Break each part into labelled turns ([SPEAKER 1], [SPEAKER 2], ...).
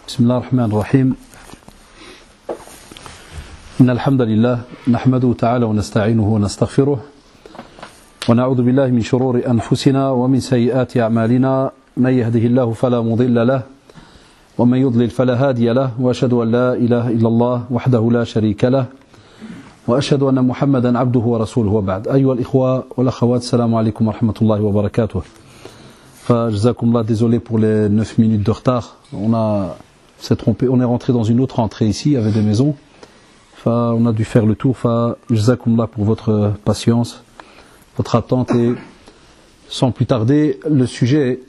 [SPEAKER 1] بسم الله الرحمن الرحيم إن الحمد لله نحمده تعالى ونستعينه ونستغفره ونعوذ بالله من شرور أنفسنا ومن سيئات أعمالنا من يهده الله فلا مضل له ومن يضلل فلا هادي له وأشهد أن لا إله إلا الله وحده لا شريك له وأشهد أن محمدا عبده ورسوله وبعد. أيها الإخوة والأخوات, السلام عليكم ورحمة الله وبركاته. Jazakum Allah, désolé pour les 9 minutes de retard. On s'est trompé, on est rentré dans une autre entrée ici avec des maisons. On a dû faire le tour. Jazakum Allah pour votre patience, votre attente. Et sans plus tarder, le sujet,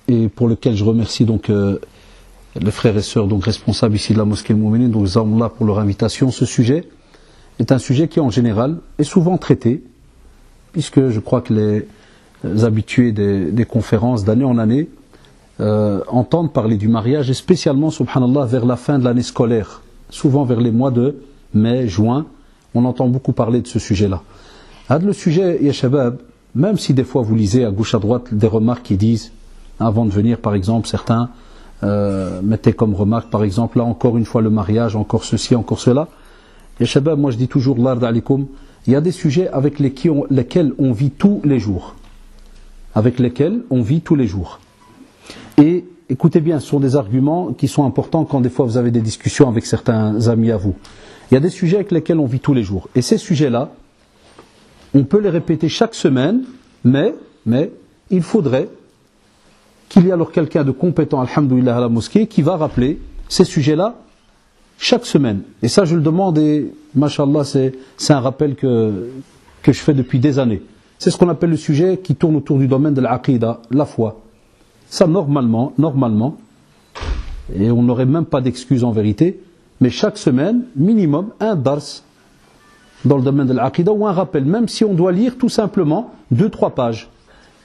[SPEAKER 1] et pour lequel je remercie donc les frères et sœurs donc responsables ici de la mosquée Al-Mouminin, donc Jazakum Allah pour leur invitation. Ce sujet est un sujet qui en général est souvent traité, puisque je crois que les habitués des conférences d'année en année entendent parler du mariage, et spécialement, subhanallah, vers la fin de l'année scolaire, souvent vers les mois de mai, juin, on entend beaucoup parler de ce sujet-là. Le sujet, ya shabab, même si des fois vous lisez à gauche à droite des remarques qui disent, avant de venir par exemple, certains mettaient comme remarque par exemple, là encore une fois le mariage, encore ceci, encore cela, ya shabab, moi je dis toujours, l'ard alikum, il y a des sujets avec lesquels on vit tous les jours. Et écoutez bien, ce sont des arguments qui sont importants quand des fois vous avez des discussions avec certains amis à vous. Il y a des sujets avec lesquels on vit tous les jours. Et ces sujets-là, on peut les répéter chaque semaine, mais il faudrait qu'il y ait alors quelqu'un de compétent, alhamdoulilah, à la mosquée, qui va rappeler ces sujets-là chaque semaine. Et ça, je le demande, et mashallah, c'est un rappel que je fais depuis des années. C'est ce qu'on appelle le sujet qui tourne autour du domaine de l'aqida, la foi. Ça, normalement, et on n'aurait même pas d'excuse en vérité, mais chaque semaine, minimum, un dars dans le domaine de l'aqida ou un rappel, même si on doit lire tout simplement 2-3 pages.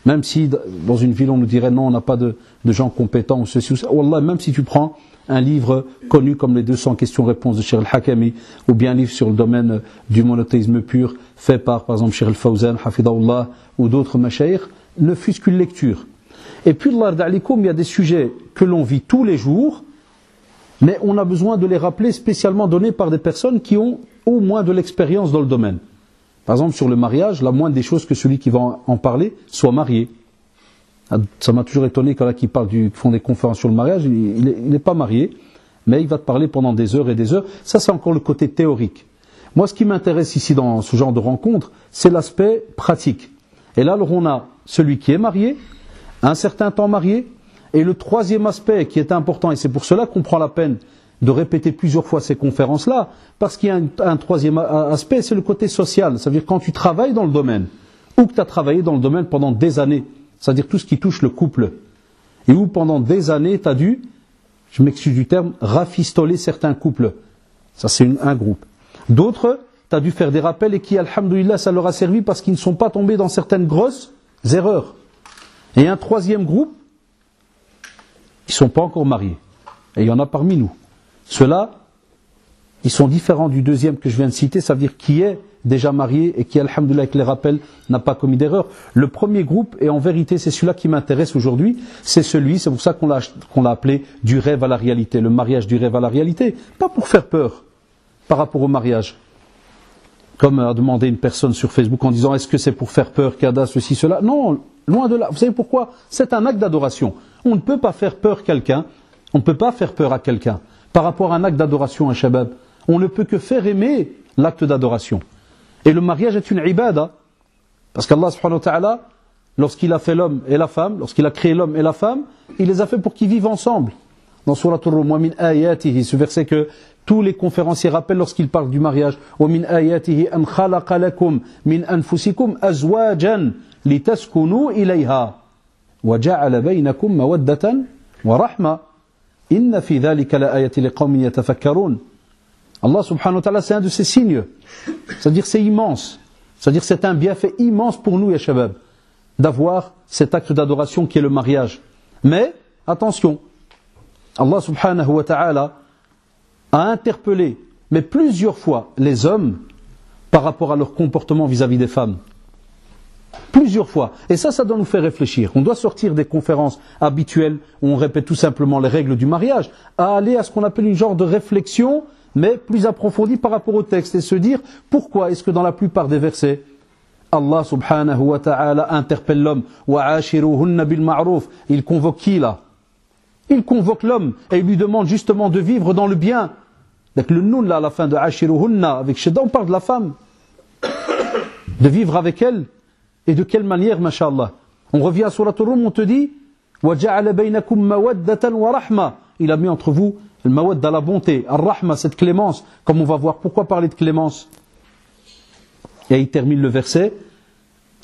[SPEAKER 1] Même si dans une ville on nous dirait non, on n'a pas de gens compétents ou ceci ou ça. Wallah, même si tu prends un livre connu comme les 200 questions-réponses de Cheikh Al-Hakami, ou bien un livre sur le domaine du monothéisme pur, fait par exemple Cheikh Al-Fawzan, Hafidahullah, ou d'autres mashayikh, ne fût-ce qu'une lecture. Et puis, il y a des sujets que l'on vit tous les jours, mais on a besoin de les rappeler, spécialement donnés par des personnes qui ont au moins de l'expérience dans le domaine. Par exemple, sur le mariage, la moindre des choses que celui qui va en parler soit marié. Ça m'a toujours étonné quand là qui font des conférences sur le mariage, il n'est pas marié, mais il va te parler pendant des heures et des heures. Ça, c'est encore le côté théorique. Moi, ce qui m'intéresse ici dans ce genre de rencontre, c'est l'aspect pratique. Et là, alors, on a celui qui est marié, un certain temps marié, et le troisième aspect qui est important, et c'est pour cela qu'on prend la peine de répéter plusieurs fois ces conférences-là, parce qu'il y a un troisième aspect, c'est le côté social. C'est-à-dire quand tu travailles dans le domaine, ou que tu as travaillé dans le domaine pendant des années, c'est-à-dire tout ce qui touche le couple, et où pendant des années tu as dû, je m'excuse du terme, rafistoler certains couples. Ça c'est un groupe. D'autres, tu as dû faire des rappels et qui, alhamdoulilah, ça leur a servi parce qu'ils ne sont pas tombés dans certaines grosses erreurs. Et un troisième groupe, ils ne sont pas encore mariés. Et il y en a parmi nous. Ceux-là, ils sont différents du deuxième que je viens de citer, ça veut dire qui est déjà marié et qui, alhamdoulilah, avec les rappels, n'a pas commis d'erreur. Le premier groupe, et en vérité c'est celui-là qui m'intéresse aujourd'hui, c'est pour ça qu'on l'a appelé du rêve à la réalité, le mariage du rêve à la réalité. Pas pour faire peur par rapport au mariage. Comme a demandé une personne sur Facebook en disant est-ce que c'est pour faire peur, Kada, ceci, cela. Non, loin de là. Vous savez pourquoi? C'est un acte d'adoration. On ne peut pas faire peur à quelqu'un par rapport à un acte d'adoration, un shabab. On ne peut que faire aimer l'acte d'adoration. Et le mariage est une ibada. Parce qu'Allah subhanahu wa ta'ala, lorsqu'il a fait l'homme et la femme, lorsqu'il a créé l'homme et la femme, il les a fait pour qu'ils vivent ensemble. Dans Surat Ar-Rum, wa min ayatihi, ce verset que tous les conférenciers rappellent lorsqu'ils parlent du mariage. Wa min ayatihi an khalaqa lakum min anfusikum azwajan litaskunu ilayha wa ja'ala baynakum mawaddatan wa rahma. Inna fi dhalika la ayati liqawmin yatafakkarun. Allah subhanahu wa ta'ala, c'est un de ses signes. C'est-à-dire c'est immense. C'est-à-dire c'est un bienfait immense pour nous, ya shabab, d'avoir cet acte d'adoration qui est le mariage. Mais, attention, Allah subhanahu wa ta'ala a interpellé, mais plusieurs fois, les hommes par rapport à leur comportement vis-à-vis des femmes. Plusieurs fois. Et ça doit nous faire réfléchir. On doit sortir des conférences habituelles où on répète tout simplement les règles du mariage, à aller à ce qu'on appelle une genre de réflexion, mais plus approfondie par rapport au texte, et se dire pourquoi est-ce que dans la plupart des versets, Allah subhanahu wa ta'ala interpelle l'homme, وَعَاشِرُوهُنَّ بِالْمَعْرُوفِ. Il convoque qui là? Il convoque l'homme et il lui demande justement de vivre dans le bien. Donc le nun là à la fin de Ashiruhunna avec Shedda, on parle de la femme. De vivre avec elle. Et de quelle manière, masha'Allah. On revient à Surat Ar-Rum, on te dit وَجَعَلَ بَيْنَكُمْ مَوَدَّةً وَرَحْمَةً. Il a mis entre vous le mawadda, la bonté, ar-rahma, cette clémence. Comme on va voir, pourquoi parler de clémence? Et il termine le verset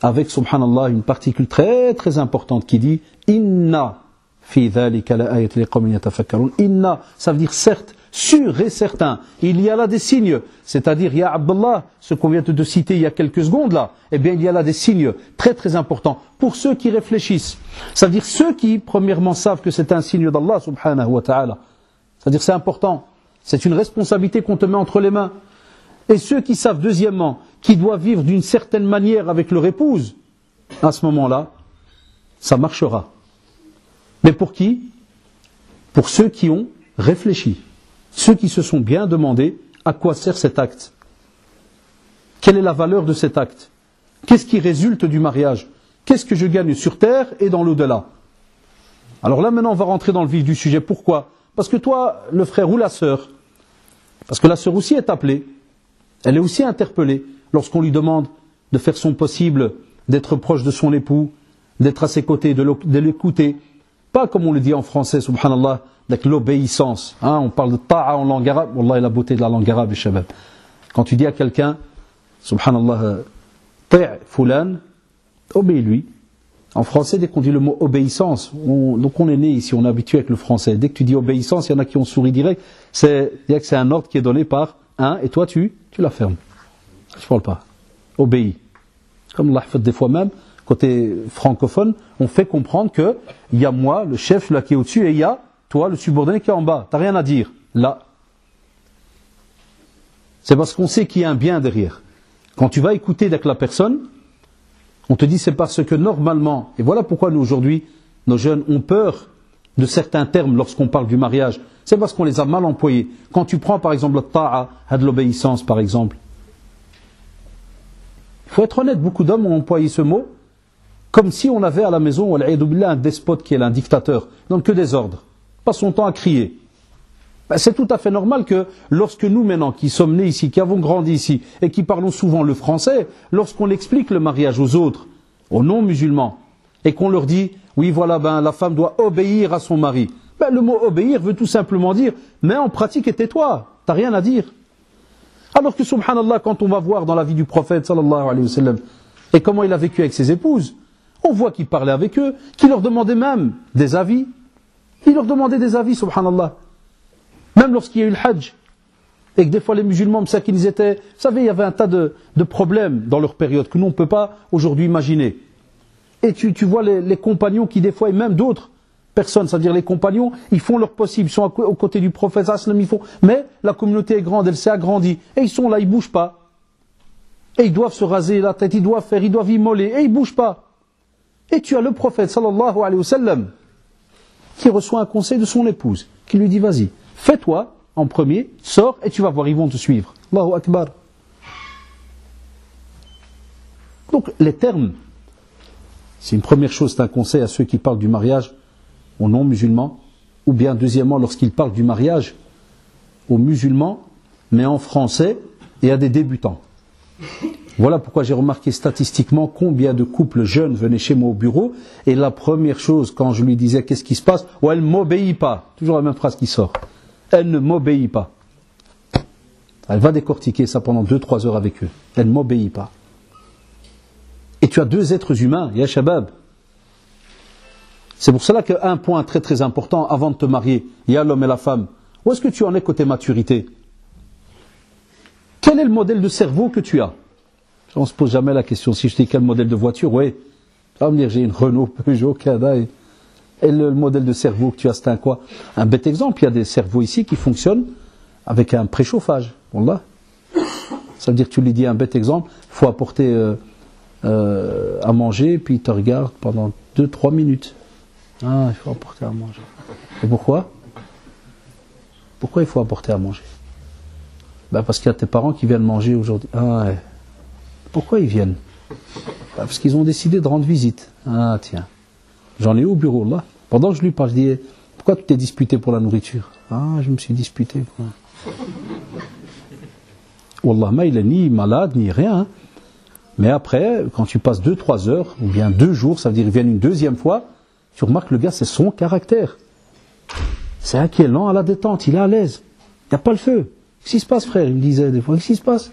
[SPEAKER 1] avec, subhanallah, une particule très très importante qui dit Inna fi dhalika la ayat liqawmin yatafakkarun. Inna, ça veut dire certes, sûr et certain. Il y a là des signes, c'est-à-dire, ya Abdullah, ce qu'on vient de te citer il y a quelques secondes là, eh bien il y a là des signes très très importants pour ceux qui réfléchissent. Ça veut dire ceux qui, premièrement, savent que c'est un signe d'Allah subhanahu wa ta'ala. C'est-à-dire c'est important. C'est une responsabilité qu'on te met entre les mains. Et ceux qui savent, deuxièmement, qu'ils doivent vivre d'une certaine manière avec leur épouse, à ce moment-là, ça marchera. Mais pour qui? Pour ceux qui ont réfléchi. Ceux qui se sont bien demandé à quoi sert cet acte. Quelle est la valeur de cet acte? Qu'est-ce qui résulte du mariage? Qu'est-ce que je gagne sur terre et dans l'au-delà? Alors là, maintenant, on va rentrer dans le vif du sujet. Pourquoi? Parce que toi, le frère ou la sœur, parce que la sœur aussi est appelée, elle est aussi interpellée lorsqu'on lui demande de faire son possible, d'être proche de son époux, d'être à ses côtés, de l'écouter. Pas comme on le dit en français, subhanallah, avec l'obéissance. On parle de ta'a en langue arabe. Wallah, la beauté de la langue arabe, shabab. Quand tu dis à quelqu'un, subhanallah, ta'a fulan, obéis-lui. En français, dès qu'on dit le mot obéissance, donc on est né ici, on est habitué avec le français. Dès que tu dis obéissance, il y en a qui ont souri direct. C'est-à-dire que c'est un ordre qui est donné par un, et toi tu la fermes. Je ne parle pas. Obéis. Comme Allah fait des fois même, côté francophone, on fait comprendre que il y a moi, le chef là qui est au-dessus, et il y a toi, le subordonné qui est en bas. Tu n'as rien à dire. Là. C'est parce qu'on sait qu'il y a un bien derrière. Quand tu vas écouter avec la personne, on te dit c'est parce que normalement, et voilà pourquoi nous aujourd'hui, nos jeunes ont peur de certains termes lorsqu'on parle du mariage. C'est parce qu'on les a mal employés. Quand tu prends par exemple le ta'a, de l'obéissance par exemple. Il faut être honnête, beaucoup d'hommes ont employé ce mot comme si on avait à la maison un despote qui est là, un dictateur, donc que des ordres. Passe son temps à crier. C'est tout à fait normal que lorsque nous maintenant, qui sommes nés ici, qui avons grandi ici, et qui parlons souvent le français, lorsqu'on explique le mariage aux autres, aux non-musulmans, et qu'on leur dit, oui voilà, la femme doit obéir à son mari. Le mot obéir veut tout simplement dire, mais en pratique et tais-toi, t'as rien à dire. Alors que subhanallah, quand on va voir dans la vie du prophète sallallahu alayhi wa sallam, et comment il a vécu avec ses épouses, on voit qu'il parlait avec eux, qu'il leur demandait même des avis. Il leur demandait des avis, subhanallah. Même lorsqu'il y a eu le hajj, et que des fois les musulmans, ça qu'ils étaient, vous savez, il y avait un tas de problèmes dans leur période que nous on ne peut pas aujourd'hui imaginer. Et tu vois les compagnons qui des fois, et même d'autres personnes, c'est-à-dire les compagnons, ils font leur possible, ils sont aux côtés du prophète, mais la communauté est grande, elle s'est agrandie, et ils sont là, ils ne bougent pas. Et ils doivent se raser la tête, ils doivent immoler, et ils ne bougent pas. Et tu as le prophète, sallallahu alayhi wa sallam, qui reçoit un conseil de son épouse, qui lui dit, vas-y, fais-toi en premier, sors, et tu vas voir, ils vont te suivre. Allahu Akbar. Donc, les termes, c'est une première chose, c'est un conseil à ceux qui parlent du mariage aux non-musulmans, ou bien deuxièmement, lorsqu'ils parlent du mariage aux musulmans, mais en français, et à des débutants. Voilà pourquoi j'ai remarqué statistiquement combien de couples jeunes venaient chez moi au bureau, et la première chose, quand je lui disais qu'est-ce qui se passe, elle ne m'obéit pas. Toujours la même phrase qui sort. Elle ne m'obéit pas. Elle va décortiquer ça pendant 2-3 heures avec eux. Elle ne m'obéit pas. Et tu as deux êtres humains, ya shabab. C'est pour cela qu'un point très très important avant de te marier, il y a l'homme et la femme. Où est-ce que tu en es côté maturité? Quel est le modèle de cerveau que tu as? On ne se pose jamais la question. Si je dis quel modèle de voiture, oui. Tu vas me dire j'ai une Renault, Peugeot, Kada. Et le modèle de cerveau que tu as, c'est un quoi? Un bête exemple, il y a des cerveaux ici qui fonctionnent avec un préchauffage. Bon là, ça veut dire que tu lui dis un bête exemple, il faut apporter à manger, puis il te regarde pendant 2-3 minutes. Ah, il faut apporter à manger. Et pourquoi? Pourquoi il faut apporter à manger? Ben parce qu'il y a tes parents qui viennent manger aujourd'hui. Ah ouais. Pourquoi ils viennent? Ben parce qu'ils ont décidé de rendre visite. Ah tiens. J'en ai au bureau là. Pendant que je lui parle, je dis, pourquoi tu t'es disputé pour la nourriture? Ah, je me suis disputé. Wallah, mais il est ni malade, ni rien. Mais après, quand tu passes 2-3 heures, ou bien 2 jours, ça veut dire qu'ils viennent une deuxième fois, tu remarques que le gars, c'est son caractère. C'est un qui est lent à la détente, il est à l'aise. Il n'y a pas le feu. Qu'est-ce qui se passe, frère? Il me disait des fois, qu'est-ce qui se passe?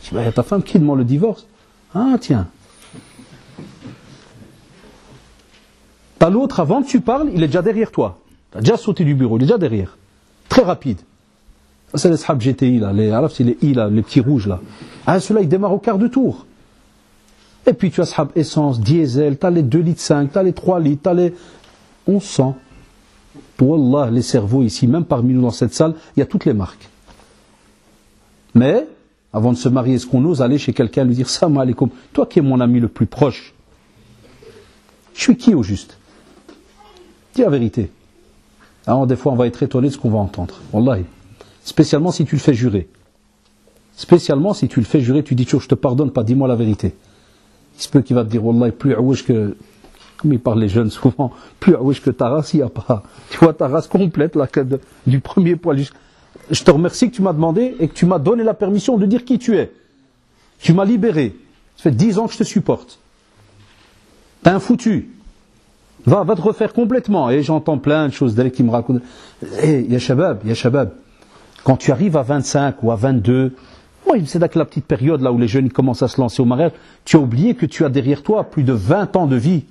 [SPEAKER 1] Je dis, il y a ta femme qui demande le divorce. Ah, tiens. T'as l'autre, avant que tu parles, il est déjà derrière toi. Tu as déjà sauté du bureau, il est déjà derrière. Très rapide. C'est les Shab GTI, là, les I, là, les petits rouges, là. Ah, ceux-là, ils démarrent au quart de tour. Et puis tu as Shab essence, diesel, tu as les 2,5 litres, tu as les 3 litres, tu as les... On sent. Wallah, les cerveaux ici, même parmi nous dans cette salle, il y a toutes les marques. Mais, avant de se marier, est-ce qu'on ose aller chez quelqu'un et lui dire « Salam alaikum, toi qui es mon ami le plus proche, je suis qui au juste ?» Dis la vérité. Alors des fois on va être étonné de ce qu'on va entendre. Wallahi. Spécialement si tu le fais jurer. Spécialement si tu le fais jurer, tu dis je te pardonne pas, dis-moi la vérité. Il se peut qu'il va te dire Wallahi, plus aouish que, comme ils parlent les jeunes souvent, plus aouish que ta race, il n'y a pas. Tu vois ta race complète, là, du premier poil jusqu'à... Je te remercie que tu m'as demandé et que tu m'as donné la permission de dire qui tu es. Tu m'as libéré. Ça fait 10 ans que je te supporte. T'es un foutu. Va te refaire complètement. Et j'entends plein de choses d'elle qui me racontent. Ya Shabab, quand tu arrives à 25 ou à 22, oui, c'est là que la petite période là où les jeunes ils commencent à se lancer au mariage, tu as oublié que tu as derrière toi plus de 20 ans de vie.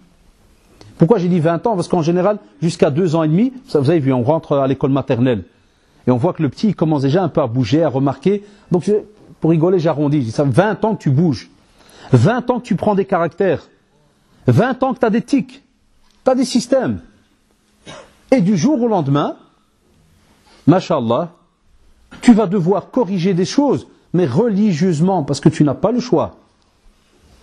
[SPEAKER 1] Pourquoi j'ai dit 20 ans? Parce qu'en général, jusqu'à 2 ans et demi, ça, vous avez vu, on rentre à l'école maternelle. Et on voit que le petit il commence déjà un peu à bouger, à remarquer. Donc, pour rigoler, j'arrondis. Je dis ça, 20 ans que tu bouges. 20 ans que tu prends des caractères. 20 ans que tu as des tics. Tu as des systèmes. Et du jour au lendemain, Masha'Allah, tu vas devoir corriger des choses, mais religieusement, parce que tu n'as pas le choix.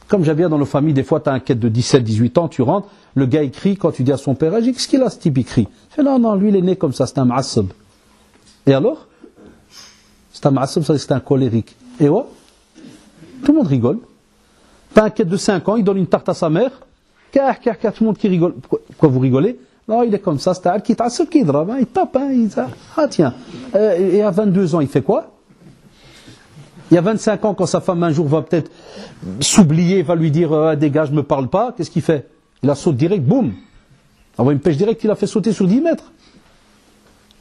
[SPEAKER 1] Comme j'avais bien dans nos familles, des fois tu as un quête de 17-18 ans, tu rentres, le gars écrit, quand tu dis à son père, qu'est-ce qu'il a ce type écrit? Il fait non, lui il est né comme ça, c'est un ma'assab. Et alors? C'est un ma'assab, ça c'est un colérique. Et ouais? Tout le monde rigole. Tu as un quête de 5 ans, il donne une tarte à sa mère, tout le monde qui rigole. Pourquoi vous rigolez? Non, il est comme ça, c'est un qui t'assab, qui drape, il tape, ah tiens. Et à 22 ans, il fait quoi? Il y a 25 ans, quand sa femme un jour va peut-être s'oublier, va lui dire dégage, ne me parle pas, qu'est-ce qu'il fait? Il la saute direct, boum. Envoie une pêche directe, il a fait sauter sur 10 mètres.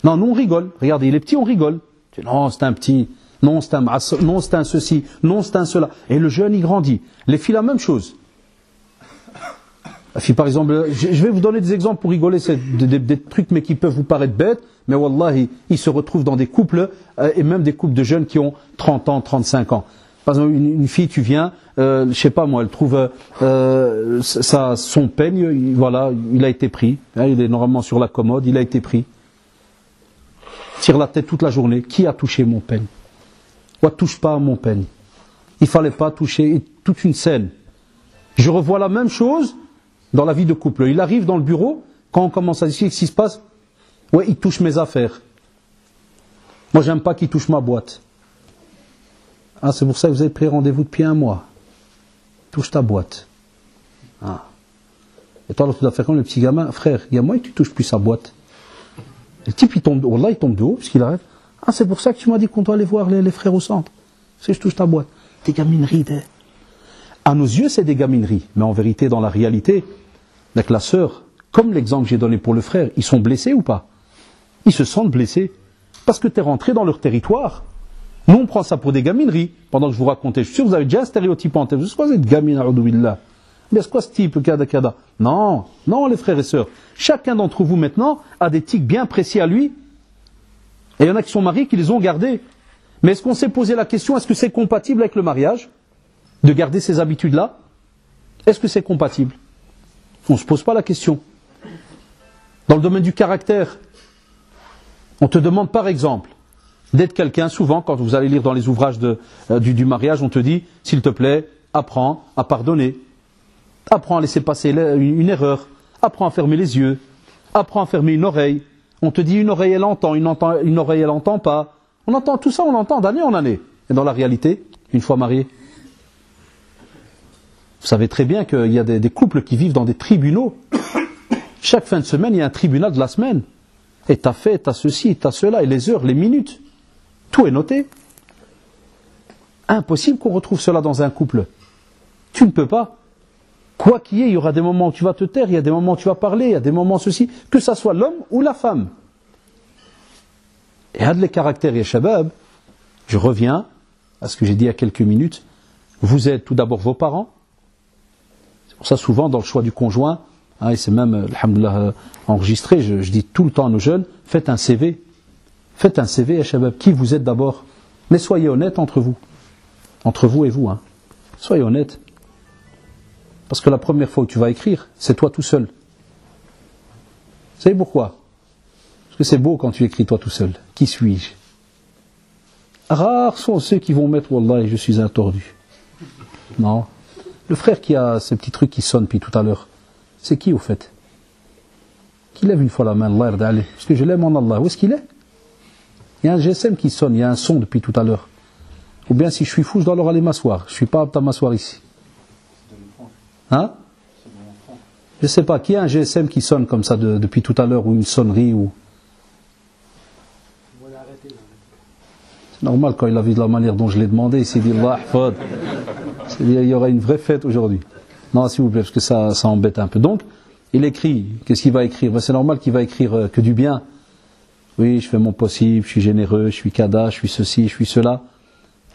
[SPEAKER 1] Non, nous on rigole. Regardez, il est petit, on rigole. Non, c'est un petit, non, c'est un masse, non, c'est un ceci, non, c'est un cela. Et le jeune, il grandit. Les filles, la même chose. La fille, par exemple, je vais vous donner des exemples pour rigoler, c'est des trucs, mais qui peuvent vous paraître bêtes, mais wallahi, ils se retrouvent dans des couples, et même des couples de jeunes qui ont 30 ans, 35 ans. Par exemple, une fille, tu viens, je sais pas moi, elle trouve son peigne, voilà, il a été pris. Hein, il est normalement sur la commode, il a été pris. Tire la tête toute la journée. Qui a touché mon peigne? Ne touche pas à mon peigne. Il fallait pas toucher, toute une scène. Je revois la même chose dans la vie de couple. Il arrive dans le bureau, quand on commence à discuter, qu'est-ce qui se passe? Ouais, il touche mes affaires. Moi, j'aime pas qu'il touche ma boîte. Ah, c'est pour ça que vous avez pris rendez-vous depuis 1 mois. Touche ta boîte. Ah. Et toi, alors, tu dois faire comme le petit gamin. Frère, il y a moyen que tu touches plus sa boîte. Et le type, il tombe de haut, parce qu'il arrête. Ah, c'est pour ça que tu m'as dit qu'on doit aller voir les frères au centre. C'est que je touche ta boîte. Des gamineries, À nos yeux, c'est des gamineries. Mais en vérité, dans la réalité, avec la sœur, comme l'exemple que j'ai donné pour le frère, ils sont blessés ou pas? Ils se sentent blessés. Parce que tu es rentré dans leur territoire. Nous, on prend ça pour des gamineries. Pendant que je vous racontais, je suis sûr que vous avez déjà un stéréotype en tête. C'est quoi cette gamine, a'udhu-billah? Mais c'est quoi ce type, kada? Non, les frères et sœurs. Chacun d'entre vous maintenant a des tics bien précis à lui. Et il y en a qui sont mariés qui les ont gardés. Mais est-ce qu'on s'est posé la question, est-ce que c'est compatible avec le mariage? De garder ces habitudes-là? Est-ce que c'est compatible? On ne se pose pas la question. Dans le domaine du caractère, on te demande par exemple d'être quelqu'un, souvent quand vous allez lire dans les ouvrages du mariage, on te dit, s'il te plaît, apprends à pardonner. Apprends à laisser passer une erreur. Apprends à fermer les yeux. Apprends à fermer une oreille. On te dit une oreille elle entend, une oreille elle entend pas. On entend tout ça, on l'entend d'année en année. Et dans la réalité, une fois marié, vous savez très bien qu'il y a des couples qui vivent dans des tribunaux. Chaque fin de semaine, il y a un tribunal de la semaine. Et t'as fait, t'as ceci, t'as cela, et les heures, les minutes. Tout est noté. Impossible qu'on retrouve cela dans un couple. Tu ne peux pas. Quoi qu'il y ait, il y aura des moments où tu vas te taire, il y a des moments où tu vas parler, il y a des moments ceci, que ça soit l'homme ou la femme. Et un des caractères, ya shabab, je reviens à ce que j'ai dit il y a quelques minutes. Vous êtes tout d'abord vos parents. C'est pour ça souvent dans le choix du conjoint, et c'est même, alhamdoulilah, enregistré, je dis tout le temps à nos jeunes, faites un CV. Faites un CV, ya shabab, qui vous êtes d'abord. Mais soyez honnêtes entre vous. Entre vous et vous. Soyez honnêtes. Parce que la première fois où tu vas écrire, c'est toi tout seul. Vous savez pourquoi? Parce que c'est beau quand tu écris toi tout seul. Qui suis-je? Rares sont ceux qui vont mettre Wallah, je suis un tordu. Non. Le frère qui a ces petits trucs qui sonnent depuis tout à l'heure, c'est qui au fait? Qui lève une fois la main, Allah yarda alayh. Parce que je l'aime en Allah. Où est-ce qu'il est? Il y a un GSM qui sonne, il y a un son depuis tout à l'heure. Ou bien si je suis fou, je dois alors aller m'asseoir. Je ne suis pas apte à m'asseoir ici. Je ne sais pas, qui a un GSM qui sonne comme ça depuis tout à l'heure, ou une sonnerie ou... C'est normal, quand il a vu de la manière dont je l'ai demandé, il s'est dit Allah hafad. Il y aura une vraie fête aujourd'hui. Non, s'il vous plaît, parce que ça embête un peu. Donc, il écrit. Qu'est-ce qu'il va écrire? C'est normal qu'il va écrire que du bien. Oui, je fais mon possible, je suis généreux, je suis kada, je suis ceci, je suis cela.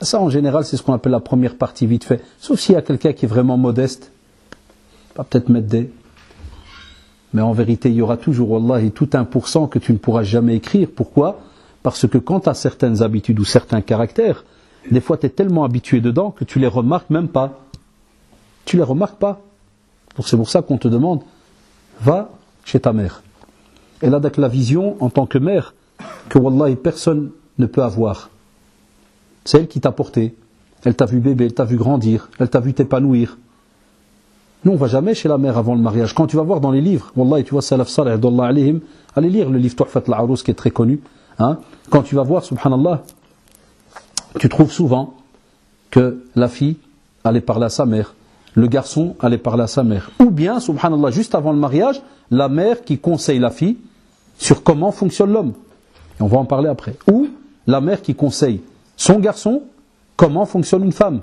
[SPEAKER 1] Ça, en général, c'est ce qu'on appelle la première partie vite fait. Sauf s'il y a quelqu'un qui est vraiment modeste. Pas peut-être mettre des... Mais en vérité, il y aura toujours, wallahi, tout 1% que tu ne pourras jamais écrire. Pourquoi? Parce que quand tu as certaines habitudes ou certains caractères, des fois tu es tellement habitué dedans que tu les remarques même pas. Tu les remarques pas. Donc c'est pour ça qu'on te demande, va chez ta mère. Elle a donc la vision en tant que mère que wallahi personne ne peut avoir. C'est elle qui t'a porté. Elle t'a vu bébé, elle t'a vu grandir, elle t'a vu t'épanouir. Nous, on ne va jamais chez la mère avant le mariage. Quand tu vas voir dans les livres, wallahi, tu vois, Salaf Salih, alayhim, allez lire le livre Tuhfat al-Arous qui est très connu. Quand tu vas voir, subhanallah, tu trouves souvent que la fille allait parler à sa mère, le garçon allait parler à sa mère. Ou bien, subhanallah, juste avant le mariage, la mère qui conseille la fille sur comment fonctionne l'homme. Et on va en parler après. Ou la mère qui conseille son garçon comment fonctionne une femme.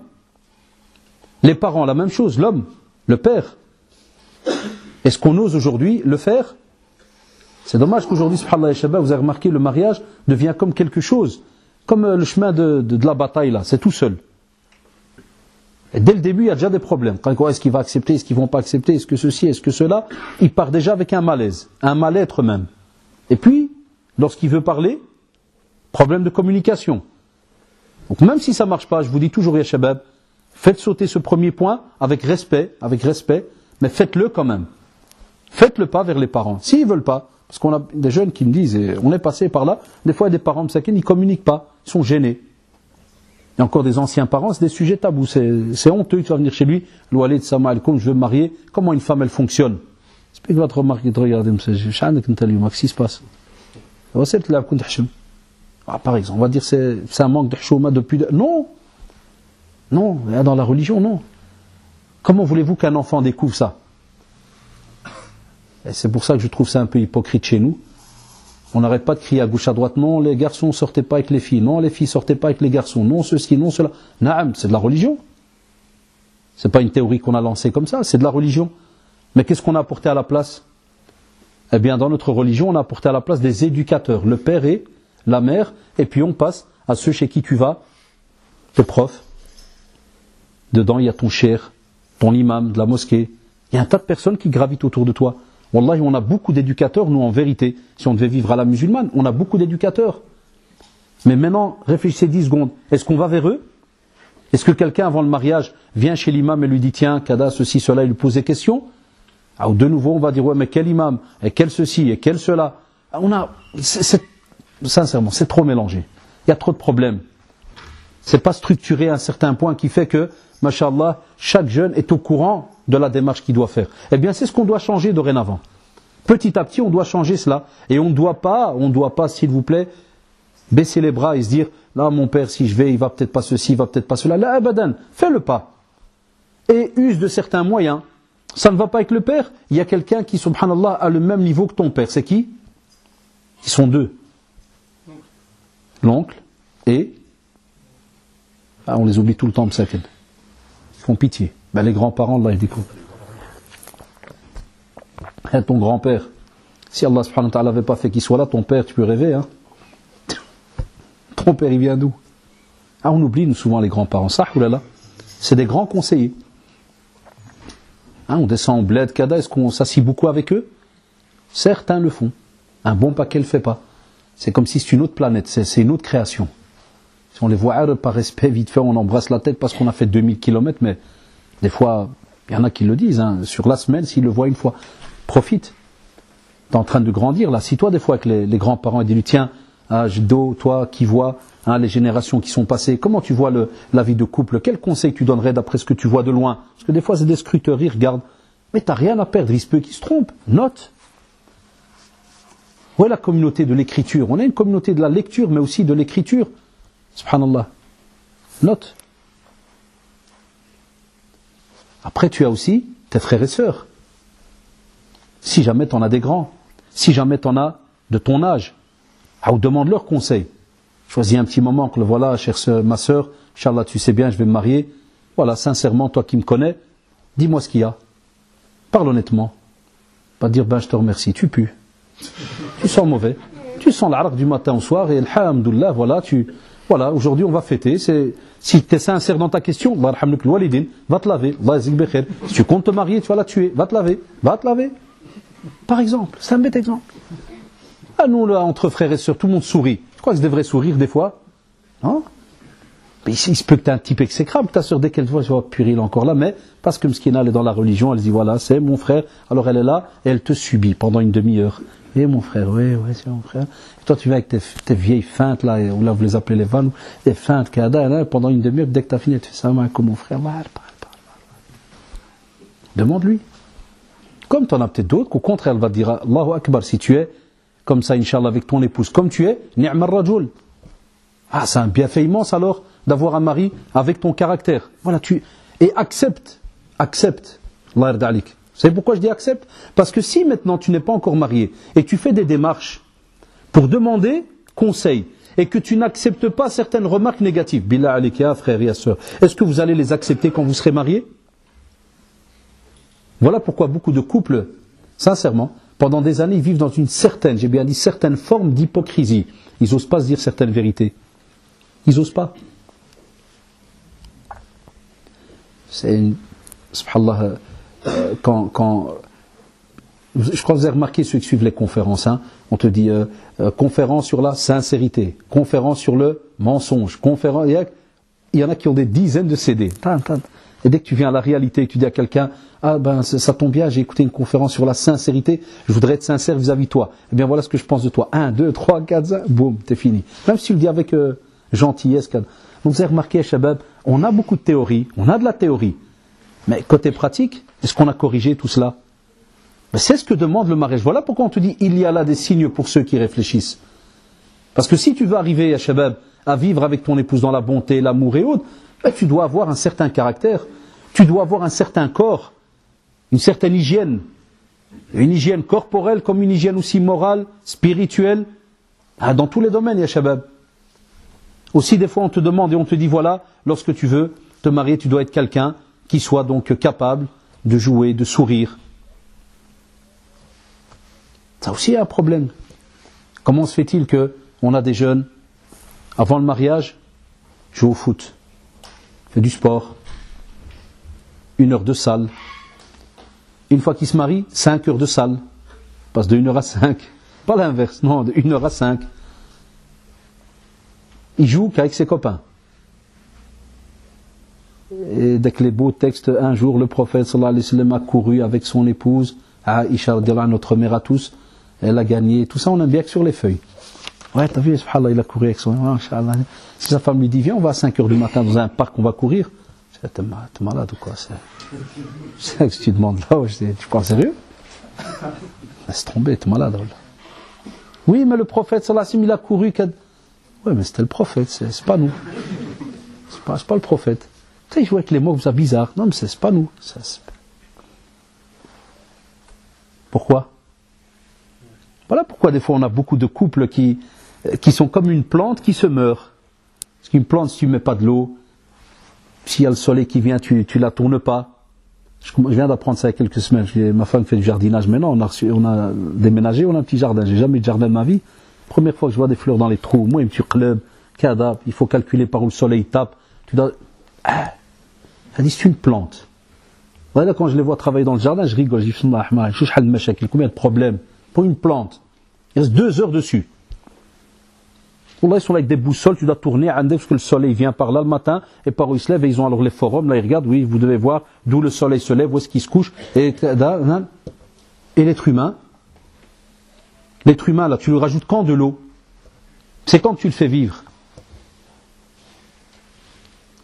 [SPEAKER 1] Les parents, la même chose, l'homme. Le père. Est-ce qu'on ose aujourd'hui le faire? C'est dommage qu'aujourd'hui, subhanallah, vous avez remarqué, le mariage devient comme quelque chose, comme le chemin de la bataille là, c'est tout seul. Et dès le début, il y a déjà des problèmes. Est-ce qu'il va accepter, est-ce qu'ils vont pas accepter, est-ce que ceci, est-ce que cela? Il part déjà avec un malaise, un mal-être même. Et puis, lorsqu'il veut parler, problème de communication. Donc même si ça ne marche pas, je vous dis toujours, ya shabab, faites sauter ce premier point avec respect, mais faites-le quand même. Faites le pas vers les parents. S'ils ne veulent pas, parce qu'on a des jeunes qui me disent, et on est passé par là, des fois il y a des parents qui ne communiquent pas, ils sont gênés. Il y a encore des anciens parents, c'est des sujets tabous, c'est honteux, tu vas venir chez lui, l'oualid, salam alaikum, je veux me marier, comment une femme elle fonctionne? C'est pas que va te remarquer, te regarder, qu'est-ce qui se passe? Par exemple, on va dire c'est un manque de chouma depuis... Non, dans la religion, non. Comment voulez-vous qu'un enfant découvre ça? Et c'est pour ça que je trouve ça un peu hypocrite chez nous. On n'arrête pas de crier à gauche à droite, non, les garçons ne sortaient pas avec les filles, non, les filles ne sortaient pas avec les garçons, non, ceci, non, cela. Naam, c'est de la religion. C'est pas une théorie qu'on a lancée comme ça, c'est de la religion. Mais qu'est-ce qu'on a apporté à la place? Eh bien, dans notre religion, on a apporté à la place des éducateurs, le père et la mère, et puis on passe à ceux chez qui tu vas, tes profs. Dedans, il y a ton cher, ton imam de la mosquée. Il y a un tas de personnes qui gravitent autour de toi. Wallahi, on a beaucoup d'éducateurs, nous en vérité. Si on devait vivre à la musulmane, on a beaucoup d'éducateurs. Mais maintenant, réfléchissez 10 secondes. Est-ce qu'on va vers eux? Est-ce que quelqu'un, avant le mariage, vient chez l'imam et lui dit, tiens, kada, ceci, cela, il lui pose des questions? Alors de nouveau, on va dire, ouais, mais quel imam? Et quel ceci? Et quel cela? Sincèrement, c'est trop mélangé. Il y a trop de problèmes. C'est pas structuré à un certain point qui fait que, mashallah, chaque jeune est au courant de la démarche qu'il doit faire. Eh bien, c'est ce qu'on doit changer dorénavant. Petit à petit, on doit changer cela. Et on ne doit pas, s'il vous plaît, baisser les bras et se dire, là, mon père, si je vais, il va peut-être pas ceci, il va peut-être pas cela. Là, abadan, fais le pas. Et use de certains moyens. Ça ne va pas avec le père. Il y a quelqu'un qui, subhanallah, a le même niveau que ton père. C'est qui? Ils sont deux. L'oncle et... Ah, on les oublie tout le temps, ils font pitié. Ben, les grands-parents, Allah, ils découvrent. Et ton grand-père, si Allah subhanahu wa ta'ala n'avait pas fait qu'il soit là, ton père, tu peux rêver, hein. Ton père, il vient d'où? Ah, on oublie nous, souvent les grands-parents. Ça, oulala, c'est des grands conseillers. Hein, on descend en bled, kada, est-ce qu'on s'assit beaucoup avec eux? Certains le font. Un bon paquet le fait pas. C'est comme si c'est une autre planète, c'est une autre création. Si on les voit par respect, vite fait, on embrasse la tête parce qu'on a fait 2000 km, mais des fois, il y en a qui le disent, hein, sur la semaine, s'ils le voient une fois, profite. Tu es en train de grandir, là. Si toi, des fois, avec les grands-parents, et dis-lui, tiens, Jdo, toi qui vois hein, les générations qui sont passées, comment tu vois la vie de couple? Quel conseil tu donnerais d'après ce que tu vois de loin? Parce que des fois, c'est des scruteurs, ils regardent. Mais tu n'as rien à perdre, il se peut qu'ils se trompent. Note. Où est la communauté de l'écriture? On a une communauté de la lecture, mais aussi de l'écriture. Subhanallah. Note. Après, tu as aussi tes frères et sœurs. Si jamais tu en as des grands, si jamais tu en as de ton âge, ou demande-leur conseil. Choisis un petit moment, que le voilà, chère sœur, ma sœur, Inch'Allah, tu sais bien, je vais me marier. Voilà, sincèrement, toi qui me connais, dis-moi ce qu'il y a. Parle honnêtement. Pas dire, ben je te remercie, tu pues. Tu sens mauvais. Tu sens l'araq du matin au soir, et alhamdoulilah, voilà, aujourd'hui on va fêter. Si tu es sincère dans ta question, Allah yarhamlik al-walidin, va te laver, Allah yazik bi khair. Si tu comptes te marier, tu vas la tuer, va te laver. Par exemple, c'est un bête exemple. Ah, nous, là, entre frères et sœurs, tout le monde sourit. Je crois que c'est des vrais sourires, des fois. Non? Mais il se peut que tu es un type exécrable. Ta sœur, dès qu'elle te voit, je vois, purée, il est encore là. Mais parce que Mskina, elle est dans la religion, elle dit, voilà, c'est mon frère. Alors elle est là, et elle te subit pendant une demi-heure. Eh, mon frère, oui, c'est mon frère. Et toi, tu viens avec tes vieilles feintes, là, ou là, vous les appelez les vannes, les feintes, kada, pendant une demi-heure, dès que tu as fini, tu fais ça, comme mon frère. Demande-lui. Comme tu en as peut-être d'autres, qu'au contraire, elle va te dire, Allahu Akbar, si tu es comme ça, Inch'Allah, avec ton épouse, comme tu es, ni'mar rajul. Ah, c'est un bienfait immense alors, d'avoir un mari avec ton caractère. Voilà, et accepte. Allah yarda alik. Vous savez pourquoi je dis accepte? Parce que si maintenant tu n'es pas encore marié, et tu fais des démarches pour demander conseil, et que tu n'acceptes pas certaines remarques négatives, billah alik, ya frère, ya sœur, est-ce que vous allez les accepter quand vous serez mariés? Voilà pourquoi beaucoup de couples, sincèrement, pendant des années, ils vivent dans une certaine, j'ai bien dit, certaine forme d'hypocrisie. Ils n'osent pas se dire certaines vérités. Ils n'osent pas. C'est une... Subhanallah, je crois que vous avez remarqué ceux qui suivent les conférences, hein, on te dit conférence sur la sincérité, conférence sur le mensonge, conférence, il y en a qui ont des dizaines de CD. Et dès que tu viens à la réalité et que tu dis à quelqu'un, ah ben ça tombe bien, j'ai écouté une conférence sur la sincérité, je voudrais être sincère vis-à-vis de toi. Eh bien voilà ce que je pense de toi. 1, 2, 3, 4, 5, boum, t'es fini. Même si tu le dis avec gentillesse. Donc vous avez remarqué, Shabab, on a beaucoup de théories, on a de la théorie. Mais côté pratique, est-ce qu'on a corrigé tout cela? Mais c'est ce que demande le mariage. Voilà pourquoi on te dit, il y a là des signes pour ceux qui réfléchissent. Parce que si tu veux arriver, à Shabab, à vivre avec ton épouse dans la bonté, l'amour et autres, ben, tu dois avoir un certain caractère, tu dois avoir un certain corps, une certaine hygiène. Une hygiène corporelle comme une hygiène aussi morale, spirituelle, dans tous les domaines, ya Shabab. Aussi, des fois, on te demande et on te dit, voilà, lorsque tu veux te marier, tu dois être quelqu'un qui soit donc capable de jouer, de sourire. Ça aussi est un problème. Comment se fait-il qu'on a des jeunes, avant le mariage, jouent au foot, fait du sport, 1 heure de salle. Une fois qu'ils se marient, 5 heures de salle. Passe de 1 heure à 5. Pas l'inverse, non, de 1 heure à 5. Il joue qu'avec ses copains. Et dès que les beaux textes, un jour le prophète sallallahu alayhi wa sallam a couru avec son épouse, Aïcha, notre mère à tous, elle a gagné, tout ça on aime bien que sur les feuilles. Ouais, t'as vu, subhanallah, il a couru avec son... Machallah. Si sa femme lui dit, viens, on va à 5h du matin dans un parc, on va courir. T'es malade ou quoi? C'est ce que tu demandes là, tu parles sérieux? Laisse tomber, t'es malade. Oui, mais le prophète, sallallahu alayhi wa sallam, il a couru. Ouais, mais c'était le prophète, c'est pas nous. C'est pas le prophète. Tu sais, je vois que les mots, vous êtes bizarres. Non, mais c'est pas nous. Pourquoi? Voilà pourquoi des fois on a beaucoup de couples qui sont comme une plante qui se meurt. Parce qu'une plante, si tu ne mets pas de l'eau, s'il y a le soleil qui vient, tu la tournes pas. Je viens d'apprendre ça il y a quelques semaines. Ma femme fait du jardinage maintenant. On a déménagé, on a un petit jardin. J'ai jamais eu de jardin de ma vie. Première fois que je vois des fleurs dans les trous. Moi, un petit club, cadap, il faut calculer par où le soleil tape. Tu dois... Elle dit, c'est une plante. Voilà, quand je les vois travailler dans le jardin, je rigole. Je dis, combien de problèmes pour une plante? Il reste 2 heures dessus. Là, ils sont là avec des boussoles, tu dois tourner, parce que le soleil vient par là le matin, et par où il se lève, et ils ont alors les forums, là ils regardent, oui, vous devez voir d'où le soleil se lève, où est-ce qu'il se couche, et l'être humain, là, tu lui rajoutes quand de l'eau? C'est quand tu le fais vivre.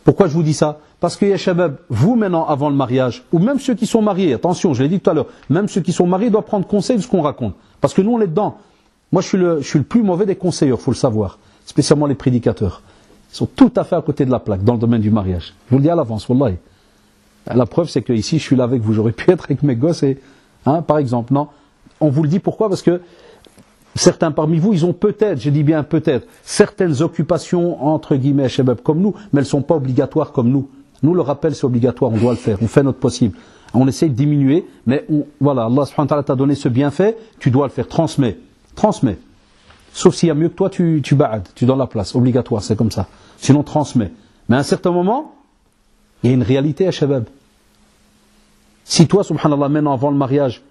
[SPEAKER 1] Pourquoi je vous dis ça? Parce que, ya shabab, vous maintenant, avant le mariage, ou même ceux qui sont mariés, attention, je l'ai dit tout à l'heure, même ceux qui sont mariés doivent prendre conseil de ce qu'on raconte. Parce que nous, on est dedans. Moi, je suis le plus mauvais des conseilleurs, faut le savoir. Spécialement les prédicateurs. Ils sont tout à fait à côté de la plaque, dans le domaine du mariage. Je vous le dis à l'avance, wallahi. La preuve, c'est que ici, je suis là avec vous. J'aurais pu être avec mes gosses et, par exemple, non. On vous le dit pourquoi? Parce que certains parmi vous, ils ont peut-être, je dis bien peut-être, certaines occupations, entre guillemets, shabab, comme nous, mais elles ne sont pas obligatoires comme nous. Nous, le rappel, c'est obligatoire, on doit le faire. On fait notre possible. On essaie de diminuer, mais voilà, Allah subhanahu wa ta'ala t'a donné ce bienfait, tu dois le faire, transmets. Sauf s'il y a mieux que toi, tu ba'ad, tu donnes la place, obligatoire, c'est comme ça. Sinon, transmets. Mais à un certain moment, il y a une réalité à shabab. Si toi, subhanallah, maintenant, avant le mariage,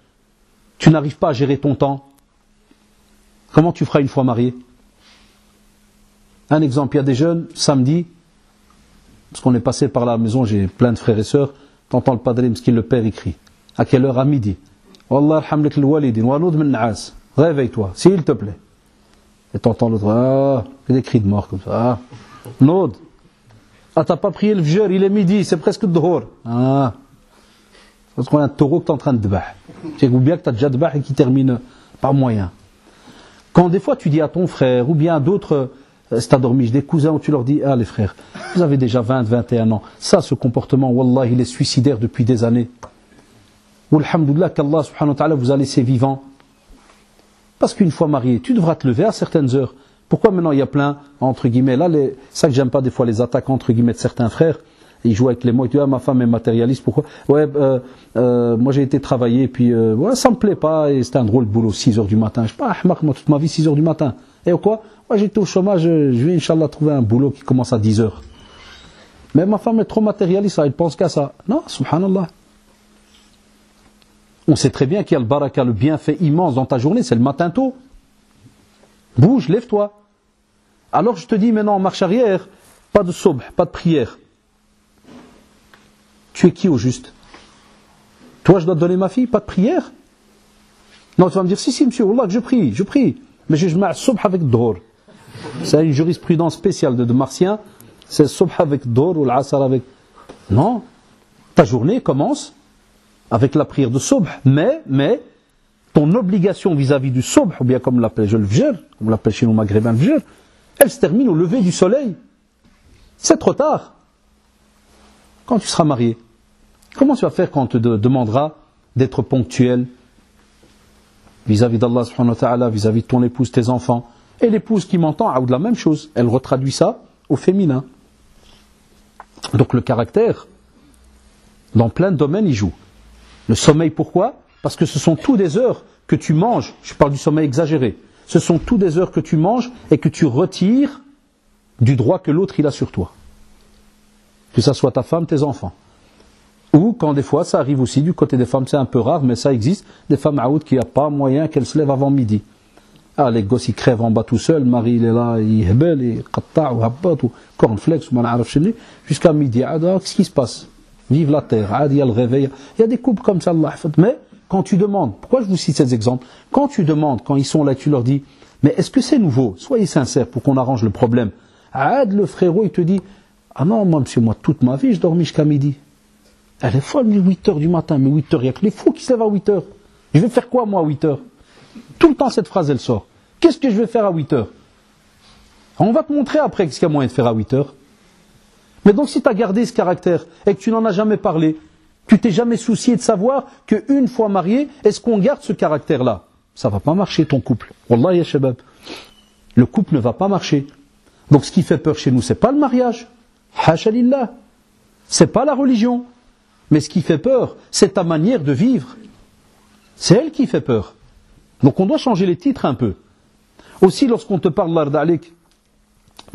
[SPEAKER 1] tu n'arrives pas à gérer ton temps, comment tu feras une fois marié? Un exemple, il y a des jeunes, samedi, parce qu'on est passé par la maison, j'ai plein de frères et sœurs, t'entends le padre, ce qu'il le père écrit. À quelle heure? À midi. Wallah, alhamdulillah, al-walidin, wa nud min na'as. Réveille-toi, s'il te plaît. Et t'entends l'autre, des cris de mort comme ça. Nod, t'as pas prié le fjr, il est midi, c'est presque le dhuhr. Parce qu'on a un taureau que t'es en train de dbah. Tu sais bien que t'as déjà dbah et qui termine par moyen. Quand des fois tu dis à ton frère, ou bien à d'autres, c'est endormi, des cousins, où tu leur dis, les frères, vous avez déjà 20, 21 ans. Ça, ce comportement, wallah, il est suicidaire depuis des années. Ou alhamdoulilah qu'Allah subhanahu wa ta'ala vous a laissé vivant. Parce qu'une fois marié, tu devras te lever à certaines heures. Pourquoi maintenant il y a plein, entre guillemets, là, ça que j'aime pas des fois, les attaques entre guillemets de certains frères, ils jouent avec les mots, ils disent, ma femme est matérialiste, pourquoi? Ouais, moi j'ai été travailler, puis ça me plaît pas, et c'était un drôle de boulot, 6h du matin. Je sais pas, moi toute ma vie, 6h du matin. Et quoi? Moi j'étais au chômage, je vais Inch'Allah trouver un boulot qui commence à 10h. Mais ma femme est trop matérialiste, elle pense qu'à ça. Non, subhanallah. On sait très bien qu'il y a le baraka, le bienfait immense dans ta journée, c'est le matin tôt. Bouge, lève-toi. Alors je te dis maintenant en marche arrière, pas de subh, pas de prière. Tu es qui au juste? Toi je dois te donner ma fille, pas de prière? Non, tu vas me dire, si monsieur, wallah que je prie. Mais je mets subh avec dhur. C'est une jurisprudence spéciale de martien, c'est subh avec dhur ou l'asr avec... Non, ta journée commence avec la prière de subh, mais ton obligation vis-à-vis du subh, ou bien comme l'appelle le fjr, comme l'appelle chez nous maghrébins le fjr, elle se termine au lever du soleil. C'est trop tard. Quand tu seras marié, comment tu vas faire quand on te demandera d'être ponctuel vis-à-vis d'Allah subhanahu wa ta'ala, vis-à-vis de ton épouse, tes enfants? Et l'épouse qui m'entend a la même chose, elle retraduit ça au féminin. Donc le caractère, dans plein de domaines, il joue. Le sommeil, pourquoi? Parce que ce sont toutes des heures que tu manges, je parle du sommeil exagéré, ce sont toutes des heures que tu manges et que tu retires du droit que l'autre il a sur toi. Que ça soit ta femme, tes enfants. Ou quand des fois, ça arrive aussi du côté des femmes, c'est un peu rare, mais ça existe, des femmes aoud qui n'ont pas moyen qu'elles se lèvent avant midi. Les gosses ils crèvent en bas tout seuls, le mari il est là, il hebel, il qatta' ou habbat ou cornflakes ou man'araf chenni, jusqu'à midi. Qu'est-ce qui se passe? Vive la terre, il y a le réveil. Il y a des couples comme ça, Allah. Mais quand tu demandes, pourquoi je vous cite ces exemples? Quand tu demandes, quand ils sont là, tu leur dis, Mais est-ce que c'est nouveau? Soyez sincères pour qu'on arrange le problème. Aad, le frérot, il te dit, ah non, moi, monsieur, moi, toute ma vie, je dormis jusqu'à midi. Elle est folle, 8 heures du matin, mais 8 heures, il y a que les fous qui se lèvent à 8 heures. Je vais faire quoi, moi, à 8 heures? Tout le temps, cette phrase, elle sort. Qu'est-ce que je vais faire à 8 heures? On va te montrer après ce qu'il y a moyen de faire à 8 heures. Mais donc, si tu as gardé ce caractère et que tu n'en as jamais parlé, tu t'es jamais soucié de savoir qu'une fois marié, est-ce qu'on garde ce caractère-là? Ça va pas marcher, ton couple. Wallah, ya shabab. Le couple ne va pas marcher. Donc, ce qui fait peur chez nous, c'est pas le mariage. Hasha lillah. C'est pas la religion. Mais ce qui fait peur, c'est ta manière de vivre. C'est elle qui fait peur. Donc, on doit changer les titres un peu. Aussi, lorsqu'on te parle, l'ardalik,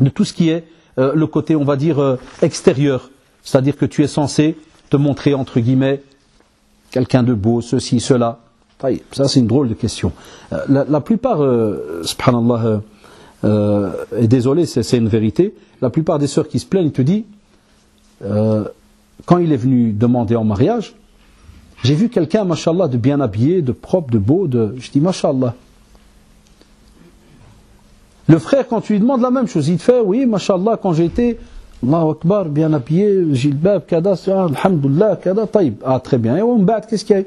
[SPEAKER 1] de tout ce qui est le côté, on va dire, extérieur. C'est-à-dire que tu es censé te montrer, entre guillemets, quelqu'un de beau, ceci, cela. Ça, c'est une drôle de question. La plupart, subhanallah, et désolé, c'est une vérité, la plupart des sœurs qui se plaignent, ils te disent, quand il est venu demander en mariage, j'ai vu quelqu'un, mashallah, de bien habillé, de propre, de beau, je dis, mashallah. Le frère, quand tu lui demandes la même chose, il te fait, oui, mashallah, quand j'ai été, Allahu Akbar, bien habillé, jilbab, kada, alhamdulillah, kada, taïb. Ah, très bien. Et on bat, qu'est-ce qu'il y a?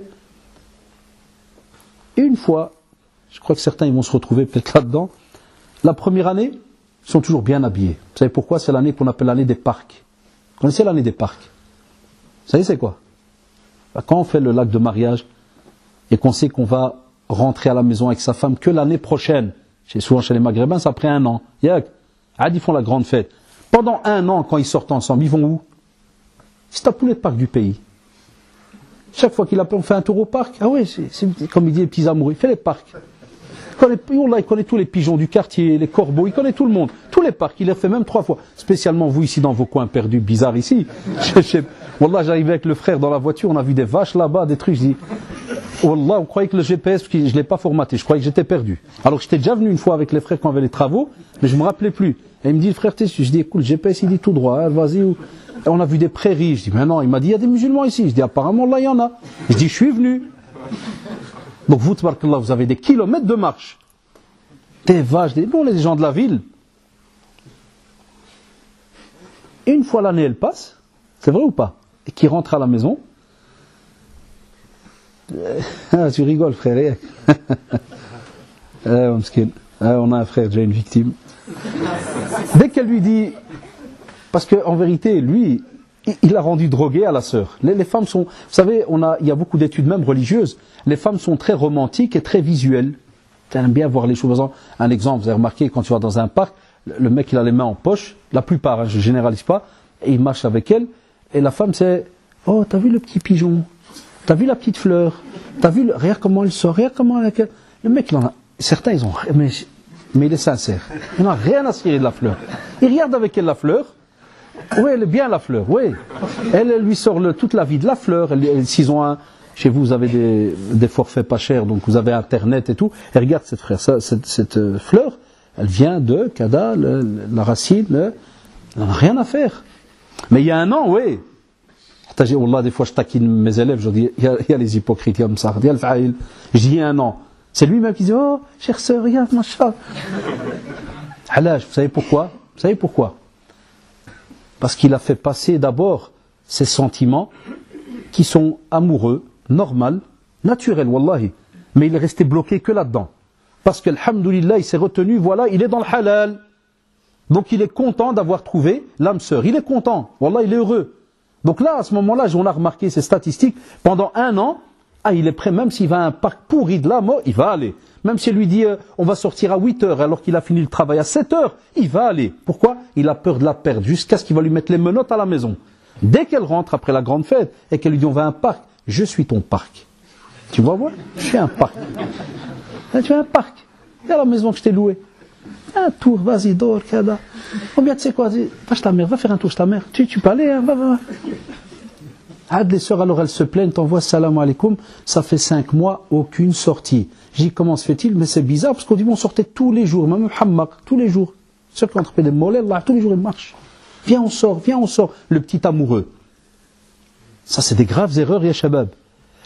[SPEAKER 1] Et une fois, je crois que certains ils vont se retrouver peut-être là-dedans, la première année, ils sont toujours bien habillés. Vous savez pourquoi? C'est l'année qu'on appelle l'année des parcs. Vous connaissez l'année des parcs? Vous savez c'est quoi? Quand on fait le lac de mariage et qu'on sait qu'on va rentrer à la maison avec sa femme que l'année prochaine, souvent chez les Maghrébins, c'est après 1 an. Ils font la grande fête. Pendant 1 an, quand ils sortent ensemble, ils vont où? C'est à tous les parcs du pays. Chaque fois qu'il appelle, on fait un tour au parc. Ah oui, c'est comme il dit les petits amoureux, il fait les parcs. Il connaît tous les pigeons du quartier, les corbeaux, il connaît tout le monde. Tous les parcs, il les fait même 3 fois. Spécialement vous ici dans vos coins perdus, bizarres ici. Wallah, j'arrivais avec le frère dans la voiture, on a vu des vaches là-bas, des trucs, je dis, Wallah, on croyait que le GPS, je ne l'ai pas formaté, je croyais que j'étais perdu. Alors j'étais déjà venu une fois avec les frères quand on avait les travaux, mais je ne me rappelais plus. Et il me dit, le frère, je dis, écoute, le GPS, il dit tout droit, hein, vas-y. Et on a vu des prairies. Je dis, mais non, il m'a dit, il y a des musulmans ici. Je dis, apparemment, là, il y en a. Je dis, je suis venu. Donc vous, tabarakallah, vous avez des kilomètres de marche. Des vaches, bon, les gens de la ville. Une fois l'année, elle passe, c'est vrai ou pas? Et qui rentre à la maison. Tu rigoles, frère. On a un frère, déjà une victime. Dès qu'elle lui dit, parce qu'en vérité, lui, il a rendu drogué à la sœur. Les femmes sont, vous savez, il y a beaucoup d'études même religieuses, les femmes sont très romantiques et très visuelles. Tu aimes bien voir les choses. Un exemple, vous avez remarqué, quand tu vas dans un parc, le mec il a les mains en poche, la plupart, hein, je ne généralise pas, et il marche avec elle, et la femme c'est, oh, t'as vu le petit pigeon, t'as vu la petite fleur, t'as vu, regarde comment elle sort, regarde comment elle... Le mec il en a, certains ils ont, mais il est sincère, il n'a rien à cirer de la fleur. Il regarde avec elle la fleur, oui elle est bien la fleur, oui, elle lui sort toute la vie de la fleur, s'ils ont chez vous, vous avez des forfaits pas chers, donc vous avez Internet et tout. Et regarde cette fleur, elle vient de Kada, la racine, elle n'a rien à faire. Mais il y a 1 an, oui. Wallah, des fois je taquine mes élèves, je dis, il y a les hypocrites comme ça. Je dis, il y a 1 an. C'est lui-même qui dit, oh, chère sœur, regarde, machin. Halaj, vous savez pourquoi? Vous savez pourquoi? Parce qu'il a fait passer d'abord ses sentiments qui sont amoureux, normal, naturel, wallahi. Mais il est resté bloqué que là-dedans. Parce que, alhamdoulilah, il s'est retenu, voilà, il est dans le halal. Donc il est content d'avoir trouvé l'âme sœur. Il est content, wallah, il est heureux. Donc là, à ce moment-là, on a remarqué ces statistiques, pendant 1 an, il est prêt, même s'il va à un parc pourri de là, il va aller. Même si elle lui dit, on va sortir à 8 heures, alors qu'il a fini le travail à 7 heures, il va aller. Pourquoi? Il a peur de la perdre, jusqu'à ce qu'il va lui mettre les menottes à la maison. Dès qu'elle rentre après la grande fête, et qu'elle lui dit, on va à un parc, je suis ton parc. Tu vois, moi, je suis un parc. Tu es un parc. C'est la maison que je t'ai louée. Un tour, vas-y, dors, kada. Combien tu sais quoi? Va chez ta mère, va faire un tour chez ta mère. Tu peux aller, hein, va. Les sœurs, alors elles se plaignent, t'envoient salam alaikum, ça fait 5 mois, aucune sortie. J'ai dit, comment se fait-il? Mais c'est bizarre, parce qu'on dit, on sortait tous les jours, même Hammak, tous les jours. Ceux qui ont attrapé des mollets, là, tous les jours, ils marchent. Viens, on sort, le petit amoureux. Ça, c'est des graves erreurs, ya shabab.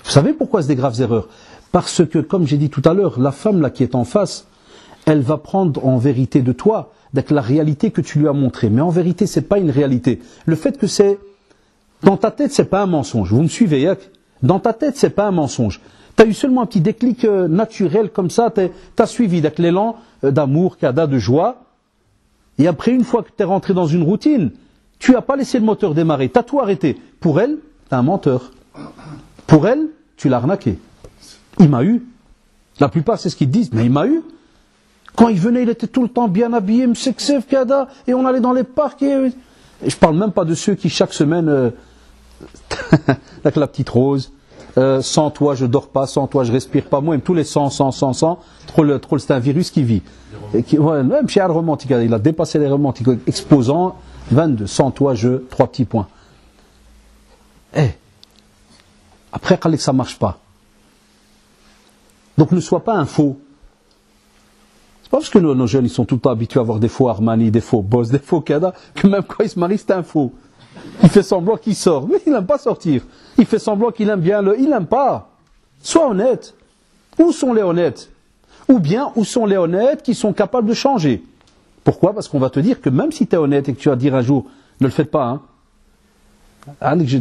[SPEAKER 1] Vous savez pourquoi c'est des graves erreurs? Parce que, comme j'ai dit tout à l'heure, la femme là qui est en face, elle va prendre en vérité de toi la réalité que tu lui as montrée. Mais en vérité, c'est pas une réalité. Le fait que c'est dans ta tête, c'est pas un mensonge. Vous me suivez, Yak? Dans ta tête, c'est pas un mensonge. Tu as eu seulement un petit déclic naturel comme ça, tu as suivi l'élan d'amour, kada, de joie. Et après, une fois que tu es rentré dans une routine, tu n'as pas laissé le moteur démarrer, tu as tout arrêté. Pour elle, tu es un menteur. Pour elle, tu l'as arnaqué. Il m'a eu. La plupart, c'est ce qu'ils disent, mais il m'a eu. Quand il venait, il était tout le temps bien habillé, mseksef, kada, et on allait dans les parcs. Et je parle même pas de ceux qui, chaque semaine, avec la petite rose, sans toi, je dors pas, sans toi, je respire pas. Moi, même tous les 100, trop, c'est un virus qui vit. Et qui, ouais, même chez romantique, il a dépassé les romantiques, exposant 22, sans toi, 3 petits points. Après, que ça marche pas. Donc ne sois pas un faux. C'est pas parce que nos jeunes ils sont tout le temps habitués à avoir des faux Armani, des faux Boss, des faux Kada, que même quand ils se marient, c'est un faux. Il fait semblant qu'il sort, mais il n'aime pas sortir. Il fait semblant qu'il aime bien il n'aime pas. Sois honnête. Où sont les honnêtes? Ou bien, où sont les honnêtes qui sont capables de changer? Pourquoi? Parce qu'on va te dire que même si tu es honnête et que tu vas dire un jour, ne le faites pas, hein.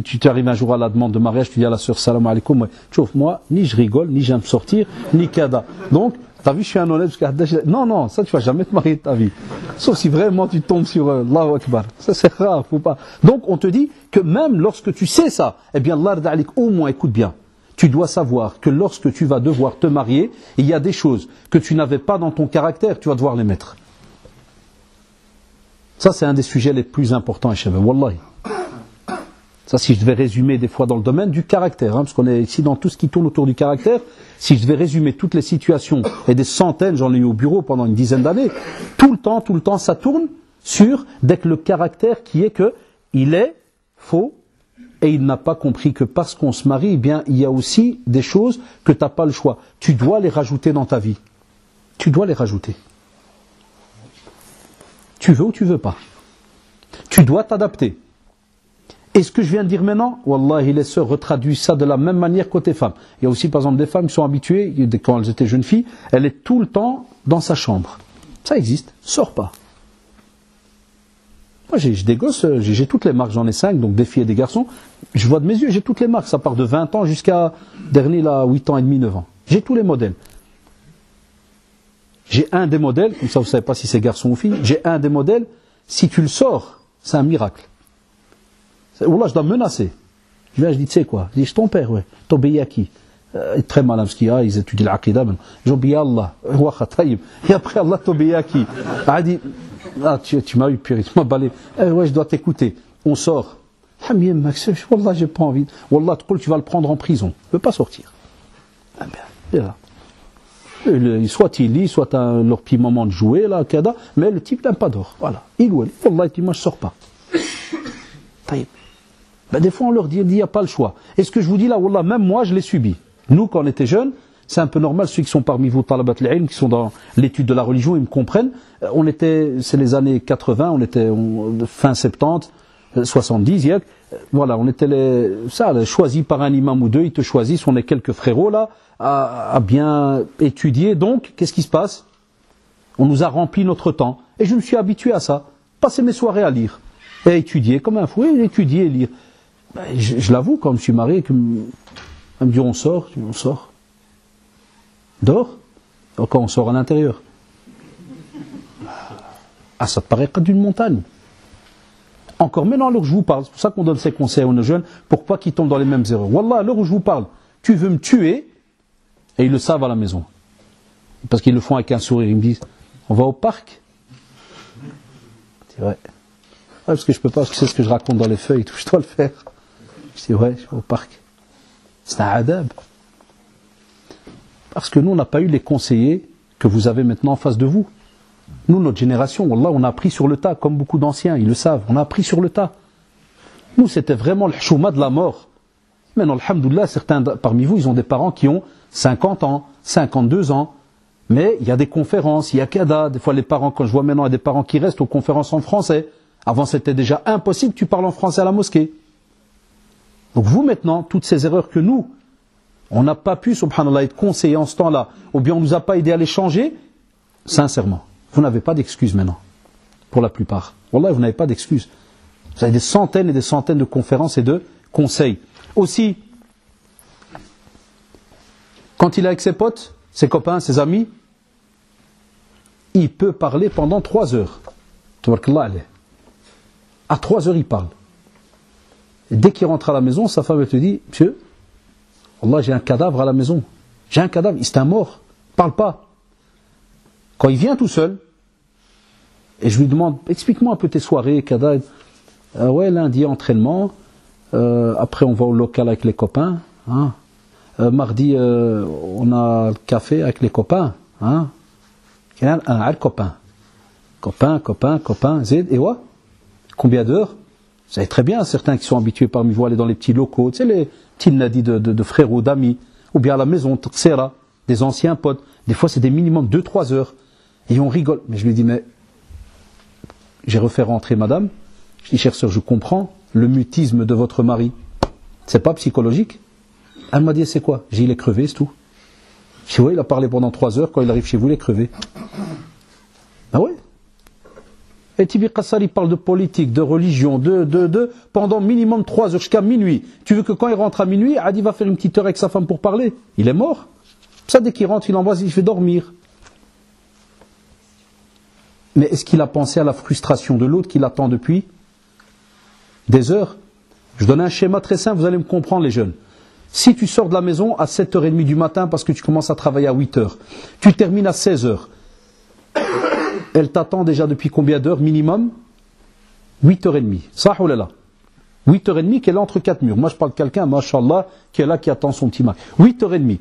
[SPEAKER 1] Tu t'arrives un jour à la demande de mariage, tu dis à la sœur salam alaikum, moi, ni je rigole, ni j'aime sortir, ni kada. Donc, t'as vu, je suis un honnête, non, ça tu vas jamais te marier de ta vie. Sauf si vraiment tu tombes sur Allahu Akbar. Ça c'est rare, faut pas. Donc, on te dit que même lorsque tu sais ça, eh bien, Allah da'alik, au moins, écoute bien. Tu dois savoir que lorsque tu vas devoir te marier, il y a des choses que tu n'avais pas dans ton caractère, tu vas devoir les mettre. Ça, c'est un des sujets les plus importants, Shabab, wallahi. Ça, si je devais résumer des fois dans le domaine du caractère, hein, parce qu'on est ici dans tout ce qui tourne autour du caractère, si je devais résumer toutes les situations, et des centaines, j'en ai eu au bureau pendant une dizaine d'années, tout le temps, ça tourne sur, dès que le caractère qui est que, il est faux, et il n'a pas compris que parce qu'on se marie, eh bien, il y a aussi des choses que tu n'as pas le choix. Tu dois les rajouter dans ta vie. Tu dois les rajouter. Tu veux ou tu veux pas. Tu dois t'adapter. Et ce que je viens de dire maintenant, wallahi, les sœurs retraduisent ça de la même manière côté femmes. Il y a aussi par exemple des femmes qui sont habituées, quand elles étaient jeunes filles, elle est tout le temps dans sa chambre. Ça existe, sors pas. Moi j'ai des gosses, j'ai toutes les marques, j'en ai 5, donc des filles et des garçons. Je vois de mes yeux, j'ai toutes les marques, ça part de 20 ans jusqu'à dernier là, 8 ans et demi, 9 ans. J'ai tous les modèles. J'ai un des modèles, comme ça vous ne savez pas si c'est garçon ou fille, j'ai un des modèles, si tu le sors, c'est un miracle. Oula, je dois menacer. Je viens, je dis, tu sais quoi? Je dis, ton père, ouais. T'obéis à qui? Très malin, parce qu'ils ils étudient l'aqida. J'obéis à Allah. Et après, Allah t'obéit à qui? Elle dit, tu m'as eu pire, tu m'as balé. Ouais, je dois t'écouter. On sort. Hamiem, Max, Wallah, j'ai pas envie. Wallah, tu vas le prendre en prison. Il ne veut pas sortir. Ah ben, là. Soit il lit, soit leur petit moment de jouer, là, kada, mais le type n'aime pas d'or. Voilà. Il ou elle. Wallah, il dit, moi, je sors pas. Ben, des fois on leur dit, il n'y a pas le choix. Et ce que je vous dis là, wallah, même moi je l'ai subi. Nous quand on était jeunes, c'est un peu normal, ceux qui sont parmi vous, talabat al-ilm, qui sont dans l'étude de la religion, ils me comprennent. C'est les années 80, on était fin 70, 70, voilà, on était choisis par un imam ou deux, ils te choisissent, on est quelques frérots là, à bien étudier. Donc, qu'est-ce qui se passe? On nous a rempli notre temps. Et je me suis habitué à ça. Passer mes soirées à lire. Et étudier comme un fou, étudier et lire. Ben, je l'avoue, quand je me suis marié, elle me dit on sort, on sort. Dehors? Quand on sort à l'intérieur. Ah, ça te paraît pas d'une montagne. Encore maintenant, à l'heure où je vous parle, c'est pour ça qu'on donne ces conseils à nos jeunes, pour pas qu'ils tombent dans les mêmes erreurs. Wallah, à l'heure où je vous parle, tu veux me tuer, et ils le savent à la maison. Parce qu'ils le font avec un sourire, ils me disent, on va au parc? C'est vrai. Ouais, parce que je peux pas, parce que c'est ce que je raconte dans les feuilles, tout, je dois le faire. Je dis, ouais, je vais au parc. C'est un adab. Parce que nous, on n'a pas eu les conseillers que vous avez maintenant en face de vous. Nous, notre génération, wallah, on a appris sur le tas, comme beaucoup d'anciens, ils le savent, on a appris sur le tas. Nous, c'était vraiment le chouma de la mort. Maintenant, alhamdoulilah, certains parmi vous, ils ont des parents qui ont 50 ans, 52 ans, mais il y a des conférences, il y a kada, des fois les parents, quand je vois maintenant, il y a des parents qui restent aux conférences en français. Avant, c'était déjà impossible que tu parles en français à la mosquée. Donc vous, maintenant, toutes ces erreurs que nous, on n'a pas pu, subhanallah, être conseillés en ce temps-là, ou bien on ne nous a pas aidé à les changer, sincèrement, vous n'avez pas d'excuses maintenant, pour la plupart. Wallah, vous n'avez pas d'excuses. Vous avez des centaines et des centaines de conférences et de conseils. Aussi, quand il est avec ses potes, ses copains, ses amis, il peut parler pendant 3 heures. À 3 heures, il parle. Et dès qu'il rentre à la maison, sa femme te dit, monsieur, Wallah, j'ai un cadavre à la maison. J'ai un cadavre, c'est un mort. Parle pas. Quand il vient tout seul, et je lui demande, explique-moi un peu tes soirées, cadavre. Ouais, lundi, entraînement. Après, on va au local avec les copains. Hein. Mardi, on a le café avec les copains. Hein. Un copain. Copain, Zed, et ouais. Combien d'heures? Vous savez très bien, certains qui sont habitués parmi vous à aller dans les petits locaux, tu sais, les petits nadis de frères ou d'amis, ou bien à la maison, tsera, des anciens potes. Des fois, c'est des minimums 2-3 heures. Et on rigole. Mais je lui dis, mais j'ai refait rentrer madame. Je dis, chère sœur, je comprends le mutisme de votre mari. C'est pas psychologique. Elle m'a dit, c'est quoi? J'ai dit, il est crevé, c'est tout. Je dis, oui, il a parlé pendant 3 heures, quand il arrive chez vous, il est crevé. Ah ouais? Et Tibi Qassar, il parle de politique, de religion, pendant minimum 3 heures, jusqu'à minuit. Tu veux que quand il rentre à minuit, Adi va faire une petite heure avec sa femme pour parler? Il est mort. Ça, dès qu'il rentre, il envoie, il fait dormir. Mais est-ce qu'il a pensé à la frustration de l'autre qui l'attend depuis des heures? Je donne un schéma très simple, vous allez me comprendre les jeunes. Si tu sors de la maison à 7h30 du matin parce que tu commences à travailler à 8h, tu termines à 16h, elle t'attend déjà depuis combien d'heures minimum? 8h30. Ça ou là 8h30 qu'elle est entre 4 murs. Moi je parle de quelqu'un, mashallah, qui est là, qui attend son petit mari. 8h30.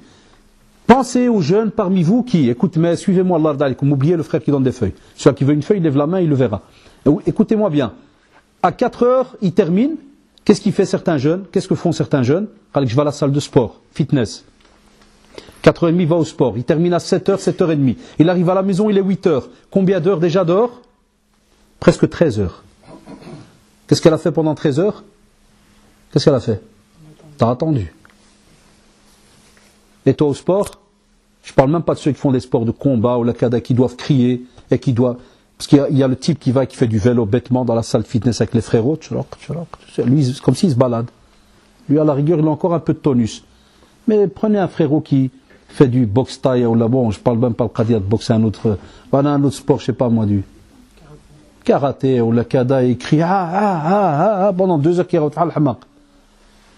[SPEAKER 1] Pensez aux jeunes parmi vous qui, écoutez, mais suivez-moi, Allah d'alikum, oubliez le frère qui donne des feuilles. Celui qui veut une feuille, lève la main, il le verra. Écoutez-moi bien. À 4h, il termine. Qu'est-ce qu'il fait certains jeunes? Qu'est-ce que font certains jeunes? Je vais à la salle de sport, fitness. 4h30, il va au sport. Il termine à 7h, 7h30. Il arrive à la maison, il est 8h. Combien d'heures déjà dehors? Presque 13 heures. Qu'est-ce qu'elle a fait pendant 13 heures? Qu'est-ce qu'elle a fait? T'as attendu. Et toi au sport? Je ne parle même pas de ceux qui font des sports de combat ou la kada qui doivent crier et qui doivent... Parce qu'il y a le type qui va et qui fait du vélo bêtement dans la salle de fitness avec les frérots. Lui, c'est comme s'il se balade. Lui, à la rigueur, il a encore un peu de tonus. Mais prenez un frérot qui fait du boxe taille ou là, bon, je parle même pas de boxe, un autre sport, je sais pas moi, du karaté ou la kada, et il crie pendant 2 heures qu'il rentre à l'hamaq.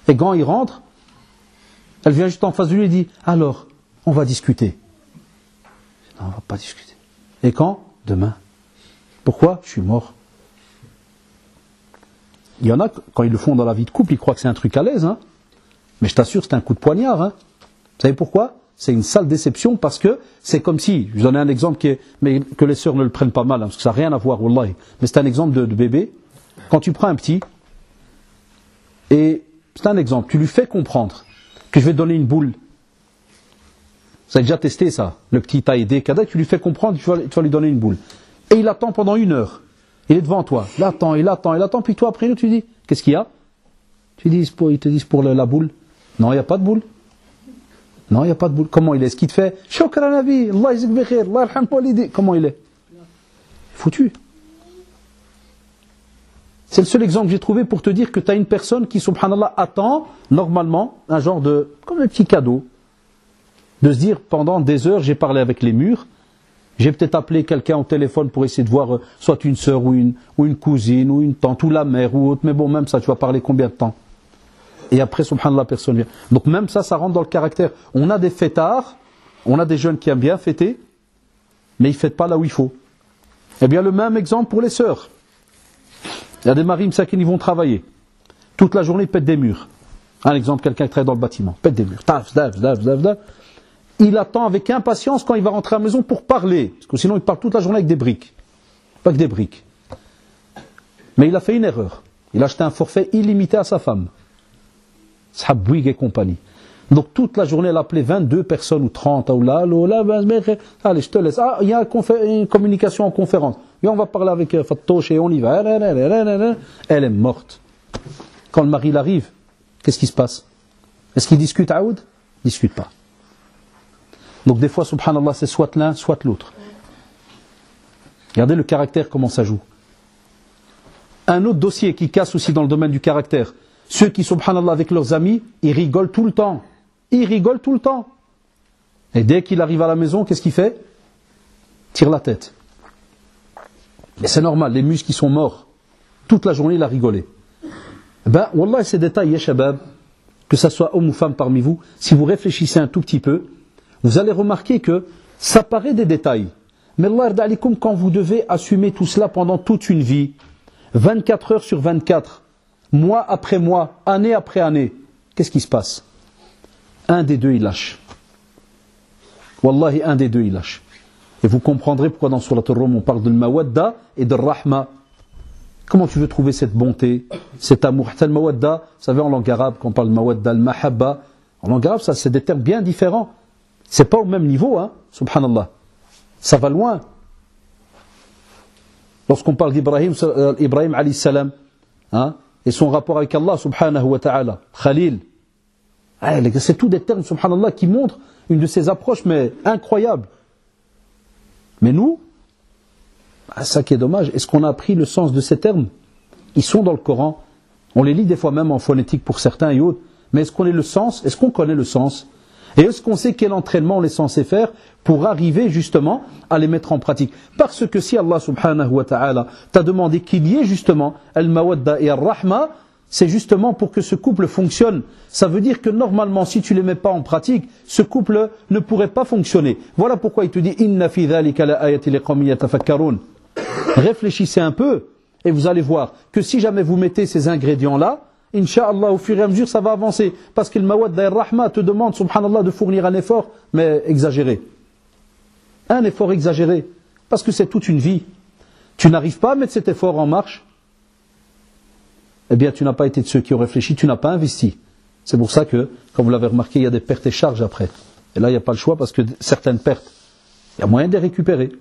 [SPEAKER 1] Et quand il rentre, elle vient juste en face de lui et dit, alors, on va discuter. Non, on va pas discuter. Et quand? Demain. Pourquoi? Je suis mort. Il y en a, quand ils le font dans la vie de couple, ils croient que c'est un truc à l'aise, hein. Mais je t'assure, c'est un coup de poignard, hein. Vous savez pourquoi? C'est une sale déception parce que c'est comme si, je vous donne un exemple mais que les sœurs ne le prennent pas mal, hein, parce que ça n'a rien à voir, wallahi. Mais c'est un exemple de bébé. Quand tu prends un petit, et c'est un exemple, tu lui fais comprendre que je vais te donner une boule. Vous avez déjà testé ça? Le petit t'a aidé, tu lui fais comprendre que tu vas lui donner une boule. Et il attend pendant 1 heure. Il est devant toi. Il attend. Puis toi, après, tu dis, qu'est-ce qu'il y a? Ils te disent pour la boule. Non, il n'y a pas de boule. Non, il n'y a pas de boule. Comment il est? Ce qu'il te fait, Shukran Nabi, Allah yazak bi khair, Allah yarham walidi. Comment il est? Foutu. C'est le seul exemple que j'ai trouvé pour te dire que tu as une personne qui, subhanallah, attend, normalement, un genre de, comme un petit cadeau, de se dire, pendant des heures, j'ai parlé avec les murs, j'ai peut-être appelé quelqu'un au téléphone pour essayer de voir, soit une sœur ou une cousine, ou une tante, ou la mère, ou autre, mais bon, même ça, tu vas parler combien de temps? Et après, subhanallah, personne vient. Donc même ça rentre dans le caractère. On a des fêtards, on a des jeunes qui aiment bien fêter, mais ils ne fêtent pas là où il faut. Eh bien, le même exemple pour les sœurs. Il y a des maris, qui vont travailler. Toute la journée, ils pètent des murs. Un exemple, quelqu'un qui travaille dans le bâtiment, pète des murs. Il attend avec impatience quand il va rentrer à la maison pour parler. Parce que sinon, il parle toute la journée avec des briques. Pas que des briques. Mais il a fait une erreur. Il a acheté un forfait illimité à sa femme. Bouygues et compagnie. Donc toute la journée, elle a appelé 22 personnes ou 30. Allez, je te laisse. Ah, il y a une communication en conférence. Et on va parler avec Fattoche et on y va. Elle est morte. Quand le mari arrive, qu'est-ce qui se passe? Est-ce qu'il discute à Aoud? Il ne discute pas. Donc des fois, subhanallah, c'est soit l'un, soit l'autre. Regardez le caractère, comment ça joue. Un autre dossier qui casse aussi dans le domaine du caractère. Ceux qui, subhanallah, avec leurs amis, ils rigolent tout le temps. Ils rigolent tout le temps. Et dès qu'il arrive à la maison, qu'est-ce qu'il fait? Tire la tête. Mais c'est normal, les muscles qui sont morts. Toute la journée, il a rigolé. Ben, wallah, ces détails, ya shabab, que ça soit homme ou femme parmi vous, si vous réfléchissez un tout petit peu, vous allez remarquer que ça paraît des détails. Mais Allah yarda alikum, quand vous devez assumer tout cela pendant toute une vie, 24 heures sur 24, mois après mois, année après année, qu'est-ce qui se passe? Un des deux, il lâche. Wallahi, un des deux, il lâche. Et vous comprendrez pourquoi dans Surat Ar-Rum, on parle de mawadda et de rahma. Comment tu veux trouver cette bonté, cet amour? Al mawadda, vous savez, en langue arabe, quand on parle de mawadda, al mahabba, en langue arabe, ça, c'est des termes bien différents. C'est pas au même niveau, hein, subhanallah. Ça va loin. Lorsqu'on parle d'Ibrahim, Ibrahim alayhi salam, hein, et son rapport avec Allah, subhanahu wa ta'ala, Khalil, c'est tous des termes, subhanallah, qui montrent une de ces approches, mais incroyables. Mais nous, ça qui est dommage, est-ce qu'on a appris le sens de ces termes? Ils sont dans le Coran, on les lit des fois même en phonétique pour certains et autres, mais est-ce qu'on connaît le sens? Est-ce qu'on connaît le sens? Et est-ce qu'on sait quel entraînement on est censé faire pour arriver justement à les mettre en pratique? Parce que si Allah subhanahu wa ta'ala t'a demandé qu'il y ait justement al-mawadda et al-rahma, c'est justement pour que ce couple fonctionne. Ça veut dire que normalement, si tu ne les mets pas en pratique, ce couple ne pourrait pas fonctionner. Voilà pourquoi il te dit Inna fi dhalika la ayati liqawmin yatafakkarun. Réfléchissez un peu et vous allez voir que si jamais vous mettez ces ingrédients-là, Inch'Allah, au fur et à mesure, ça va avancer. Parce que le mawadda et rahma te demande, subhanallah, de fournir un effort, mais exagéré. Un effort exagéré. Parce que c'est toute une vie. Tu n'arrives pas à mettre cet effort en marche, eh bien, tu n'as pas été de ceux qui ont réfléchi, tu n'as pas investi. C'est pour ça que, comme vous l'avez remarqué, il y a des pertes et charges après. Et là, il n'y a pas le choix parce que certaines pertes, il y a moyen de les récupérer.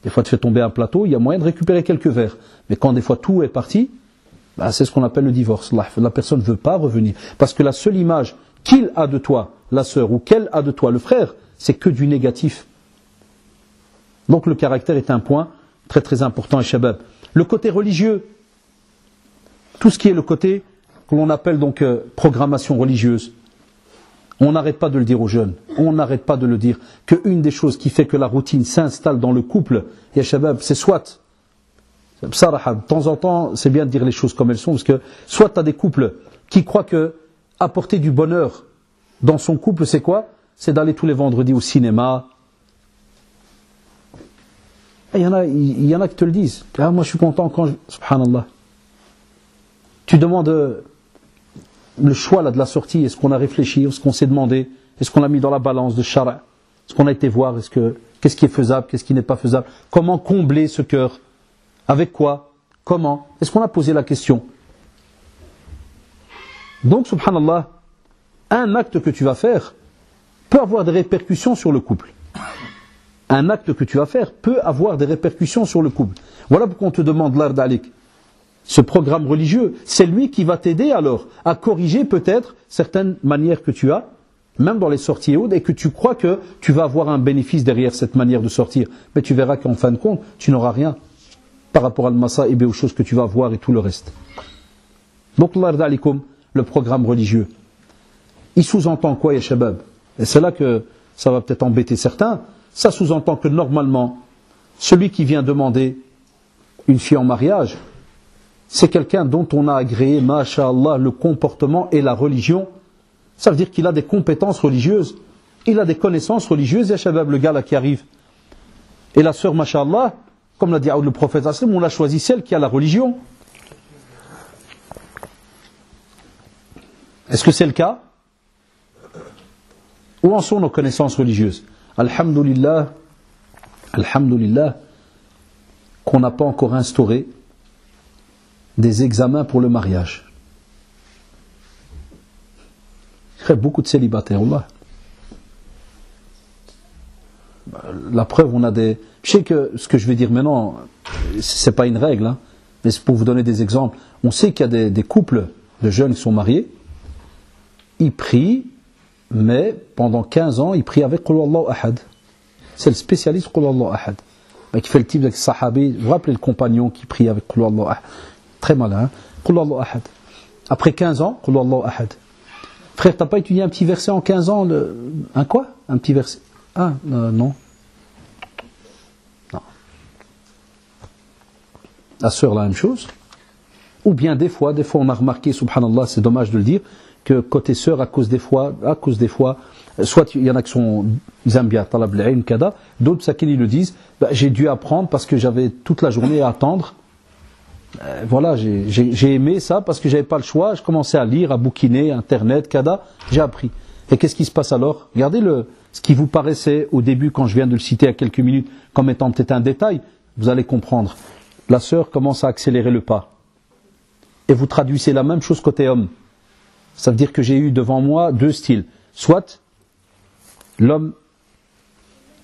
[SPEAKER 1] Des fois, tu fais tomber un plateau, il y a moyen de récupérer quelques verres. Mais quand des fois tout est parti, bah, c'est ce qu'on appelle le divorce. La personne ne veut pas revenir. Parce que la seule image qu'il a de toi, la sœur, ou qu'elle a de toi, le frère, c'est que du négatif. Donc le caractère est un point très très important, et shabab. Le côté religieux, tout ce qui est le côté que l'on appelle donc programmation religieuse, on n'arrête pas de le dire aux jeunes, on n'arrête pas de le dire, qu'une des choses qui fait que la routine s'installe dans le couple, ya shabab, c'est soit, de temps en temps, c'est bien de dire les choses comme elles sont, parce que soit tu as des couples qui croient que apporter du bonheur dans son couple, c'est quoi? C'est d'aller tous les vendredis au cinéma. Il y en a qui te le disent. Ah, moi je suis content quand subhanallah. Tu demandes le choix là, de la sortie, est-ce qu'on a réfléchi, est-ce qu'on s'est demandé, est-ce qu'on l'a mis dans la balance de shara, est-ce qu'on a été voir, qu'est-ce qui est faisable, qu'est-ce qui n'est pas faisable, comment combler ce cœur, avec quoi, comment, est-ce qu'on a posé la question? Donc subhanallah, un acte que tu vas faire peut avoir des répercussions sur le couple. Un acte que tu vas faire peut avoir des répercussions sur le couple. Voilà pourquoi on te demande l'ard alik. Ce programme religieux, c'est lui qui va t'aider alors à corriger peut-être certaines manières que tu as, même dans les sorties et autres, et que tu crois que tu vas avoir un bénéfice derrière cette manière de sortir. Mais tu verras qu'en fin de compte, tu n'auras rien par rapport à al-masa'ib et aux choses que tu vas voir et tout le reste. Donc, l'ard alikum, le programme religieux, il sous-entend quoi, ya shabab? Et c'est là que ça va peut-être embêter certains. Ça sous-entend que normalement, celui qui vient demander une fille en mariage, c'est quelqu'un dont on a agréé, masha'Allah, le comportement et la religion. Ça veut dire qu'il a des compétences religieuses. Il a des connaissances religieuses, ya shabab, le gars là qui arrive. Et la sœur, masha'Allah, comme l'a dit le prophète, on a choisi celle qui a la religion. Est-ce que c'est le cas? Où en sont nos connaissances religieuses? Alhamdulillah, qu'on n'a pas encore instauré des examens pour le mariage. Il y a beaucoup de célibataires, Allah. La preuve, on a des... Je sais que ce que je vais dire maintenant, c'est pas une règle, hein, mais c'est pour vous donner des exemples. On sait qu'il y a des couples de jeunes qui sont mariés, ils prient, mais pendant 15 ans, ils prient avec Qul Huwallahu Ahad. C'est le spécialiste Qul Huwallahu Ahad. qui fait le type avec les sahabis. Vous vous rappelez le compagnon qui prie avec Qul Huwallahu Ahad? Très malin, hein? Qul Huwallahu Ahad. Après 15 ans, Qul Huwallahu Ahad. Frère, t'as pas étudié un petit verset en 15 ans un quoi? Un petit verset? Ah, non. Non. La sœur, la même chose. Ou bien des fois on a remarqué, subhanallah, c'est dommage de le dire, que côté sœur, à cause des fois, soit il y en a qui ils aiment bien talab al-ilm kada, d'autres ça qu'ils le disent, j'ai dû apprendre parce que j'avais toute la journée à attendre. Voilà, j'ai aimé ça parce que j'avais pas le choix, je commençais à lire, à bouquiner, internet, kada, j'ai appris. Et qu'est-ce qui se passe alors? Regardez ce qui vous paraissait au début, quand je viens de le citer à quelques minutes, comme étant peut-être un détail, vous allez comprendre. La sœur commence à accélérer le pas. Et vous traduisez la même chose côté homme. Ça veut dire que j'ai eu devant moi deux styles. Soit l'homme,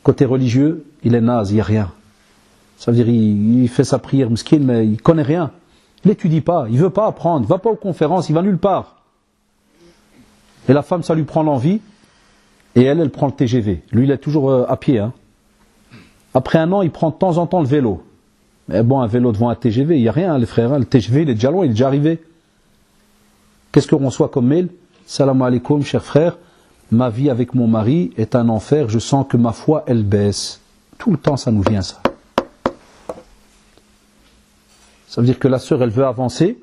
[SPEAKER 1] côté religieux, il est naze, il n'y a rien. Ça veut dire il fait sa prière mesquine, mais il ne connaît rien. Il n'étudie pas, il ne veut pas apprendre, il ne va pas aux conférences, il ne va nulle part. Et la femme, ça lui prend l'envie, et elle prend le TGV. Lui, il est toujours à pied. Hein. Après un an, il prend de temps en temps le vélo. Mais bon, un vélo devant un TGV, il n'y a rien, les frères. Hein. Le TGV, il est déjà loin, il est déjà arrivé. Qu'est-ce qu'on reçoit comme mail? Salam alaikum, cher frère. Ma vie avec mon mari est un enfer. Je sens que ma foi, elle baisse. Tout le temps, ça nous vient, ça. Ça veut dire que la sœur, elle veut avancer.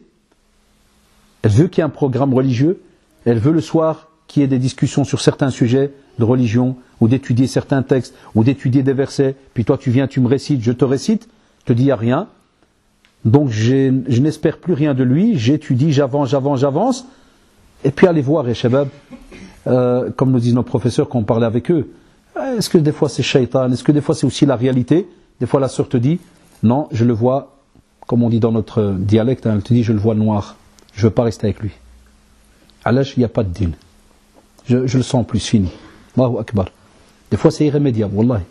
[SPEAKER 1] Elle veut qu'il y ait un programme religieux. Elle veut le soir qu'il y ait des discussions sur certains sujets de religion, ou d'étudier certains textes, ou d'étudier des versets. Puis toi, tu viens, tu me récites, je te récite. Je te dis, il n'y a rien. Donc, je n'espère plus rien de lui. J'étudie, j'avance. Et puis, allez voir, les shabab, comme nous disent nos professeurs quand on parlait avec eux, est-ce que des fois c'est shaitan? Est-ce que des fois c'est aussi la réalité? Des fois, la sœur te dit, non, je le vois, comme on dit dans notre dialecte, hein, elle te dit, je le vois noir. Je ne veux pas rester avec lui. Alash, il n'y a pas de din. Je le sens plus fini. Allahu Akbar. Des fois, c'est irrémédiable, wallahi.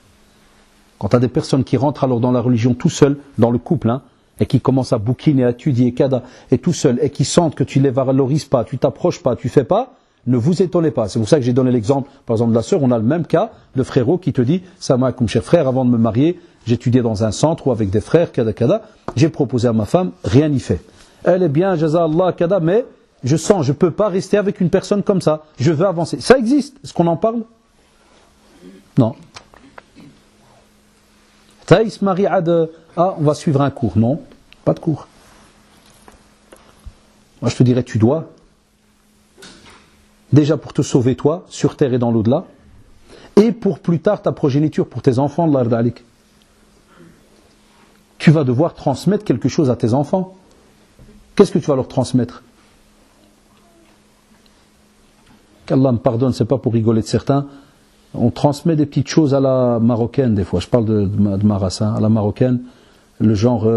[SPEAKER 1] Quand tu as des personnes qui rentrent alors dans la religion tout seul, dans le couple, hein, et qui commencent à bouquiner, à étudier, kada, et tout seul, et qui sentent que tu ne les valorises pas, tu t'approches pas, tu fais pas, ne vous étonnez pas. C'est pour ça que j'ai donné l'exemple, par exemple, de la sœur. On a le même cas de frérot qui te dit, Salam alaikum, cher frère, avant de me marier, j'étudiais dans un centre ou avec des frères, kada, kada. J'ai proposé à ma femme, rien n'y fait. Elle est bien, jaza Allah, kada, mais je sens, je peux pas rester avec une personne comme ça. Je veux avancer. Ça existe. Est-ce qu'on en parle? Non. Il se marie à on va suivre un cours. Non, pas de cours. Moi je te dirais, tu dois. Déjà pour te sauver toi, sur terre et dans l'au-delà. Et pour plus tard ta progéniture, pour tes enfants, Allah alik. Tu vas devoir transmettre quelque chose à tes enfants. Qu'est-ce que tu vas leur transmettre? Qu'Allah me pardonne, c'est pas pour rigoler de certains. On transmet des petites choses à la marocaine des fois. Je parle de ma race, hein, à la marocaine. Le genre,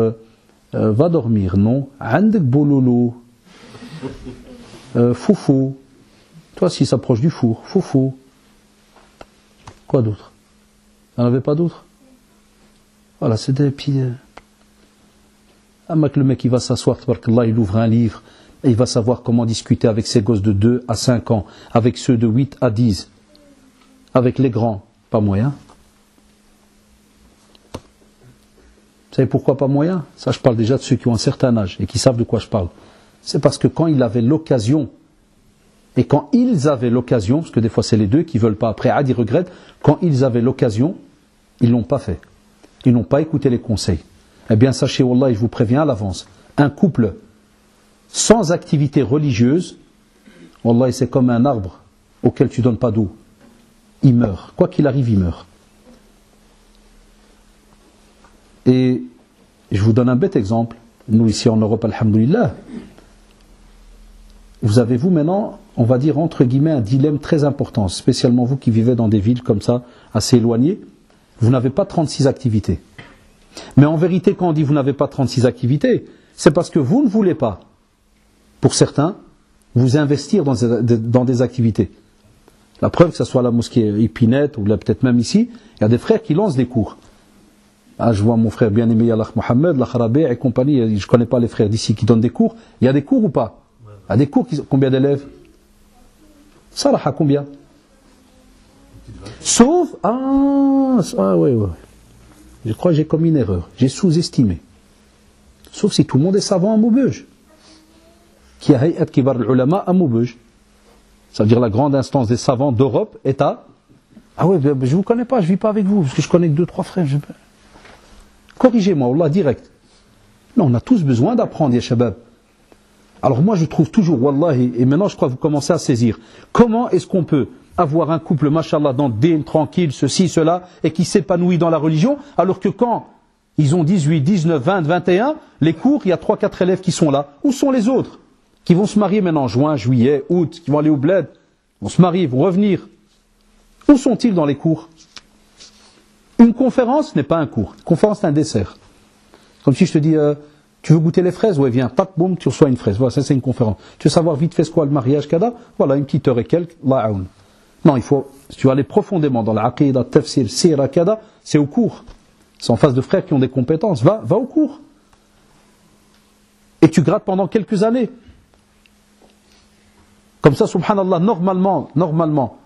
[SPEAKER 1] va dormir, non? Andek bouloulou. Foufou. Toi, si s'approche du four. Foufou. Quoi d'autre? Il n'y en avait pas d'autre? Voilà, c'est des petits... Le mec, il va s'asseoir, il ouvre un livre, et il va savoir comment discuter avec ses gosses de 2 à 5 ans, avec ceux de 8 à 10. Avec les grands, pas moyen. Vous savez pourquoi pas moyen? Ça, je parle déjà de ceux qui ont un certain âge et qui savent de quoi je parle. C'est parce que quand il avait l'occasion, et quand ils avaient l'occasion, parce que des fois c'est les deux qui veulent pas, après Adi regrette, quand ils avaient l'occasion, ils l'ont pas fait. Ils n'ont pas écouté les conseils. Eh bien, sachez, Wallah, je vous préviens à l'avance, un couple sans activité religieuse, Wallah, c'est comme un arbre auquel tu donnes pas d'eau. Il meurt. Quoi qu'il arrive, il meurt. Et je vous donne un bête exemple. Nous, ici en Europe, alhamdoulilah, vous avez, vous, maintenant, on va dire, entre guillemets, un dilemme très important, spécialement vous qui vivez dans des villes comme ça, assez éloignées. Vous n'avez pas 36 activités. Mais en vérité, quand on dit vous n'avez pas 36 activités, c'est parce que vous ne voulez pas, pour certains, vous investir dans des activités. La preuve, que ce soit la mosquée Épinette ou là peut-être même ici, il y a des frères qui lancent des cours. Ah, je vois mon frère bien-aimé Allah Mohamed, la Kharabé et compagnie, je ne connais pas les frères d'ici qui donnent des cours. Il y a des cours ou pas? Il y a des cours, combien d'élèves? Saraha, combien? Sauf, oui. Je crois que j'ai commis une erreur. J'ai sous-estimé. Sauf si tout le monde est savant à Maubeuge. Qui a Hayat Kibar al-Ulama à Maubeuge. Ça veut dire la grande instance des savants d'Europe est à... Ah ouais, je ne vous connais pas, je ne vis pas avec vous, parce que je connais que 2-3 frères. Corrigez-moi, Allah, direct. Non, on a tous besoin d'apprendre, ya shabab. Alors moi, je trouve toujours, wallahi, et maintenant je crois que vous commencez à saisir, comment est-ce qu'on peut avoir un couple, mashallah, dans le din, tranquille, ceci, cela, et qui s'épanouit dans la religion, alors que quand ils ont 18, 19, 20, 21, les cours, il y a 3-4 élèves qui sont là. Où sont les autres? Qui vont se marier maintenant en juin, juillet, août, qui vont aller au bled, vont se marier, vont revenir. Où sont-ils dans les cours? Une conférence n'est pas un cours. Une conférence, c'est un dessert. Comme si je te dis, tu veux goûter les fraises? Ouais, viens, tac, boum, tu reçois une fraise. Voilà, ça c'est une conférence. Tu veux savoir vite fait ce qu'est le mariage, kada? Voilà, une petite heure et quelques, la'aoun. Non, il faut, si tu veux aller profondément dans l'aqidah, tafsir, sira, kada, c'est au cours. C'est en face de frères qui ont des compétences. Va au cours. Et tu grattes pendant quelques années. Comme ça, subhanallah, normalement,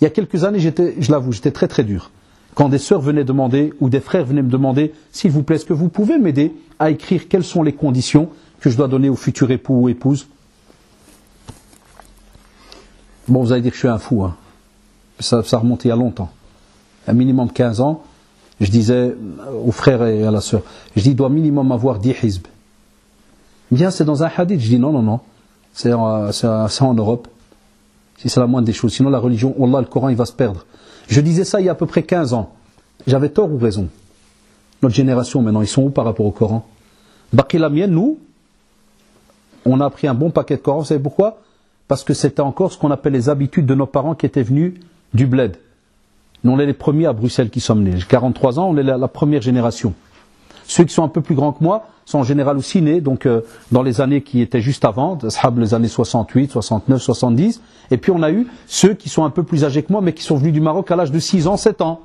[SPEAKER 1] il y a quelques années, je l'avoue, j'étais très très dur. Quand des sœurs venaient demander, ou des frères venaient me demander, s'il vous plaît, est-ce que vous pouvez m'aider à écrire quelles sont les conditions que je dois donner au futur époux ou épouse? Bon, vous allez dire que je suis un fou, hein. Ça remonte il y a longtemps. Un minimum 15 ans, je disais aux frères et à la sœur, je dis, il doit minimum avoir 10 hizb. Bien, c'est dans un hadith. Je dis, non, c'est en Europe. Si c'est la moindre des choses. Sinon, la religion, Wallah, le Coran, il va se perdre. Je disais ça il y a à peu près 15 ans. J'avais tort ou raison? Notre génération, maintenant, ils sont où par rapport au Coran? Baqi la mienne, nous, on a appris un bon paquet de Coran. Vous savez pourquoi? Parce que c'était encore ce qu'on appelle les habitudes de nos parents qui étaient venus du bled. Nous, on est les premiers à Bruxelles qui sommes nés. J'ai 43 ans, on est la première génération. Ceux qui sont un peu plus grands que moi sont en général aussi nés, donc dans les années qui étaient juste avant, les années 68, 69, 70. Et puis on a eu ceux qui sont un peu plus âgés que moi, mais qui sont venus du Maroc à l'âge de 6 ans, 7 ans.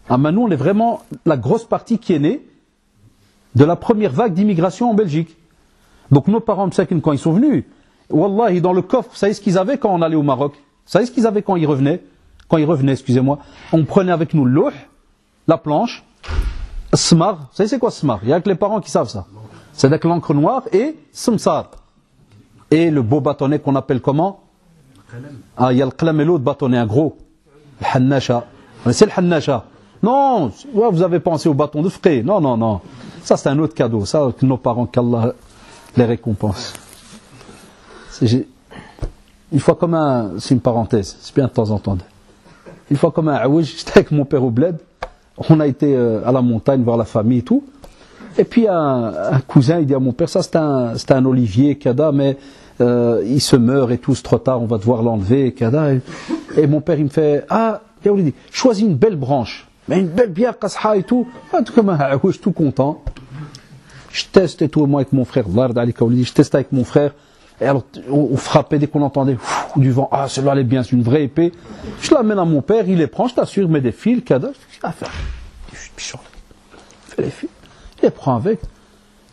[SPEAKER 1] Ah, maintenant, on est vraiment la grosse partie qui est née de la première vague d'immigration en Belgique. Donc nos parents, quand ils sont venus, wallahi, dans le coffre, vous savez ce qu'ils avaient quand on allait au Maroc? Vous savez ce qu'ils avaient quand ils revenaient? Excusez-moi. On prenait avec nous l'ouh, la planche, smar. Vous savez c'est quoi smar? Il n'y a que les parents qui savent ça. C'est avec l'encre noire et samsar. Et le beau bâtonnet qu'on appelle comment? Ah, il y a le qlam et l'autre bâtonnet, un gros. Le hannasha. C'est le hannasha. Non, vous avez pensé au bâton de frais. Non. Ça c'est un autre cadeau. Ça, que nos parents, qu'Allah les récompense. Une fois comme c'est une parenthèse, c'est bien de temps en temps. Une fois comme un aouj, j'étais avec mon père au bled, on a été à la montagne voir la famille et tout, et puis un cousin, il dit à mon père, ça c'est un olivier, kada, mais il se meurt et tout, c'est trop tard, on va devoir l'enlever, kada, et mon père il me fait, il dit, choisis une belle branche, mais une belle bien kasha et tout, comme un aouj, tout content. Je teste et tout, moi avec mon frère, je teste avec mon frère. Et alors, on frappait dès qu'on entendait du vent. Ah, celle-là, elle est bien, c'est une vraie épée. Je l'amène à mon père, il les prend, je t'assure, met des fils, cadeau. Fais les fils. Il les prend avec.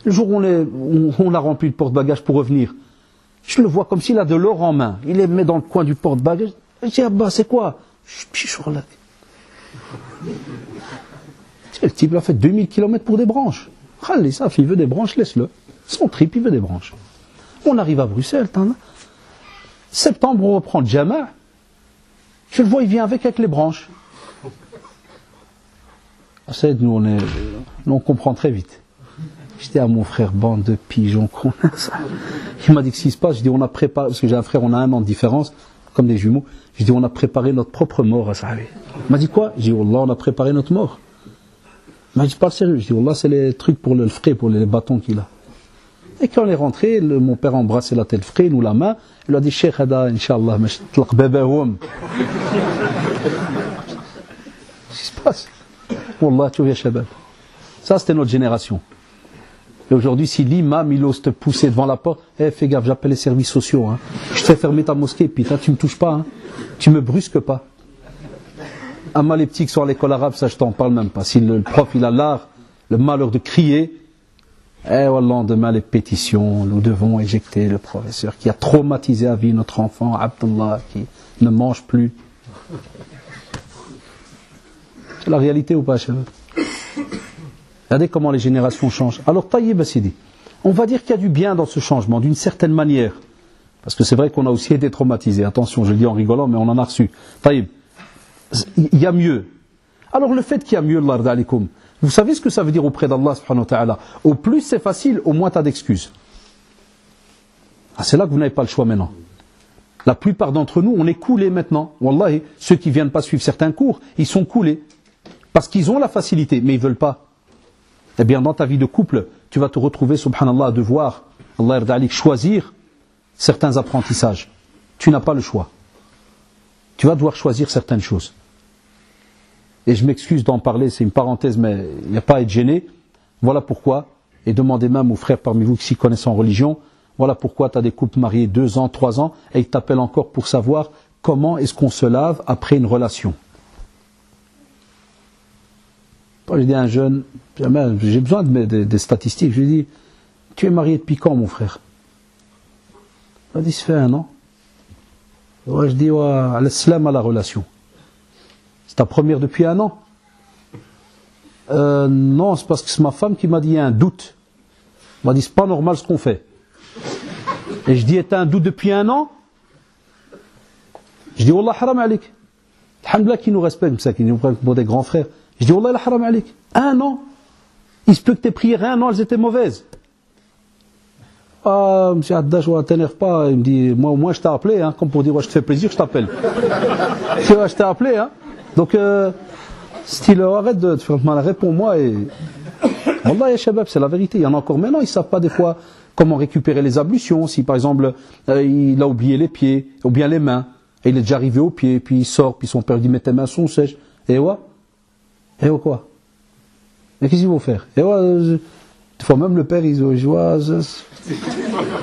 [SPEAKER 1] Le jour où on a rempli le porte-bagages pour revenir, je le vois comme s'il a de l'or en main. Il les met dans le coin du porte-bagages. Je dis, c'est quoi? Le type, il a fait 2000 km pour des branches. Allez, ça, il veut des branches, laisse-le. Son trip, il veut des branches. On arrive à Bruxelles, septembre, on reprend le Jama. Je le vois, il vient avec les branches. Nous, on comprend très vite. J'étais à mon frère, bande de pigeons qu'on a ça. Il m'a dit que ce qui se passe, je dis, on a préparé, parce que j'ai un frère, on a 1 an de différence, comme des jumeaux. Je dis, on a préparé notre propre mort à ça. Il m'a dit quoi? Je dis, Wallah, on a préparé notre mort. Il m'a dit, je parle sérieux. Je dis, Wallah, c'est les trucs pour le frais, pour les bâtons qu'il a. Et quand on est rentré, mon père a embrassé la tête frais, nous la main, il a dit, Cheikh Hada, Inch'Allah, je tlaq babahoum. Qu'est-ce qui se passe? Wallah, tu vois, shabab. Ça, c'était notre génération. Et aujourd'hui, si l'imam, il ose te pousser devant la porte, fais gaffe, j'appelle les services sociaux, hein. Je te fais fermer ta mosquée, puis tu me touches pas, hein. Tu me brusques pas. Amma, les petits qui sont à l'école arabe, ça, je t'en parle même pas. Si le prof, il a l'art, le malheur de crier, au lendemain, les pétitions, nous devons éjecter le professeur qui a traumatisé à vie notre enfant, Abdullah, qui ne mange plus. C'est la réalité ou pas, chez eux? Regardez comment les générations changent. Alors, Taïb Sidi, on va dire qu'il y a du bien dans ce changement, d'une certaine manière. Parce que c'est vrai qu'on a aussi été traumatisés. Attention, je le dis en rigolant, mais on en a reçu. Taïb, il y a mieux. Alors, le fait qu'il y a mieux, Allah alaikum, vous savez ce que ça veut dire auprès d'Allah subhanahu wa ta'ala? Au plus c'est facile, au moins tu as d'excuses. Ah, c'est là que vous n'avez pas le choix maintenant. La plupart d'entre nous, on est coulés maintenant. Wallahi, ceux qui viennent pas suivre certains cours, ils sont coulés. Parce qu'ils ont la facilité, mais ils veulent pas. Eh bien, dans ta vie de couple, tu vas te retrouver, subhanallah, à devoir, Allah yarda alik, choisir certains apprentissages. Tu n'as pas le choix. Tu vas devoir choisir certaines choses. Et je m'excuse d'en parler, c'est une parenthèse, mais il n'y a pas à être gêné. Voilà pourquoi, et demandez même aux frères parmi vous qui s'y connaissent en religion, voilà pourquoi tu as des couples mariés 2 ans, 3 ans, et ils t'appellent encore pour savoir comment est-ce qu'on se lave après une relation. J'ai dit à un jeune, j'ai besoin des statistiques, je lui ai dit, tu es marié depuis quand mon frère? Il m'a dit, ça fait 1 an. Ouais, je dis, à l'islam à la relation. C'est ta première depuis 1 an? Non, c'est parce que c'est ma femme qui m'a dit, il y a un doute. Elle m'a dit, c'est pas normal ce qu'on fait. Et je dis, est-ce un doute depuis 1 an? Je dis, Wallah haram alik. Alhamdulillah qui nous respecte, ça, qui nous prend pour des grands frères. Je dis, Wallah haram alik. 1 an. Il se peut que tes prières 1 an, elles étaient mauvaises. Ah, monsieur Haddash, t'énerve pas. Il me dit, moi au moins je t'ai appelé, hein, comme pour dire, ouais, je te fais plaisir, je t'appelle. Tu vois, je t'ai appelé, hein. Donc, style, arrête de te faire mal, réponds-moi et. Wallah, ya shabab, c'est la vérité. Il y en a encore maintenant, ils savent pas des fois comment récupérer les ablutions. Si par exemple, il a oublié les pieds, ou bien les mains, et il est déjà arrivé aux pieds, puis il sort, puis son père dit, mais tes mains sont sèches. Et ouais. Et ouais quoi? Mais qu'est-ce qu'il faut faire? Et ouais, des fois même le père, il dit,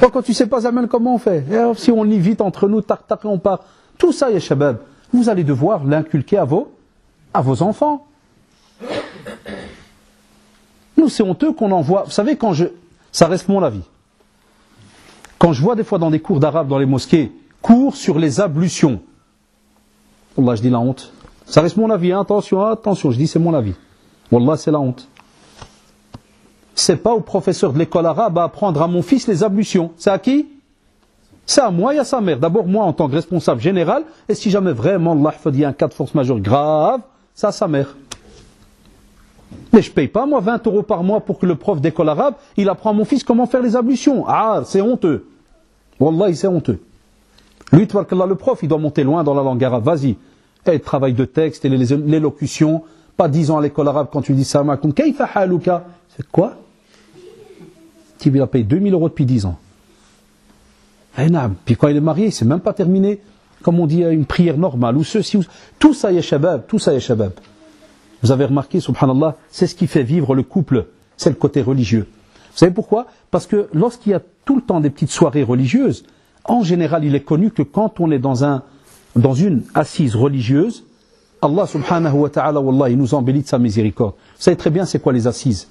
[SPEAKER 1] quand tu sais pas, Zaman, comment on fait? Et si on lit vite entre nous, tac, tac, on part. Tout ça, ya shabab, vous allez devoir l'inculquer à vos enfants. Nous, c'est honteux qu'on envoie. Vous savez, ça reste mon avis. Quand je vois des fois dans des cours d'arabe dans les mosquées, cours sur les ablutions. Wallah, je dis la honte. Ça reste mon avis, hein. Attention, je dis c'est mon avis. Wallah, c'est la honte. C'est pas au professeur de l'école arabe à apprendre à mon fils les ablutions. C'est à qui? C'est à moi et à sa mère. D'abord, moi, en tant que responsable général, et si jamais vraiment, Allah il y a un cas de force majeure grave, c'est à sa mère. Mais je ne paye pas, moi, 20 € par mois pour que le prof d'école arabe, il apprend à mon fils comment faire les ablutions. Ah, c'est honteux. Wallah, c'est honteux. Lui, le prof, il doit monter loin dans la langue arabe. Vas-y. Et travail de texte et l'élocution. Pas 10 ans à l'école arabe quand tu dis salam alaikum. Kayfa haluka? C'est quoi? Il a payé 2000 € depuis 10 ans. Et puis quand il est marié, c'est même pas terminé. Comme on dit, une prière normale. Ou ceci, tout ça, ya shabab. Tout ça, ya shabab. Vous avez remarqué, subhanallah, c'est ce qui fait vivre le couple, c'est le côté religieux. Vous savez pourquoi? Parce que lorsqu'il y a tout le temps des petites soirées religieuses, en général, il est connu que quand on est dans une assise religieuse, Allah subhanahu wa ta'ala, wallah, il nous embellit de sa miséricorde. Vous savez très bien c'est quoi les assises.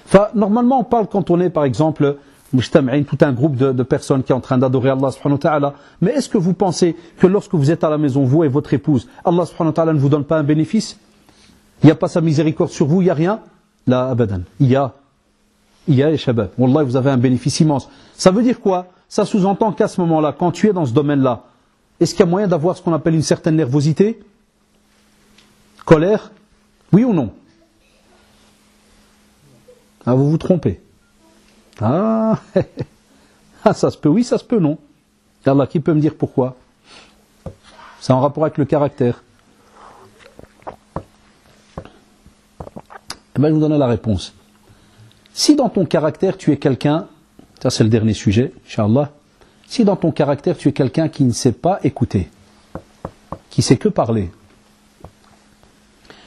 [SPEAKER 1] Enfin, normalement, on parle quand on est, par exemple, tout un groupe de personnes qui est en train d'adorer Allah subhanahu wa ta'ala. Mais est-ce que vous pensez que lorsque vous êtes à la maison, vous et votre épouse, Allah subhanahu wa ta'ala ne vous donne pas un bénéfice? Il n'y a pas sa miséricorde sur vous, il n'y a rien? La abadan. Il y a, les shabab. Wallah, vous avez un bénéfice immense. Ça veut dire quoi? Ça sous-entend qu'à ce moment-là, quand tu es dans ce domaine-là, est-ce qu'il y a moyen d'avoir ce qu'on appelle une certaine nervosité? Colère? Oui ou non? Ah, vous vous trompez. Ah, ça se peut oui, ça se peut non. Allah, qui peut me dire pourquoi? C'est en rapport avec le caractère. Eh bien, je vous donne la réponse. Si dans ton caractère tu es quelqu'un, ça c'est le dernier sujet, Inch'Allah, si dans ton caractère tu es quelqu'un qui ne sait pas écouter, qui sait que parler,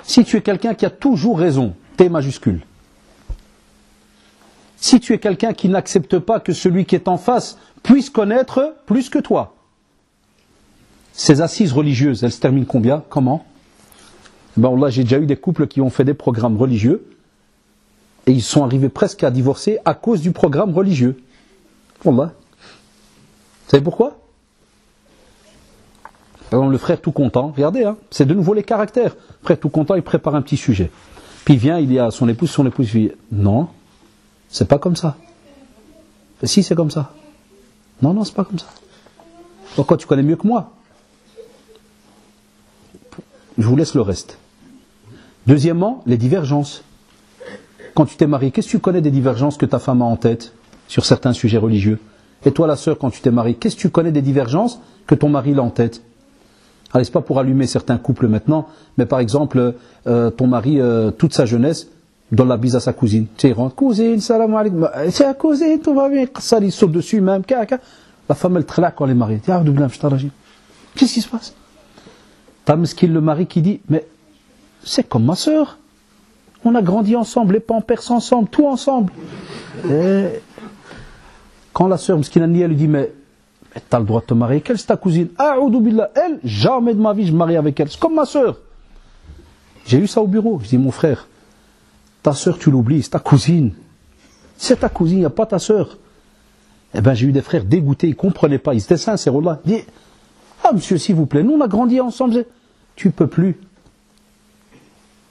[SPEAKER 1] si tu es quelqu'un qui a toujours raison, T majuscule, si tu es quelqu'un qui n'accepte pas que celui qui est en face puisse connaître plus que toi, ces assises religieuses, elles se terminent combien? Comment? Ben là, j'ai déjà eu des couples qui ont fait des programmes religieux et ils sont arrivés presque à divorcer à cause du programme religieux. Wallah. Vous savez pourquoi? Par exemple, le frère tout content, regardez, hein, c'est de nouveau les caractères. Frère tout content, il prépare un petit sujet. Puis Puis il vient, il dit à son épouse dit non, c'est pas comme ça. Et si, c'est comme ça. Non, non, c'est pas comme ça. Pourquoi tu connais mieux que moi? Je vous laisse le reste. Deuxièmement, les divergences. Quand tu t'es marié, qu'est-ce que tu connais des divergences que ta femme a en tête sur certains sujets religieux? Et toi, la sœur, quand tu t'es marié, qu'est-ce que tu connais des divergences que ton mari a en tête? Allez, c'est pas pour allumer certains couples maintenant, mais par exemple, ton mari, toute sa jeunesse, donne la bise à sa cousine. Tu sais, il rentre, cousine, salam alaikum, c'est la cousine, tout va bien, ça, il saute dessus même, la femme, elle trelaque quand elle est mariée. Qu'est-ce qui se passe? T'as le mari qui dit, mais c'est comme ma sœur. On a grandi ensemble, les pampers ensemble, tout ensemble. Et quand la sœur Mskinani, elle lui dit, mais t'as le droit de te marier avec elle, c'est ta cousine. Elle, jamais de ma vie je me marie avec elle. C'est comme ma sœur. J'ai eu ça au bureau. Je dis, mon frère, ta sœur tu l'oublies, c'est ta cousine. C'est ta cousine, il n'y a pas ta sœur. Eh bien j'ai eu des frères dégoûtés, ils ne comprenaient pas, ils étaient sincères. Ils disaient, ah monsieur s'il vous plaît, nous on a grandi ensemble. Tu peux plus.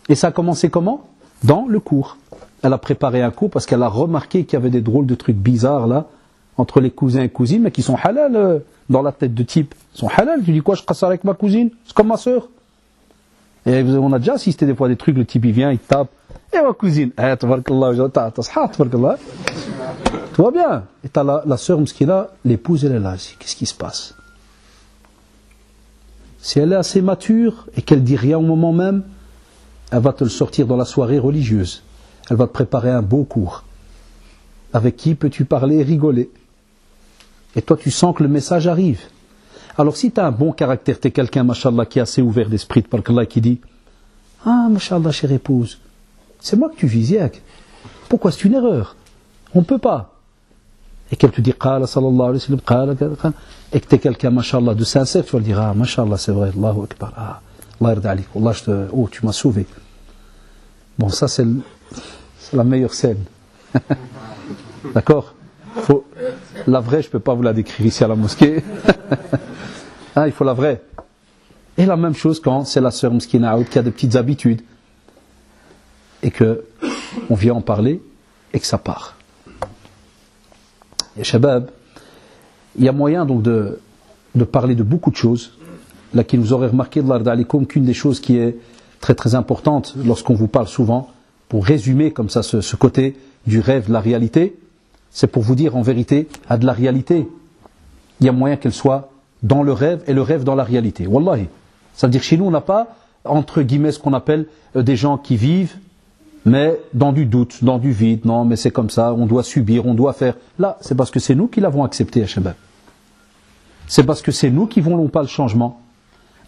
[SPEAKER 1] Et ça a commencé comment? Dans le cours. Elle a préparé un cours parce qu'elle a remarqué qu'il y avait des drôles de trucs bizarres là, entre les cousins et cousines, mais qui sont halal dans la tête de type. Ils sont halal. Tu dis quoi, je casse avec ma cousine? C'est comme ma sœur. Et on a déjà assisté des fois à des trucs, le type il vient, il tape. Et ma cousine, tout va bien. Et t'as la sœur Mskina, l'épouse, elle est là. Qu'est-ce qui se passe? Si elle est assez mature et qu'elle dit rien au moment même, elle va te le sortir dans la soirée religieuse. Elle va te préparer un beau cours. Avec qui peux-tu parler et rigoler? Et toi, tu sens que le message arrive. Alors, si tu as un bon caractère, tu es quelqu'un, mashallah, qui est assez ouvert d'esprit, qui dit, ah, mashallah, chère épouse, c'est moi que tu vises, yak. Pourquoi c'est une erreur? On ne peut pas. Et qu'elle te dit, qala sallallahu alayhi wa sallam, qala, et que tu es quelqu'un, mashallah, de sincère, tu vas lui dire, ah, mashallah, c'est vrai, Allahu akbar, ah, Allah yarda alik, Allah, oh, tu m'as sauvé. Bon, ça, c'est la meilleure scène. D'accord? La vraie, je ne peux pas vous la décrire ici à la mosquée. Hein, il faut la vraie. Et la même chose quand c'est la sœur Mskina qui a des petites habitudes. Et qu'on vient en parler et que ça part. Et Shabab, il y a moyen donc de parler de beaucoup de choses. Là, qui nous aurait remarqué, qu'une des choses qui est très très importante lorsqu'on vous parle souvent, pour résumer comme ça ce côté du rêve, de la réalité, c'est pour vous dire en vérité, à de la réalité, il y a moyen qu'elle soit dans le rêve et le rêve dans la réalité. Wallahi. Ça veut dire que chez nous, on n'a pas, entre guillemets, ce qu'on appelle des gens qui vivent, mais dans du doute, dans du vide. Non, mais c'est comme ça, on doit subir, on doit faire. Là, c'est parce que c'est nous qui l'avons accepté, Shabab. C'est parce que c'est nous qui ne voulons pas le changement.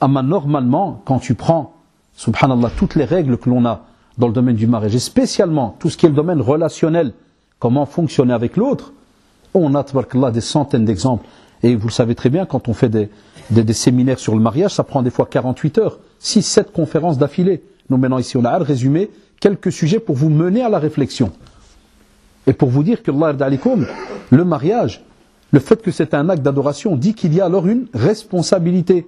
[SPEAKER 1] Ama normalement, quand tu prends, subhanallah, toutes les règles que l'on a dans le domaine du mariage, et spécialement tout ce qui est le domaine relationnel, comment fonctionner avec l'autre, on a, tabarakallah, des centaines d'exemples. Et vous le savez très bien, quand on fait des séminaires sur le mariage, ça prend des fois 48 heures, 6-7 conférences d'affilée. Nous maintenant ici, on a résumé quelques sujets pour vous mener à la réflexion. Et pour vous dire que Allah yarda alikoum, le mariage, le fait que c'est un acte d'adoration, dit qu'il y a alors une responsabilité.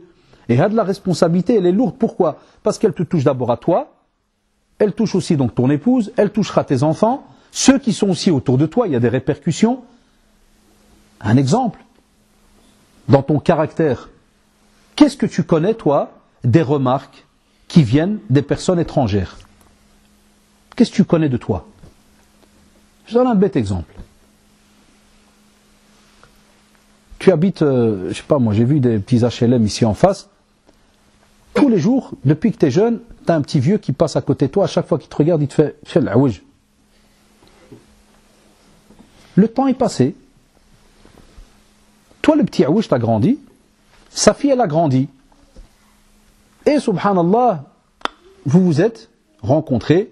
[SPEAKER 1] Et de la responsabilité, elle est lourde. Pourquoi? Parce qu'elle te touche d'abord à toi, elle touche aussi donc ton épouse, elle touchera tes enfants, ceux qui sont aussi autour de toi, il y a des répercussions. Un exemple, dans ton caractère, qu'est-ce que tu connais, toi, des remarques qui viennent des personnes étrangères? Qu'est-ce que tu connais de toi? Je donne un bête exemple. Tu habites, je sais pas moi, j'ai vu des petits HLM ici en face. Tous les jours, depuis que tu es jeune, tu as un petit vieux qui passe à côté de toi, à chaque fois qu'il te regarde, il te fait « l'awij ». Le temps est passé. Toi, le petit aouj, tu as grandi. Sa fille, elle a grandi. Et subhanallah, vous vous êtes rencontrés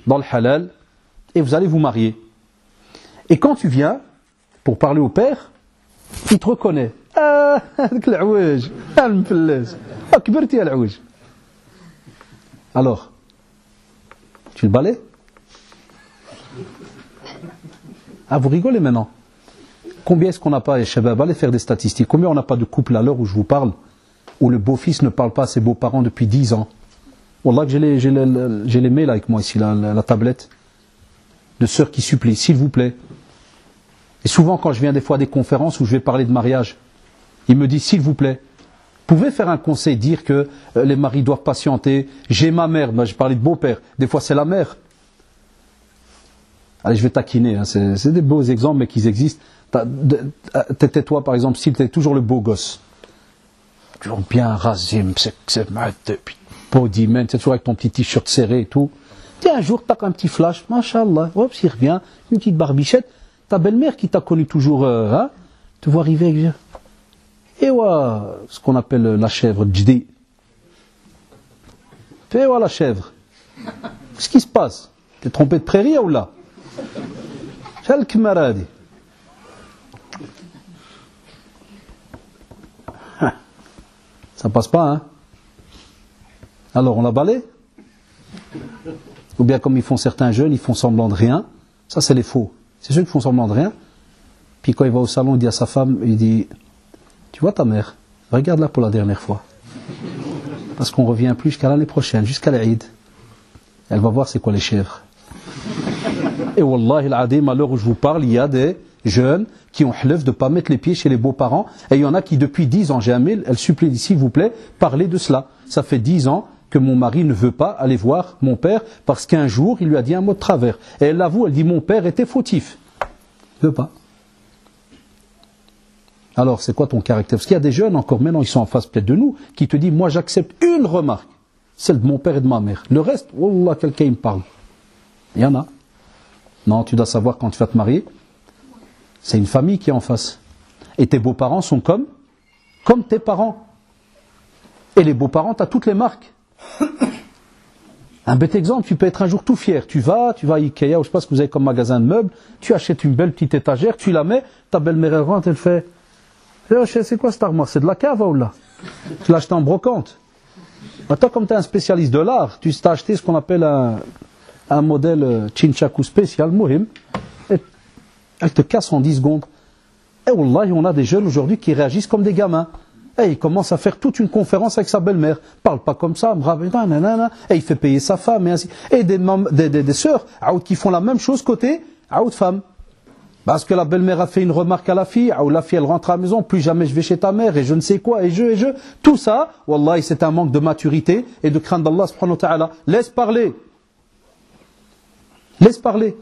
[SPEAKER 1] dans le halal et vous allez vous marier. Et quand tu viens pour parler au père, il te reconnaît. Ah, l'awij, al-mfellez. Ah, kberti al-awij. Alors, tu le balais? Ah, vous rigolez maintenant. Combien est-ce qu'on n'a pas, Shabab, allez faire des statistiques, combien on n'a pas de couple à l'heure où je vous parle, où le beau-fils ne parle pas à ses beaux-parents depuis 10 ans, Wallah que j'ai les mails avec moi ici, la tablette, de sœurs qui supplient, s'il vous plaît. Et souvent quand je viens des fois à des conférences où je vais parler de mariage, ils me disent s'il vous plaît, pouvez faire un conseil, dire que les maris doivent patienter. J'ai ma mère, moi j'ai parlé de beau-père, des fois c'est la mère. Allez, je vais taquiner, hein. C'est des beaux exemples mais qui existent. T'étais toi par exemple, si tu es toujours le beau gosse, toujours bien rasé, c'est body man, c'est toujours avec ton petit t-shirt serré et tout. Tiens, un jour, t'as un petit flash, machallah, hop, s'il revient, une petite barbichette, ta belle-mère qui t'a connu toujours, te voit arriver avec... Et ouais, ce qu'on appelle la chèvre, djdi. Fais ouais la chèvre. Qu'est-ce qui se passe? T'es trompé de prairie ou là? Quel camarade. Ça passe pas, hein? Alors on l'a balé? Ou bien comme ils font certains jeunes, ils font semblant de rien. Ça c'est les faux. C'est ceux qui font semblant de rien. Puis quand il va au salon, il dit à sa femme, il dit, tu vois ta mère, regarde-la pour la dernière fois. Parce qu'on ne revient plus jusqu'à l'année prochaine, jusqu'à l'Aïd. Elle va voir c'est quoi les chèvres. Et Wallahi al-Adim, à l'heure où je vous parle, il y a des jeunes qui ont hlef de ne pas mettre les pieds chez les beaux-parents. Et il y en a qui depuis 10 ans, j'ai un mail, elle supplie, s'il vous plaît, parlez de cela. Ça fait 10 ans que mon mari ne veut pas aller voir mon père parce qu'un jour, il lui a dit un mot de travers. Et elle l'avoue, elle dit, mon père était fautif. Il ne veut pas. Alors, c'est quoi ton caractère? Parce qu'il y a des jeunes, encore maintenant, ils sont en face peut-être de nous, qui te disent, moi j'accepte une remarque, celle de mon père et de ma mère. Le reste, wallah, quelqu'un il me parle. Il y en a. Non, tu dois savoir quand tu vas te marier, c'est une famille qui est en face. Et tes beaux-parents sont comme tes parents. Et les beaux-parents, tu as toutes les marques. Un bête exemple, tu peux être un jour tout fier. Tu vas à Ikea, ou je sais pas ce que vous avez comme magasin de meubles, tu achètes une belle petite étagère, tu la mets, ta belle-mère elle rentre, elle fait, c'est quoi cette armoire? C'est de la cave ou là? Tu l'as acheté en brocante. Toi, comme tu es un spécialiste de l'art, tu t'as acheté ce qu'on appelle un modèle Chinchaku spécial, Mohim, et elle te casse en 10 secondes. Et Wallah, on a des jeunes aujourd'hui qui réagissent comme des gamins. Et il commence à faire toute une conférence avec sa belle-mère. Parle pas comme ça, et il fait payer sa femme, et ainsi. Et des sœurs qui font la même chose côté femme. Parce que la belle-mère a fait une remarque à la fille, ou la fille elle rentre à la maison, plus jamais je vais chez ta mère, et je ne sais quoi, et je. Tout ça, Wallah, c'est un manque de maturité et de crainte d'Allah subhanahu wa ta'ala. Laisse parler. Laisse parler.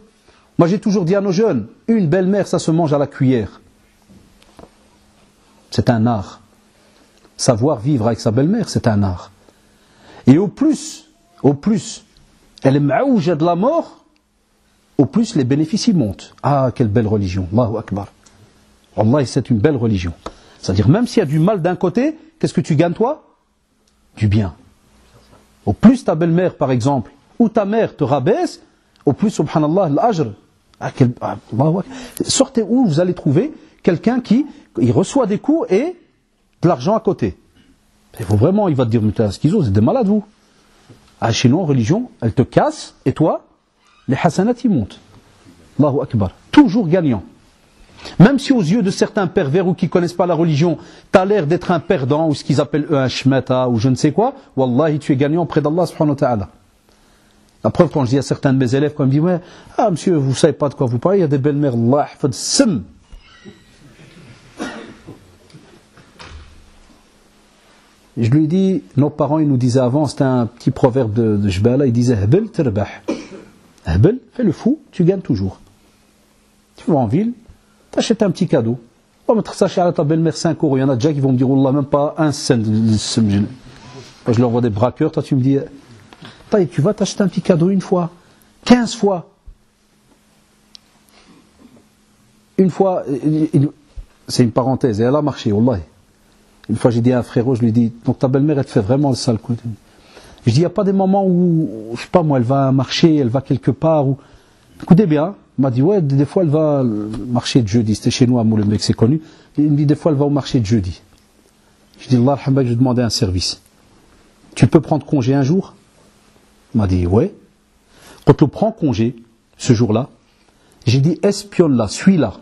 [SPEAKER 1] Moi j'ai toujours dit à nos jeunes, une belle-mère ça se mange à la cuillère. C'est un art. Savoir vivre avec sa belle-mère, c'est un art. Et au plus, elle est maouja de la mort, au plus les bénéfices y montent. Ah, quelle belle religion. Allahu Akbar. Wallah, c'est une belle religion. C'est-à-dire, même s'il y a du mal d'un côté, qu'est-ce que tu gagnes toi? Du bien. Au plus ta belle-mère, par exemple, ou ta mère te rabaisse, au plus, subhanallah, l'ajr. Sortez où vous allez trouver quelqu'un qui il reçoit des coups et de l'argent à côté. Il faut vraiment, il va te dire, mais t'es schizo, vous êtes des malades vous. Ah, chez nous en religion, elle te casse, et toi, les hasanat y montent. Allahu Akbar. Toujours gagnant. Même si aux yeux de certains pervers ou qui ne connaissent pas la religion, tu as l'air d'être un perdant, ou ce qu'ils appellent eux un shmata, ou je ne sais quoi, wallahi, tu es gagnant auprès d'Allah subhanahu wa ta'ala. La preuve, quand je dis à certains de mes élèves, quand ils me disent, ouais, ah monsieur, vous ne savez pas de quoi vous parlez, il y a des belles-mères, Allah, hafad sim. Je lui dis, nos parents, ils nous disaient avant, c'était un petit proverbe de Jbala, ils disaient, Hbel terbah. Hbel, fais le fou, tu gagnes toujours. Tu vas en ville, t'achètes un petit cadeau. On va mettre ça chez ta belle-mère 5 €. Il y en a déjà qui vont me dire, Wallah, même pas un cent. Quand je leur vois des braqueurs, toi tu me dis, tu vas t'acheter un petit cadeau une fois, 15 fois. Une fois, c'est une parenthèse, et elle a marché, Wallah. Une fois, j'ai dit à un frérot, je lui dis, donc ta belle-mère, elle te fait vraiment le sale coup. Je dis, il n'y a pas des moments où, je sais pas moi, elle va marcher, elle va quelque part, ou... Écoutez bien, il m'a dit, ouais, des fois, elle va marcher de jeudi. C'était chez nous à Molenbeek, c'est connu. Il me dit, des fois, elle va au marché de jeudi. Je dis, Allah, je vais demander un service. Tu peux prendre congé un jour? Il m'a dit, ouais. Quand tu prends congé, ce jour-là, j'ai dit, espionne-la, suis-la.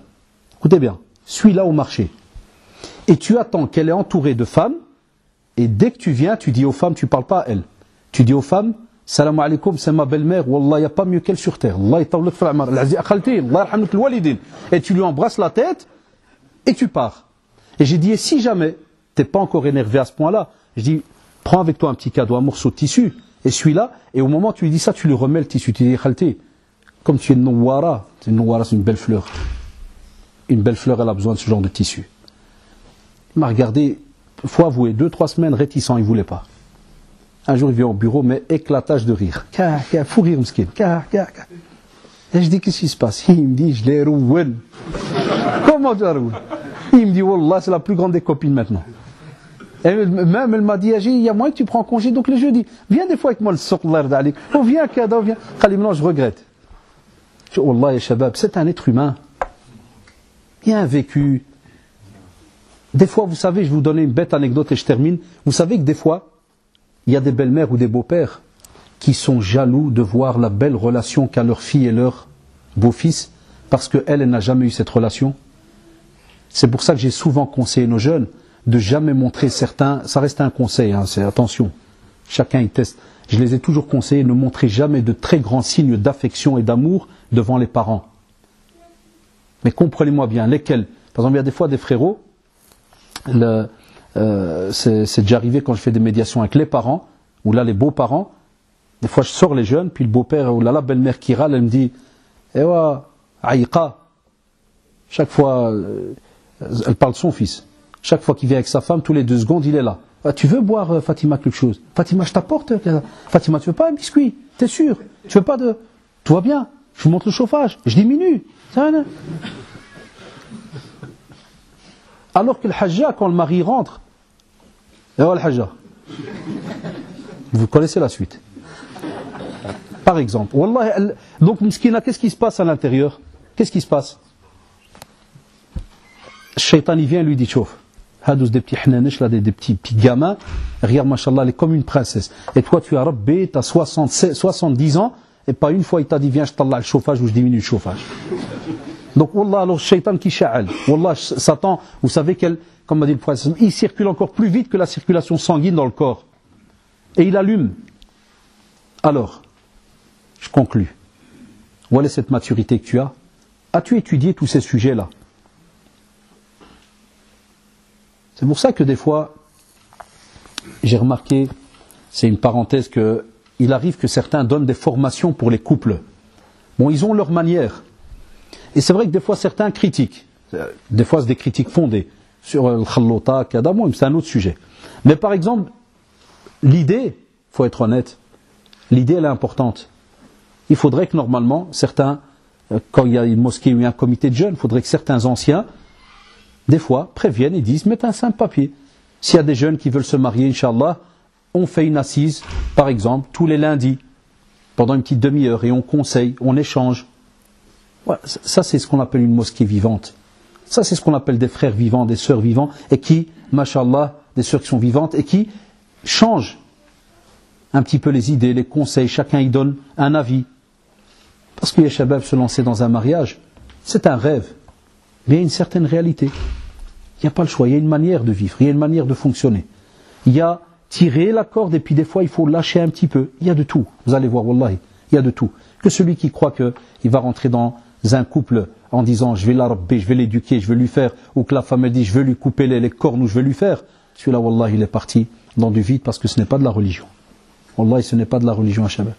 [SPEAKER 1] Écoutez bien, suis-la au marché. Et tu attends qu'elle est entourée de femmes, et dès que tu viens, tu dis aux femmes, tu ne parles pas à elle. Tu dis aux femmes, salam alaikum, c'est ma belle-mère, wallah, il n'y a pas mieux qu'elle sur terre. Allah yatawlak fil amar, Allah yarhamuk al-walidin. Et tu lui embrasses la tête, et tu pars. Et j'ai dit, et si jamais, t'es pas encore énervé à ce point-là, je dis, prends avec toi un petit cadeau, un morceau de tissu, et celui-là, et au moment où tu lui dis ça, tu lui remets le tissu, tu dis, khalti, comme tu es une nouara, c'est une belle fleur. Une belle fleur, elle a besoin de ce genre de tissu. Il m'a regardé, faut avouer, 2-3 semaines réticent, il ne voulait pas. Un jour, il vient au bureau, mais éclatage de rire. Fou rire, m'skin. Et je dis, qu'est-ce qui se passe? Il me dit, je l'ai roué. Comment tu as roué? Il me dit, wallah, c'est la plus grande des copines maintenant. Et même, elle m'a dit, il y a moyen que tu prends congé. Donc le jeudi, viens des fois avec moi le souk, ou viens, cadeau, viens. Khalim, non, je regrette. Je dis, wallah, ya shabab, c'est un être humain. Il y a un vécu. Des fois, vous savez, je vais vous donner une bête anecdote et je termine. Vous savez que des fois, il y a des belles-mères ou des beaux-pères qui sont jaloux de voir la belle relation qu'a leur fille et leur beau-fils parce qu'elle n'a jamais eu cette relation. C'est pour ça que j'ai souvent conseillé nos jeunes de jamais montrer certains, ça reste un conseil, hein, c'est attention, chacun y teste. Je les ai toujours conseillé, ne montrez jamais de très grands signes d'affection et d'amour devant les parents. Mais comprenez-moi bien, lesquels? Par exemple, il y a des fois des frérots, c'est déjà arrivé quand je fais des médiations avec les parents, ou là les beaux-parents, des fois je sors les jeunes, puis le beau-père ou là la belle-mère qui râle, elle me dit « Ewa, aïqa ». Chaque fois, elle parle de son fils. Chaque fois qu'il vient avec sa femme, tous les 2 secondes, il est là. « Tu veux boire, Fatima, quelque chose? Fatima, je t'apporte. Fatima, tu veux pas un biscuit? T'es sûr? Tu veux pas de... Tout va bien. Je vous montre le chauffage. Je diminue. » Alors que le hajja, quand le mari rentre, Ewa le hajja. Vous connaissez la suite. Par exemple, wallah, donc Mskina, qu'est-ce qui se passe à l'intérieur? Qu'est-ce qui se passe? Le shaitan, il vient et lui dit, chauffe, hadous des petits hnanish, là, des petits gamins, regarde, mashallah, elle est comme une princesse. Et toi, tu as rabbé, tu as 70 ans, et pas une fois, il t'a dit, viens, je t'allah le chauffage ou je diminue le chauffage. Donc, wallah, alors, le shaitan qui sha'al. Wallah, Satan, vous savez qu'elle, comme m'a dit le prophète, il circule encore plus vite que la circulation sanguine dans le corps. Et il allume. Alors, je conclus. Voilà cette maturité que tu as. As-tu étudié tous ces sujets-là? C'est pour ça que des fois, j'ai remarqué, c'est une parenthèse, qu'il arrive que certains donnent des formations pour les couples. Bon, ils ont leur manière. Et c'est vrai que des fois, certains critiquent. Des fois, c'est des critiques fondées. Sur le khallota, kadamou, c'est un autre sujet. Mais par exemple, l'idée, il faut être honnête, l'idée, elle est importante. Il faudrait que normalement, certains, quand il y a une mosquée ou un comité de jeunes, il faudrait que certains anciens, des fois, préviennent et disent, mettez un simple papier. S'il y a des jeunes qui veulent se marier, Inch'Allah, on fait une assise, par exemple, tous les lundis, pendant une petite demi-heure, et on conseille, on échange. Voilà, ça, c'est ce qu'on appelle une mosquée vivante. Ça, c'est ce qu'on appelle des frères vivants, des sœurs vivantes, et qui, mashallah, des sœurs qui sont vivantes, et qui changent un petit peu les idées, les conseils, chacun y donne un avis. Parce que les shabab se lancer dans un mariage, c'est un rêve, mais il y a une certaine réalité. Il n'y a pas le choix, il y a une manière de vivre, il y a une manière de fonctionner. Il y a tirer la corde, et puis des fois il faut lâcher un petit peu. Il y a de tout, vous allez voir, wallahi, il y a de tout. Que celui qui croit qu'il va rentrer dans un couple en disant je vais l'arabber, je vais l'éduquer, je vais lui faire, ou que la femme elle dit je vais lui couper les cornes ou je vais lui faire, celui-là, wallah, il est parti dans du vide parce que ce n'est pas de la religion. Wallah, ce n'est pas de la religion à Shabbat.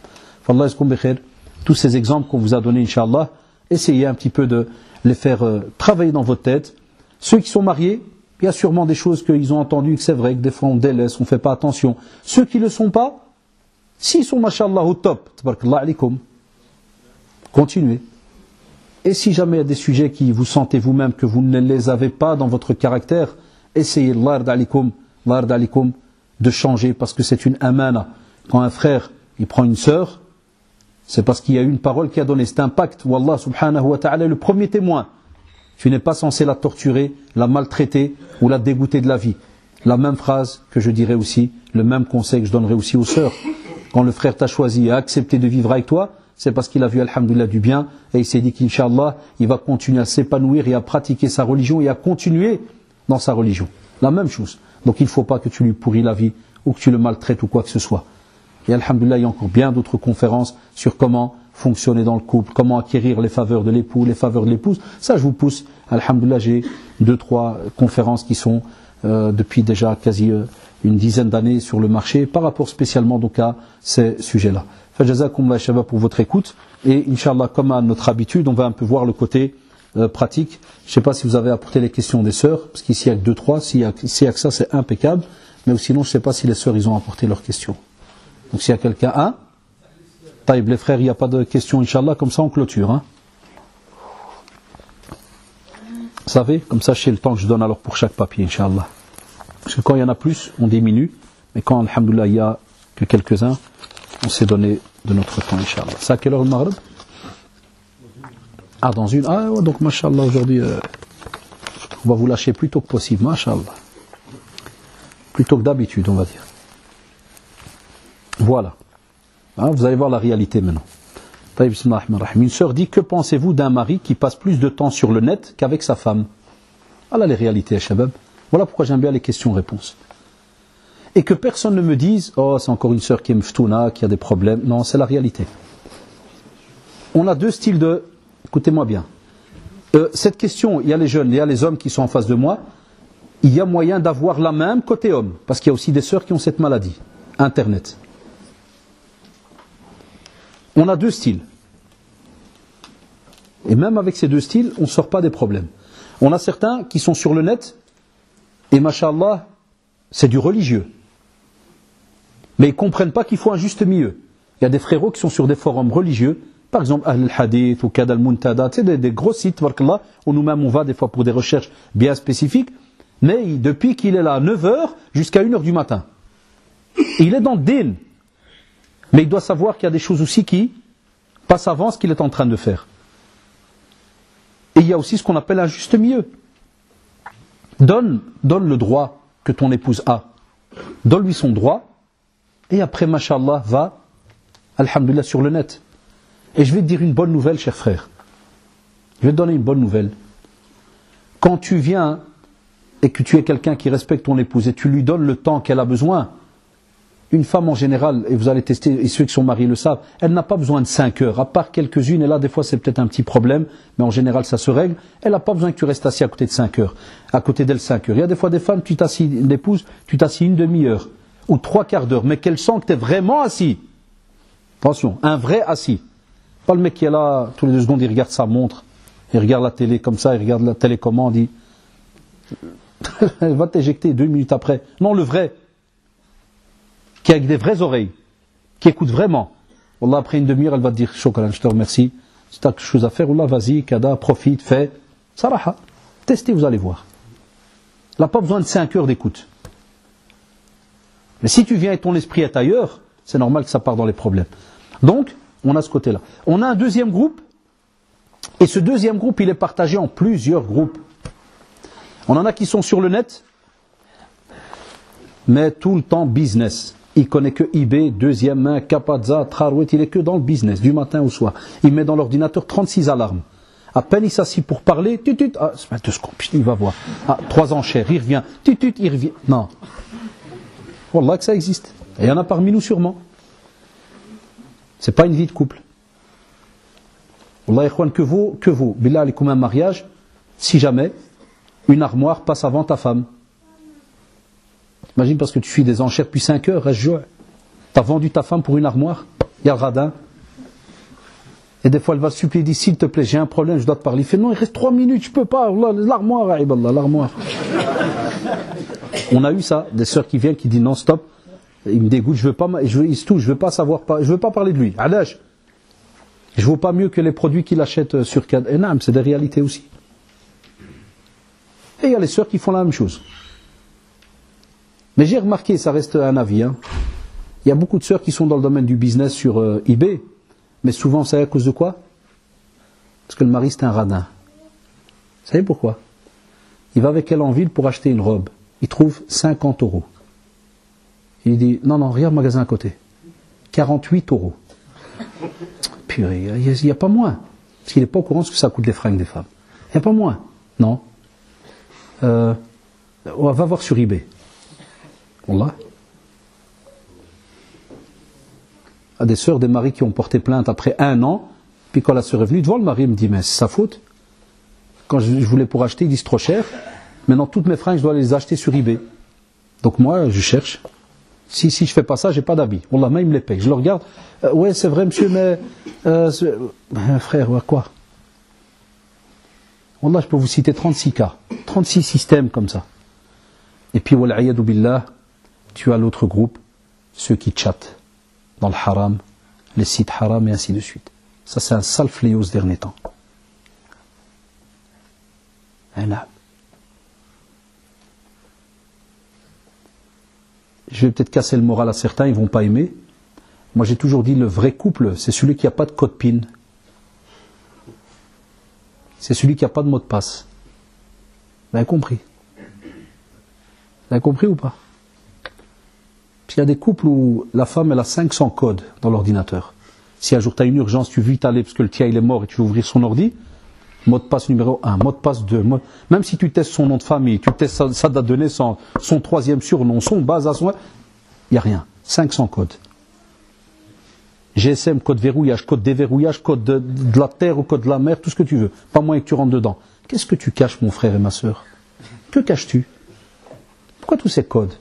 [SPEAKER 1] Wallah, est-ce qu'on békhir? Tous ces exemples qu'on vous a donnés, Inch'Allah, essayez un petit peu de les faire travailler dans votre tête. Ceux qui sont mariés, il y a sûrement des choses qu'ils ont entendues, que c'est vrai, que des fois on délaisse, on ne fait pas attention. Ceux qui ne le sont pas, s'ils sont, mashallah, au top, tabarakallah alaikum, continuez. Et si jamais il y a des sujets qui vous sentez vous-même que vous ne les avez pas dans votre caractère, essayez, l'ard alikum, de changer parce que c'est une amana. Quand un frère, il prend une sœur, c'est parce qu'il y a une parole qui a donné cet impact. Wallah subhanahu wa ta'ala est le premier témoin. Tu n'es pas censé la torturer, la maltraiter ou la dégoûter de la vie. La même phrase que je dirais aussi, le même conseil que je donnerai aussi aux sœurs. Quand le frère t'a choisi et a accepté de vivre avec toi, c'est parce qu'il a vu, alhamdoulilah, du bien, et il s'est dit qu'Inch'Allah, il va continuer à s'épanouir et à pratiquer sa religion et à continuer dans sa religion. La même chose. Donc il ne faut pas que tu lui pourris la vie, ou que tu le maltraites ou quoi que ce soit. Et alhamdoulilah, il y a encore bien d'autres conférences sur comment fonctionner dans le couple, comment acquérir les faveurs de l'époux, les faveurs de l'épouse. Ça, je vous pousse. Alhamdoulilah, j'ai 2-3 conférences qui sont depuis déjà quasi une dizaine d'années sur le marché par rapport spécialement donc à ces sujets-là. Fajazakumullah shabab pour votre écoute et Inch'Allah, comme à notre habitude, on va un peu voir le côté pratique. Je ne sais pas si vous avez apporté les questions des sœurs, parce qu'ici il y a que 2-3, s'il y a que ça c'est impeccable, mais sinon je ne sais pas si les sœurs ils ont apporté leurs questions. Donc s'il y a quelqu'un, Taïb, les frères, il n'y a pas de questions, Inch'Allah, comme ça on clôture. Vous savez, comme ça je sais le temps que je donne alors pour chaque papier, Inch'Allah. Parce que quand il y en a plus, on diminue, mais quand, alhamdoulilah, il n'y a que quelques-uns, on s'est donné de notre temps, Inch'Allah. C'est à quelle heure le Maghreb? Dans une. Donc, Masha'Allah, aujourd'hui, on va vous lâcher plus tôt que possible, Masha'Allah. Plus tôt que d'habitude, on va dire. Voilà. Vous allez voir la réalité maintenant. Une sœur dit, que pensez-vous d'un mari qui passe plus de temps sur le net qu'avec sa femme? Voilà les réalités, Shabab. Voilà pourquoi j'aime bien les questions-réponses. Et que personne ne me dise, c'est encore une sœur qui est mftouna, qui a des problèmes. Non, c'est la réalité. On a 2 styles de... Écoutez-moi bien. Cette question, il y a les jeunes, il y a les hommes qui sont en face de moi. Il y a moyen d'avoir la même côté homme. Parce qu'il y a aussi des sœurs qui ont cette maladie. Internet. On a 2 styles. Et même avec ces 2 styles, on ne sort pas des problèmes. On a certains qui sont sur le net, et masha'Allah, c'est du religieux. Mais ils ne comprennent pas qu'il faut un juste milieu. Il y a des frérots qui sont sur des forums religieux, par exemple Ahl al-Hadith ou Kad al-Muntada, c'est des gros sites, où nous-mêmes on va des fois pour des recherches bien spécifiques, mais depuis qu'il est là à 9h jusqu'à 1h du matin. Il est dans le din. Mais il doit savoir qu'il y a des choses aussi qui passent avant ce qu'il est en train de faire. Et il y a aussi ce qu'on appelle un juste milieu. Donne le droit que ton épouse a. Donne-lui son droit. Et après, mashallah, va, alhamdulillah, sur le net. Et je vais te dire une bonne nouvelle, cher frère. Je vais te donner une bonne nouvelle. Quand tu viens et que tu es quelqu'un qui respecte ton épouse et tu lui donnes le temps qu'elle a besoin, une femme en général, et vous allez tester, et ceux qui sont mariés le savent, elle n'a pas besoin de 5 heures, à part quelques-unes, et là des fois c'est peut-être un petit problème, mais en général ça se règle, elle n'a pas besoin que tu restes assis à côté de 5 heures, à côté d'elle 5 heures. Il y a des fois des femmes, tu t'assis, l'épouse, tu t'assis une demi-heure, ou 3/4 d'heure, mais qu'elle sent que tu es vraiment assis. Attention, un vrai assis. Pas le mec qui est là, tous les 2 secondes, il regarde sa montre, il regarde la télé comme ça, il regarde la télécommande, il elle va t'éjecter 2 minutes après. Non, le vrai. Qui a avec des vraies oreilles, qui écoute vraiment. Wallah, après une demi-heure, elle va te dire, Shukran, je te remercie. Si tu as quelque chose à faire, Wallah, vas-y, kada, profite, fais. Saraha. Testez, vous allez voir. Elle n'a pas besoin de 5 heures d'écoute. Mais si tu viens et ton esprit est ailleurs, c'est normal que ça part dans les problèmes. Donc, on a ce côté-là. On a un deuxième groupe, et ce deuxième groupe, il est partagé en plusieurs groupes. On en a qui sont sur le net, mais tout le temps business. Il connaît que eBay, deuxième main, Kapazza, Trarouet, il est que dans le business, du matin au soir. Il met dans l'ordinateur 36 alarmes. À peine il s'assit pour parler, il va voir. 3 enchères, il revient, il revient. Non. Wallah que ça existe. Et il y en a parmi nous sûrement. C'est pas une vie de couple. Wallah, ikhwan, que vaut, billah alikoum, un mariage, si jamais une armoire passe avant ta femme. Imagine parce que tu suis des enchères depuis 5 heures, reste joie. Tu as vendu ta femme pour une armoire, il y a le radin. Et des fois elle va supplier, dit s'il te plaît, j'ai un problème, je dois te parler. Il fait non, il reste 3 minutes, je peux pas, l'armoire, l'armoire. On a eu ça, des sœurs qui viennent, qui disent non, stop, il me dégoûte, je veux pas, je veux pas savoir, je veux pas parler de lui. Alage. Je vaux pas mieux que les produits qu'il achète sur CAD. Et non, c'est des réalités aussi. Et il y a les sœurs qui font la même chose. Mais j'ai remarqué, ça reste un avis, il y a beaucoup de sœurs qui sont dans le domaine du business sur eBay, mais souvent, vous savez à cause de quoi? Parce que le mari c'est un radin. Vous savez pourquoi? Il va avec elle en ville pour acheter une robe. Il trouve 50 €. Il dit, non, regarde le magasin à côté. 48 €. Puis il n'y a pas moins. Parce qu'il n'est pas au courant de ce que ça coûte les fringues des femmes. Il n'y a pas moins. Non. Va voir sur eBay. Wallah. des sœurs, des maris qui ont porté plainte après 1 an, puis quand la sœur est venue devant le mari, il me dit, mais c'est sa faute. Quand je voulais pour acheter, ils disent trop cher. Maintenant, toutes mes fringues, je dois les acheter sur eBay. Donc moi, je cherche. Si je fais pas ça, j'ai pas d'habits. Wallah, même il me les paye. Je le regarde. Ouais, c'est vrai, monsieur, mais frère, quoi? Wallah, je peux vous citer 36 cas, 36 systèmes comme ça. Et puis, wal'ayadu billah, tu as l'autre groupe, ceux qui chattent dans le haram, les sites haram et ainsi de suite. Ça, c'est un sale fléau ce dernier temps. Et là, je vais peut-être casser le moral à certains, ils ne vont pas aimer. Moi, j'ai toujours dit, le vrai couple, c'est celui qui n'a pas de code PIN. C'est celui qui n'a pas de mot de passe. Vous avez compris? Vous avez compris ou pas? Puis il y a des couples où la femme, elle a 500 codes dans l'ordinateur. Si un jour tu as une urgence, tu veux vite aller parce que le tien il est mort et tu veux ouvrir son ordi, mot de passe numéro 1, mot de passe 2, même si tu testes son nom de famille, tu testes sa date de naissance, son 3e surnom, son base à son... Il n'y a rien. 500 codes. GSM, code verrouillage, code déverrouillage, code de la terre ou code de la mer, tout ce que tu veux. Pas moyen que tu rentres dedans. Qu'est-ce que tu caches, mon frère et ma sœur? Que caches-tu? Pourquoi tous ces codes?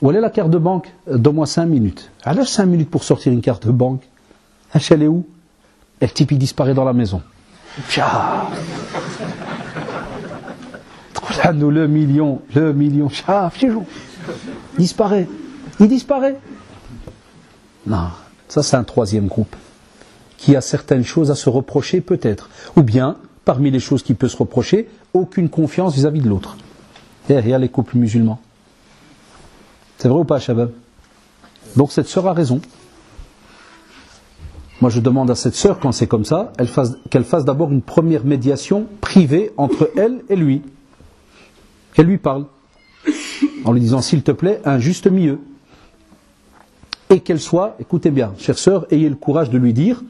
[SPEAKER 1] Où est la carte de banque? Donne-moi 5 minutes. Alors 5 minutes pour sortir une carte de banque. Elle est où? Et le type il disparaît dans la maison. Le million, disparaît. Il disparaît. Non, ça c'est un 3e groupe qui a certaines choses à se reprocher peut-être. Ou bien, parmi les choses qu'il peut se reprocher, aucune confiance vis-à-vis de l'autre. Et il y a les couples musulmans. C'est vrai ou pas, Shabab? Donc cette sœur a raison. Moi je demande à cette sœur, quand c'est comme ça, qu'elle fasse d'abord une première médiation privée entre elle et lui. Qu'elle lui parle. En lui disant, s'il te plaît, un juste milieu. Et qu'elle soit, écoutez bien, chère sœur, ayez le courage de lui dire,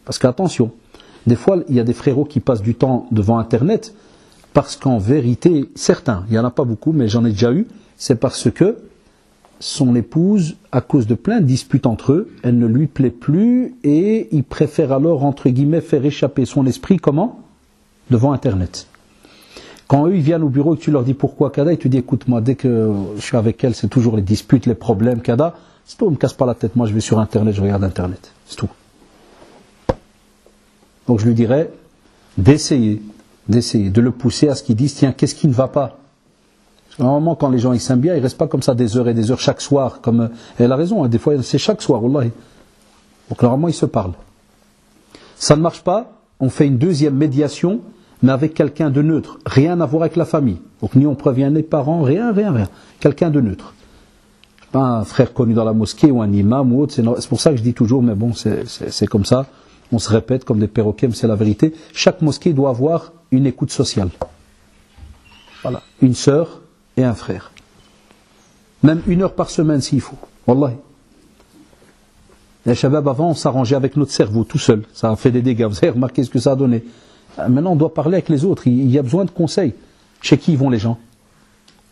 [SPEAKER 1] parce qu'attention, des fois il y a des frérots qui passent du temps devant Internet, parce qu'en vérité, certains, il n'y en a pas beaucoup, mais j'en ai déjà eu, c'est parce que son épouse, à cause de plein de disputes entre eux, elle ne lui plaît plus et il préfère alors, entre guillemets, faire échapper son esprit, comment? Devant Internet. Quand eux, ils viennent au bureau et que tu leur dis pourquoi, Kada, ils te disent, écoute-moi, dès que je suis avec elle, c'est toujours les disputes, les problèmes, Kada, c'est tout, ne me casse pas la tête, moi je vais sur Internet, je regarde Internet, c'est tout. Donc je lui dirais d'essayer, de le pousser à ce qu'ils disent, tiens, qu'est-ce qui ne va pas? Normalement, quand les gens ils s'aiment bien, ils ne restent pas comme ça des heures et des heures chaque soir. Comme elle a raison, hein, des fois c'est chaque soir, wallahi. Donc normalement, ils se parlent. Ça ne marche pas, on fait une 2e médiation, mais avec quelqu'un de neutre. Rien à voir avec la famille. Donc ni on prévient les parents, rien. Quelqu'un de neutre. Pas un frère connu dans la mosquée ou un imam ou autre. C'est pour ça que je dis toujours, mais bon, c'est comme ça. On se répète comme des perroquets, mais c'est la vérité. Chaque mosquée doit avoir une écoute sociale. Voilà. Une sœur et un frère. Même 1 heure par semaine s'il faut. Wallahi. Les Shabab, avant, on s'arrangeait avec notre cerveau tout seul. Ça a fait des dégâts. Vous avez remarqué ce que ça a donné. Maintenant, on doit parler avec les autres. Il y a besoin de conseils. Chez qui vont les gens?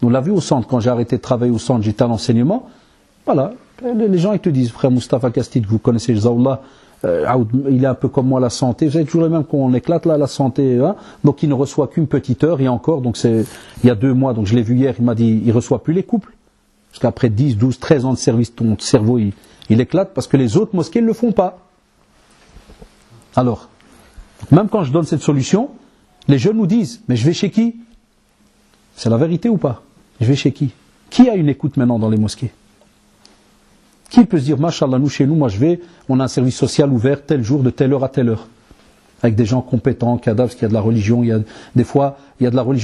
[SPEAKER 1] On l'a vu au centre. Quand j'ai arrêté de travailler au centre, j'étais à l'enseignement. Voilà. Les gens, ils te disent, frère Mustafa Kastid, vous connaissez Jazaoullah, il est un peu comme moi la santé. Vous savez, toujours les mêmes qu'on éclate là, la santé. Hein, donc il ne reçoit qu'une petite heure. Et encore, donc c'est il y a 2 mois. Donc je l'ai vu hier, il m'a dit, il ne reçoit plus les couples. Parce qu'après 10, 12, 13 ans de service, ton cerveau, il éclate parce que les autres mosquées ne le font pas. Alors, même quand je donne cette solution, les jeunes nous disent, mais je vais chez qui? C'est la vérité ou pas? Je vais chez qui? Qui a une écoute maintenant dans les mosquées? Qui peut se dire, Masha'Allah, nous chez nous, moi je vais, on a un service social ouvert tel jour, de telle heure à telle heure. Avec des gens compétents, cadavres, parce qu'il y a de la religion,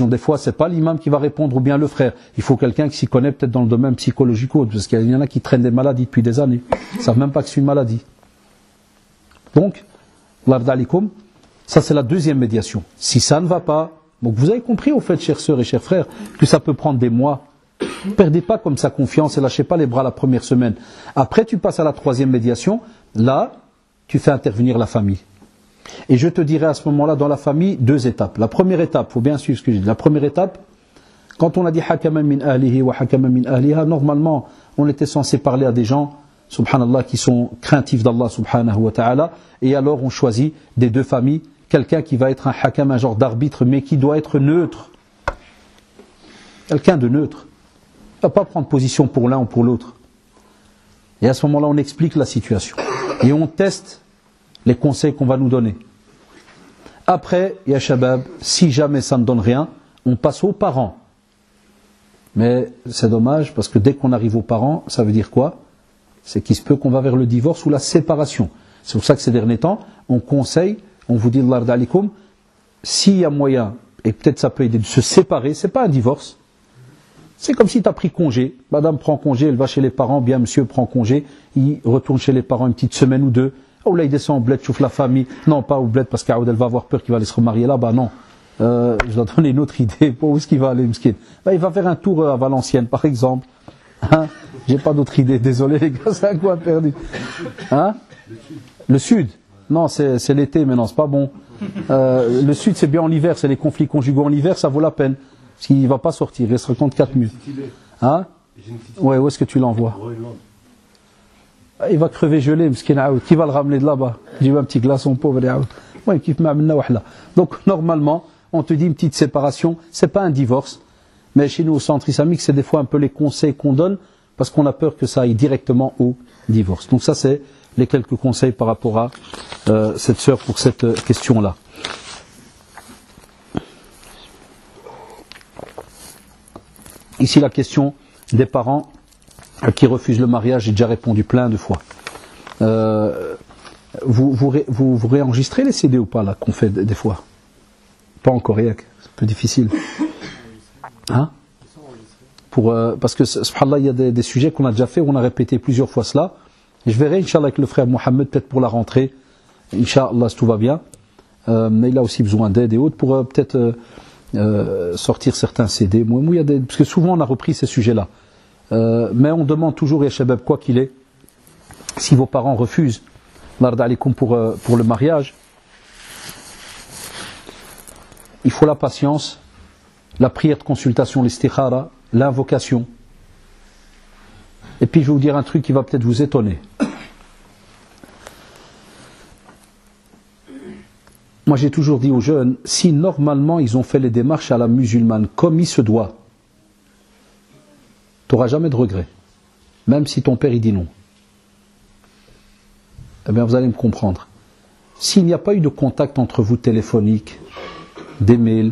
[SPEAKER 1] des fois, c'est pas l'imam qui va répondre ou bien le frère. Il faut quelqu'un qui s'y connaît peut-être dans le domaine psychologique ou autre, parce qu'il y en a qui traînent des maladies depuis des années. Ils ne savent même pas que c'est une maladie. Donc, l'ardalikum, ça c'est la 2e médiation. Si ça ne va pas, donc vous avez compris au fait, chères sœurs et chers frères, que ça peut prendre des mois. Ne perdez pas comme ça confiance et lâchez pas les bras la première semaine. Après, tu passes à la 3e médiation. Là, tu fais intervenir la famille. Et je te dirai à ce moment-là, dans la famille, 2 étapes. La première étape, il faut bien suivre ce que je dis. La première étape, Quand on a dit hakaman min ahlihi wa hakaman min ahliha, normalement, on était censé parler à des gens, subhanallah, qui sont craintifs d'Allah subhanahu wa ta'ala, et alors on choisit des deux familles, quelqu'un qui va être un hakam, un genre d'arbitre, mais qui doit être neutre. Quelqu'un de neutre. Il ne va pas prendre position pour l'un ou pour l'autre. Et à ce moment-là, on explique la situation. Et on teste les conseils qu'on va nous donner. Après, ya shabab, si jamais ça ne donne rien, on passe aux parents. Mais c'est dommage parce que dès qu'on arrive aux parents, ça veut dire quoi? C'est qu'il se peut qu'on va vers le divorce ou la séparation. C'est pour ça que ces derniers temps, on conseille, on vous dit Allah d'alikum, s'il y a moyen, et peut-être ça peut aider de se séparer, c'est pas un divorce. C'est comme si tu as pris congé. Madame prend congé, elle va chez les parents, bien monsieur prend congé, il retourne chez les parents une petite semaine ou deux. Oh là, il descend au bled, chauffe la famille. Non, pas au bled parce qu'elle va avoir peur qu'il va aller se remarier là-bas, non. Je dois donner une autre idée. Pour où est-ce qu'il va aller, Mskin? Il va faire un tour à Valenciennes, par exemple. Hein? J'ai pas d'autre idée, désolé les gars, c'est un coup perdu. Hein? Le sud? Non, c'est l'été maintenant, c'est pas bon. Le sud, c'est bien en hiver, c'est les conflits conjugaux en hiver, ça vaut la peine. Parce qu'il ne va pas sortir, il se raconte 4 minutes. Hein? Ouais, où est-ce que tu l'envoies? Il va crever gelé, qui va le ramener de là-bas? J'ai eu un petit glaçon pauvre. Donc normalement, on te dit une petite séparation, c'est pas un divorce, mais chez nous au centre islamique, c'est des fois un peu les conseils qu'on donne, parce qu'on a peur que ça aille directement au divorce. Donc ça, c'est les quelques conseils par rapport à cette sœur pour cette question-là. Ici, la question des parents qui refusent le mariage, j'ai déjà répondu plein de fois. Vous réenregistrez les CD ou pas, là, qu'on fait des fois? Pas encore, c'est un peu difficile. Hein? Parce que, subhanallah, il y a des sujets qu'on a déjà fait, où on a répété plusieurs fois cela. Et je verrai, Inch'Allah, avec le frère Mohamed, peut-être pour la rentrée. Inch'Allah, si tout va bien. Mais il a aussi besoin d'aide et autres pour peut-être sortir certains CD. Parce que souvent, on a repris ces sujets-là. Mais on demande toujours, ya shabab, quoi qu'il est, si vos parents refusent pour le mariage, il faut la patience, la prière de consultation, l'istikhara, l'invocation. Et puis je vais vous dire un truc qui va peut-être vous étonner. Moi j'ai toujours dit aux jeunes, si normalement ils ont fait les démarches à la musulmane comme il se doit, tu n'auras jamais de regrets. Même si ton père il dit non. Eh bien vous allez me comprendre. S'il n'y a pas eu de contact entre vous téléphonique, des mails,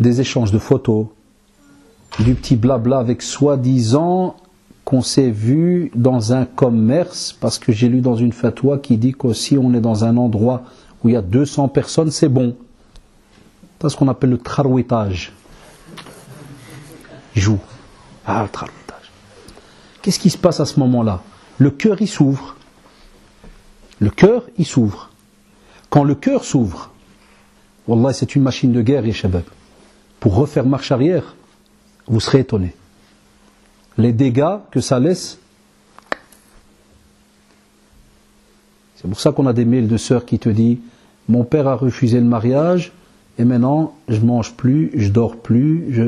[SPEAKER 1] des échanges de photos, du petit blabla avec soi-disant qu'on s'est vu dans un commerce, parce que j'ai lu dans une fatwa qui dit qu'aussi on est dans un endroit où il y a 200 personnes, c'est bon. C'est ce qu'on appelle le trarouitage. Joue. Ah, le trarouitage. Qu'est-ce qui se passe à ce moment-là? Le cœur, il s'ouvre. Le cœur, il s'ouvre. Quand le cœur s'ouvre, wallah, c'est une machine de guerre, ya shabab. Pour refaire marche arrière, vous serez étonnés. Les dégâts que ça laisse. C'est pour ça qu'on a des mails de sœurs qui te disent « Mon père a refusé le mariage et maintenant je ne mange plus, je dors plus. » Je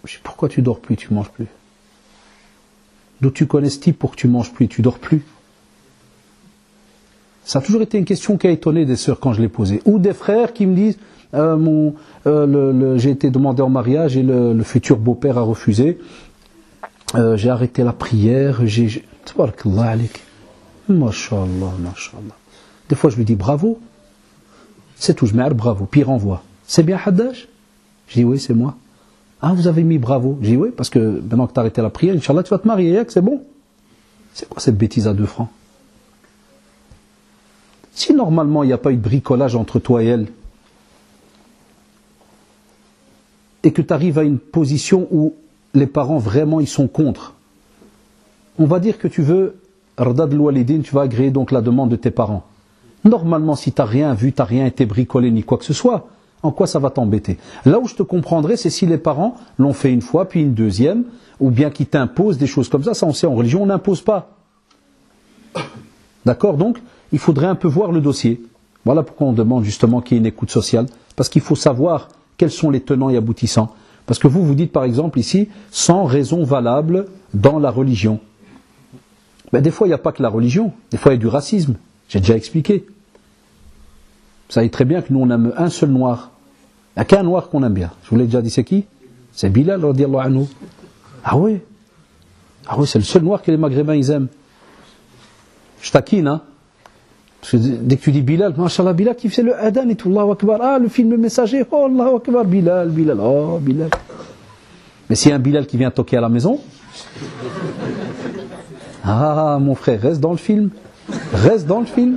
[SPEAKER 1] dis « Pourquoi tu dors plus, tu manges plus? D'où tu connais ce type pour que tu manges plus, tu dors plus ?» Ça a toujours été une question qui a étonné des sœurs quand je l'ai posée. Ou des frères qui me disent j'ai été demandé en mariage et le futur beau-père a refusé. J'ai arrêté la prière. Tabarakallah alik. Masha'Allah, Masha'Allah. Des fois je lui dis bravo. C'est tout, je mets bravo. Puis il renvoie. C'est bien Haddaj? Je dis oui, c'est moi. Ah, vous avez mis bravo? Je dis oui, parce que maintenant que tu as arrêté la prière, Inch'Allah, tu vas te marier, c'est bon. C'est quoi cette bêtise à 2 francs? Si normalement il n'y a pas eu de bricolage entre toi et elle, et que tu arrives à une position où les parents vraiment ils sont contre, on va dire que tu veux Ardad al-Walidin, tu vas agréer donc la demande de tes parents. Normalement, si tu n'as rien vu, tu n'as rien été bricolé ni quoi que ce soit, en quoi ça va t'embêter? Là où je te comprendrais, c'est si les parents l'ont fait une fois, puis une deuxième, ou bien qu'ils t'imposent des choses comme ça. Ça, on sait, en religion, on n'impose pas. D'accord? Donc, il faudrait un peu voir le dossier. Voilà pourquoi on demande justement qu'il y ait une écoute sociale, parce qu'il faut savoir quels sont les tenants et aboutissants. Parce que vous dites par exemple ici, sans raison valable dans la religion. Ben, des fois, il n'y a pas que la religion. Des fois, il y a du racisme. J'ai déjà expliqué. Vous savez très bien que nous, on aime un seul noir. Il n'y a qu'un noir qu'on aime bien. Je vous l'ai déjà dit, c'est qui? C'est Bilal, radiallahu anhu. Ah oui. Ah oui, c'est le seul noir que les Maghrébins, ils aiment. Je taquine, hein. Parce que dès que tu dis Bilal, Masha'Allah, Bilal qui fait le adhan et tout, Allahu Akbar. Ah, le film Messager, oh, Allahu Akbar, Bilal, Bilal, oh, Bilal. Mais s'il y a un Bilal qui vient toquer à la maison, ah, mon frère, reste dans le film. Reste dans le film.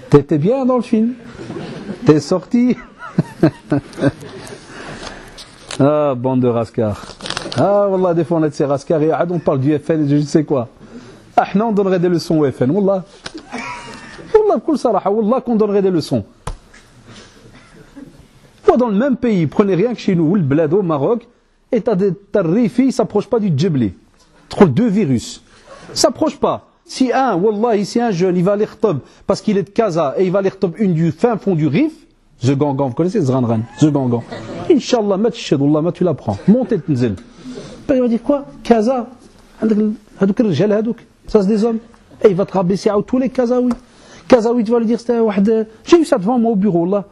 [SPEAKER 1] T'étais bien dans le film. T'es sorti. Ah, bande de rascars. Ah, wallah, des fois on est de ces rascars et on parle du FN et je ne sais quoi. Ah, on donnerait des leçons au FN, wallah. Wallah, b'koul saraha, wallah qu'on donnerait des leçons. Moi, dans le même pays, prenez rien que chez nous, le bled au Maroc, et t'as des tarifis, ils s'approchent pas du djibli. Trop deux virus. S'approche pas. Si un jeune, il va aller khtob parce qu'il est de Casa et il va aller khtob une du fin fond du Rif, The Gangan, vous connaissez Zranran, The Gangan. Inch'Allah, ma tu l'apprends. Montez tnzel. Il va dire quoi? Casa. Ça c'est des hommes. Et il va te rabaisser à tous les Kazaouis. Kazaouis, tu vas lui dire, j'ai eu ça devant moi au bureau, là.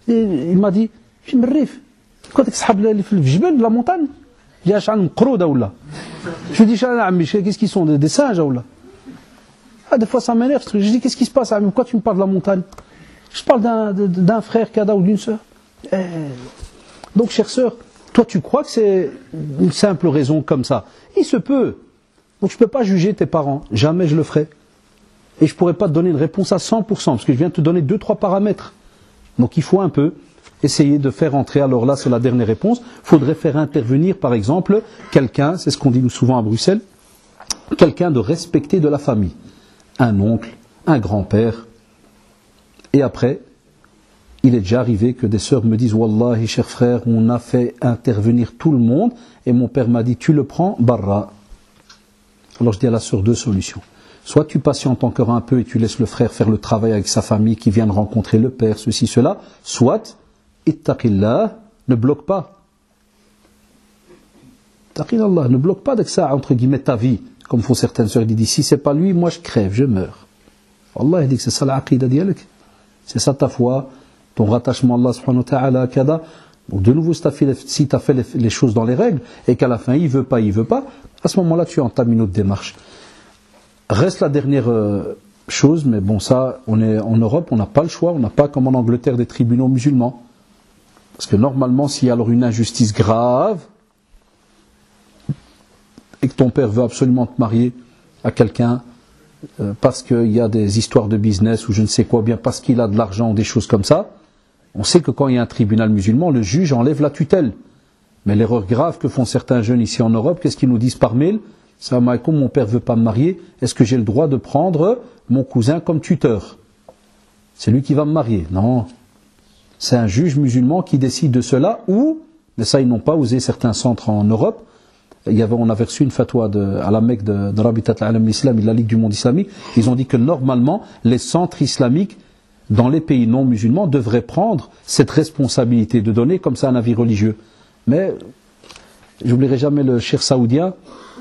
[SPEAKER 1] Et il m'a dit, je me Rif. Quand tu as de la montagne? Je lui dis, qu'est-ce qu'ils sont, des singes ou là? Ah, des fois ça m'énerve ce truc. Je dis, qu'est-ce qui se passe? Pourquoi tu me parles de la montagne? Je parle d'un frère Kada ou d'une sœur. Donc, chère sœur, toi tu crois que c'est une simple raison comme ça? Il se peut. Donc je ne peux pas juger tes parents. Jamais je le ferai. Et je ne pourrais pas te donner une réponse à 100%, parce que je viens de te donner 2-3 paramètres. Donc il faut un peu essayer de faire entrer, alors là c'est la dernière réponse, il faudrait faire intervenir par exemple quelqu'un, c'est ce qu'on dit nous souvent à Bruxelles, quelqu'un de respecté de la famille, un oncle, un grand-père, et après, il est déjà arrivé que des sœurs me disent, Wallahi cher frère, on a fait intervenir tout le monde, et mon père m'a dit, tu le prends, barra. Alors je dis à la sœur deux solutions. Soit tu patientes encore un peu et tu laisses le frère faire le travail avec sa famille qui vient de rencontrer le père, ceci, cela, soit ittaqillah, ne bloque pas. Ittaqillah, ne bloque pas avec ça, entre guillemets, ta vie. Comme font certaines sœurs, ils disent, si c'est pas lui, moi je crève, je meurs. Allah dit que c'est ça l'aqida d'yalek. C'est ça ta foi, ton rattachement à Allah subhanahu wa ta'ala, kada. Donc de nouveau, si tu as fait les choses dans les règles, et qu'à la fin il veut pas, à ce moment-là tu entames une autre démarche. Reste la dernière chose, mais bon ça, on est en Europe, on n'a pas le choix, on n'a pas comme en Angleterre des tribunaux musulmans. Parce que normalement, s'il y a alors une injustice grave, et que ton père veut absolument te marier à quelqu'un, parce qu'il y a des histoires de business ou je ne sais quoi, bien parce qu'il a de l'argent ou des choses comme ça, on sait que quand il y a un tribunal musulman, le juge enlève la tutelle. Mais l'erreur grave que font certains jeunes ici en Europe, qu'est-ce qu'ils nous disent par mail? Salam alaikum, mon père ne veut pas me marier, est-ce que j'ai le droit de prendre mon cousin comme tuteur? C'est lui qui va me marier. Non. C'est un juge musulman qui décide de cela, ou, mais ça ils n'ont pas osé certains centres en Europe, on avait reçu une fatwa à la Mecque de Rabitat al-Alam l'Islam, la Ligue du monde islamique, ils ont dit que normalement, les centres islamiques dans les pays non musulmans devraient prendre cette responsabilité de donner comme ça un avis religieux. Mais, j'oublierai jamais le cheikh saoudien,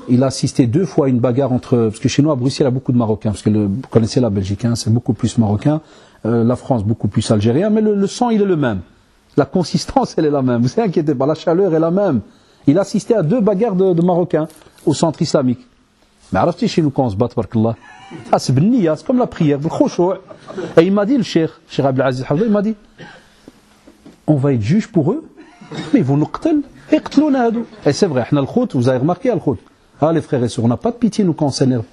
[SPEAKER 1] il a assisté 2 fois à une bagarre parce que chez nous à Bruxelles il y a beaucoup de Marocains, parce que vous connaissez la Belgique, hein, c'est beaucoup plus marocain, la France beaucoup plus algérien, mais le sang il est le même. La consistance elle est la même, vous inquiétez pas, la chaleur est la même. Il a assisté à 2 bagarres de Marocains au centre islamique. Mais alors chez nous quand on se bat, barkallah, c'est benniya, c'est comme la prière, et il m'a dit le cheikh Abdelaziz Hafza, il m'a dit, on va être juge pour eux, mais ils vont nous qtl, et c'est vrai, vous avez remarqué al-khut. Ah les frères et sœurs, on n'a pas de pitié nous quand on s'énerve.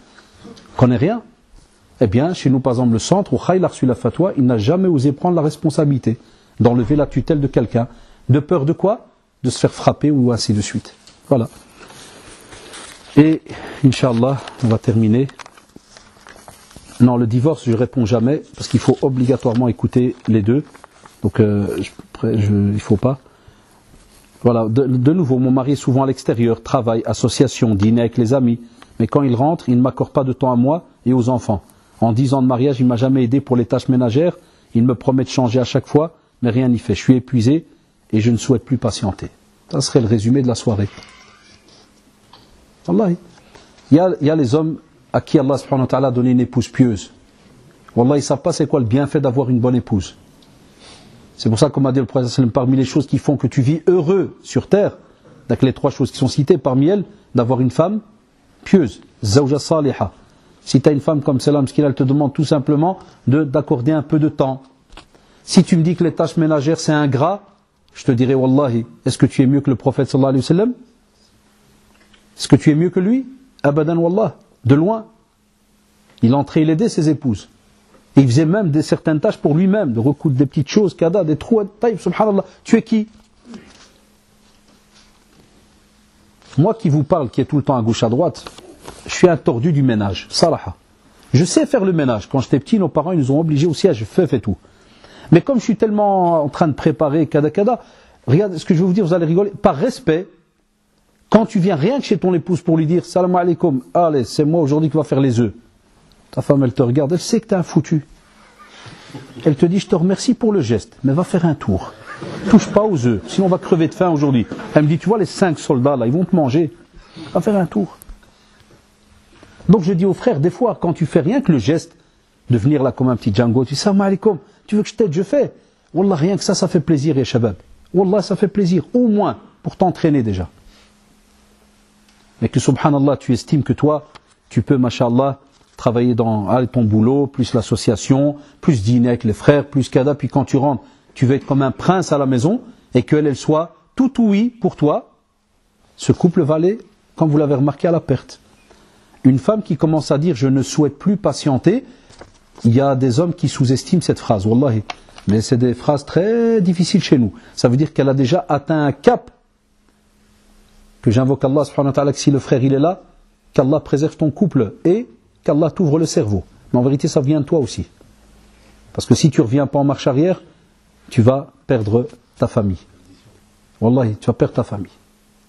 [SPEAKER 1] On connaît rien. Eh bien, chez nous par exemple le centre où Khaïl a reçu la fatwa, il n'a jamais osé prendre la responsabilité d'enlever la tutelle de quelqu'un. De peur de quoi? De se faire frapper ou ainsi de suite. Voilà. Et, Inch'Allah, on va terminer. Non, le divorce, je ne réponds jamais, parce qu'il faut obligatoirement écouter les deux. Donc, il ne faut pas. Voilà, de nouveau, mon mari est souvent à l'extérieur, travail, association, dîner avec les amis. Mais quand il rentre, il ne m'accorde pas de temps à moi et aux enfants. En 10 ans de mariage, il ne m'a jamais aidé pour les tâches ménagères. Il me promet de changer à chaque fois, mais rien n'y fait. Je suis épuisé et je ne souhaite plus patienter. Ça serait le résumé de la soirée. Wallahi. Il y a les hommes à qui Allah subhanahu wa ta'ala a donné une épouse pieuse. Wallah, ils ne savent pas c'est quoi le bienfait d'avoir une bonne épouse. C'est pour ça, comme a dit le prophète sallallahu alayhi wa sallam, parmi les choses qui font que tu vis heureux sur terre, donc les 3 choses qui sont citées, parmi elles, d'avoir une femme pieuse, zawja saliha. Si tu as une femme comme celle-là, elle te demande tout simplement d'accorder un peu de temps. Si tu me dis que les tâches ménagères c'est ingrat, je te dirai, wallahi, est-ce que tu es mieux que le prophète sallallahu alayhi wa sallam? Est-ce que tu es mieux que lui? Abadan wallah, de loin. Il entrait, il aidait ses épouses. Et il faisait même certaines tâches pour lui-même, de recoudre des petites choses, kada, des trous, taïb, subhanallah. Tu es qui? Moi qui vous parle, qui est tout le temps à gauche à droite, je suis un tordu du ménage, salaha. Je sais faire le ménage. Quand j'étais petit, nos parents ils nous ont obligés aussi à faire et tout. Mais comme je suis tellement en train de préparer, kada, regarde ce que je vais vous dire, vous allez rigoler. Par respect, quand tu viens rien que chez ton épouse pour lui dire salam alaikum, allez, c'est moi aujourd'hui qui va faire les œufs. Ta femme, elle te regarde, elle sait que t'es un foutu. Elle te dit, je te remercie pour le geste, mais va faire un tour. Touche pas aux œufs, sinon on va crever de faim aujourd'hui. Elle me dit, tu vois les 5 soldats là, ils vont te manger. Va faire un tour. Donc je dis aux frères, des fois, quand tu fais rien que le geste de venir là comme un petit Django, tu dis salam alaikum, tu veux que je t'aide, je fais. Wallah, rien que ça fait plaisir, ya shabab. Wallah, ça fait plaisir, au moins, pour t'entraîner déjà. Mais que subhanallah, tu estimes que toi, tu peux, mashallah, travailler dans ton boulot, plus l'association, plus dîner avec les frères, plus kada, puis quand tu rentres, tu veux être comme un prince à la maison, et qu'elle soit tout oui pour toi, ce couple va aller, comme vous l'avez remarqué, à la perte. Une femme qui commence à dire « je ne souhaite plus patienter », il y a des hommes qui sous-estiment cette phrase, wallahi. Mais c'est des phrases très difficiles chez nous. Ça veut dire qu'elle a déjà atteint un cap, que j'invoque Allah subhanahu wa ta'ala, que si le frère il est là, qu'Allah préserve ton couple et qu'Allah t'ouvre le cerveau. Mais en vérité, ça vient de toi aussi. Parce que si tu ne reviens pas en marche arrière, tu vas perdre ta famille. Wallahi, tu vas perdre ta famille.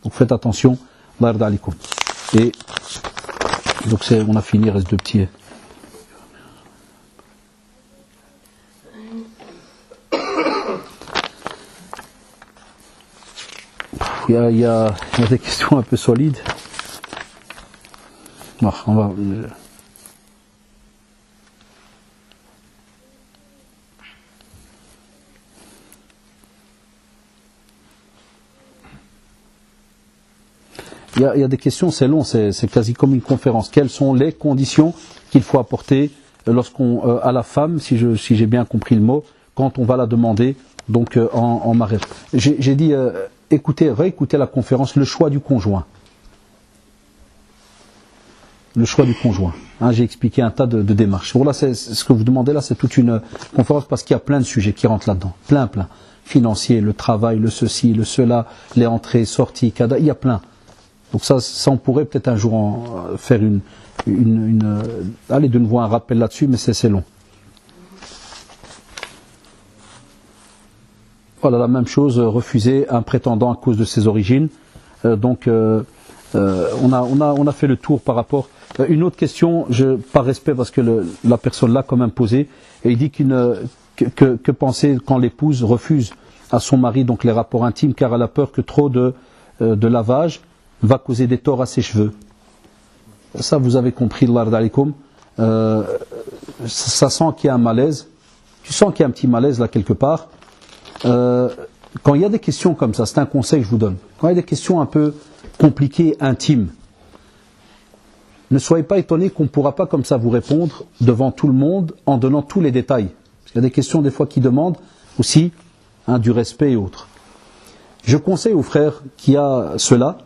[SPEAKER 1] Donc faites attention. Allah yarda alikoum. Et donc on a fini, il reste 2 petits. Il y a des questions un peu solides. Bon, on va... Il y a des questions, c'est long, c'est quasi comme une conférence. Quelles sont les conditions qu'il faut apporter à la femme, si j'ai bien compris le mot, quand on va la demander donc en mariage. J'ai dit, réécoutez la conférence, le choix du conjoint. Le choix du conjoint. Hein, j'ai expliqué un tas de démarches. Voilà, ce que vous demandez là, c'est toute une conférence parce qu'il y a plein de sujets qui rentrent là-dedans. Plein. Financier, le travail, le ceci, le cela, les entrées, sorties, il y a plein. Donc ça on pourrait peut-être un jour faire allez, de nouveau un rappel là-dessus, mais c'est long. Voilà, la même chose, refuser un prétendant à cause de ses origines. On a fait le tour par rapport. Une autre question, par respect, parce que la personne l'a quand même posée, et il dit que penser quand l'épouse refuse à son mari donc les rapports intimes, car elle a peur que trop de lavage va causer des torts à ses cheveux. Ça, vous avez compris, Allah alaikum. Ça sent qu'il y a un malaise. Tu sens qu'il y a un petit malaise là quelque part. Quand il y a des questions comme ça, c'est un conseil que je vous donne. Quand il y a des questions un peu compliquées, intimes, ne soyez pas étonnés qu'on ne pourra pas comme ça vous répondre devant tout le monde en donnant tous les détails. Parce qu'il y a des questions des fois qui demandent aussi du respect et autres. Je conseille aux frères qui a cela,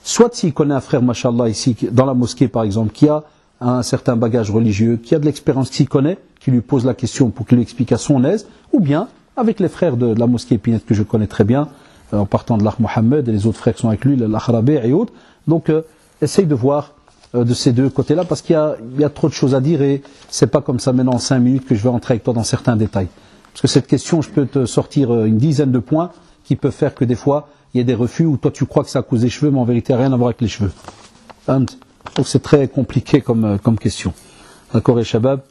[SPEAKER 1] soit s'il connaît un frère, mashallah, ici, dans la mosquée par exemple, qui a un certain bagage religieux, qui a de l'expérience, qui connaît, qui lui pose la question pour qu'il lui explique à son aise, ou bien avec les frères de la mosquée Épinette que je connais très bien, en partant de l'Akh Mohammed et les autres frères qui sont avec lui, l'Akh Rabi' et autres. Donc, essaye de voir de ces deux côtés-là, parce qu'il y a trop de choses à dire et c'est pas comme ça maintenant en 5 minutes que je vais entrer avec toi dans certains détails. Parce que cette question, je peux te sortir une dizaine de points qui peuvent faire que des fois, il y a des refus où toi tu crois que c'est à cause des cheveux, mais en vérité, rien à voir avec les cheveux. Donc c'est très compliqué comme question. D'accord, et Shabab?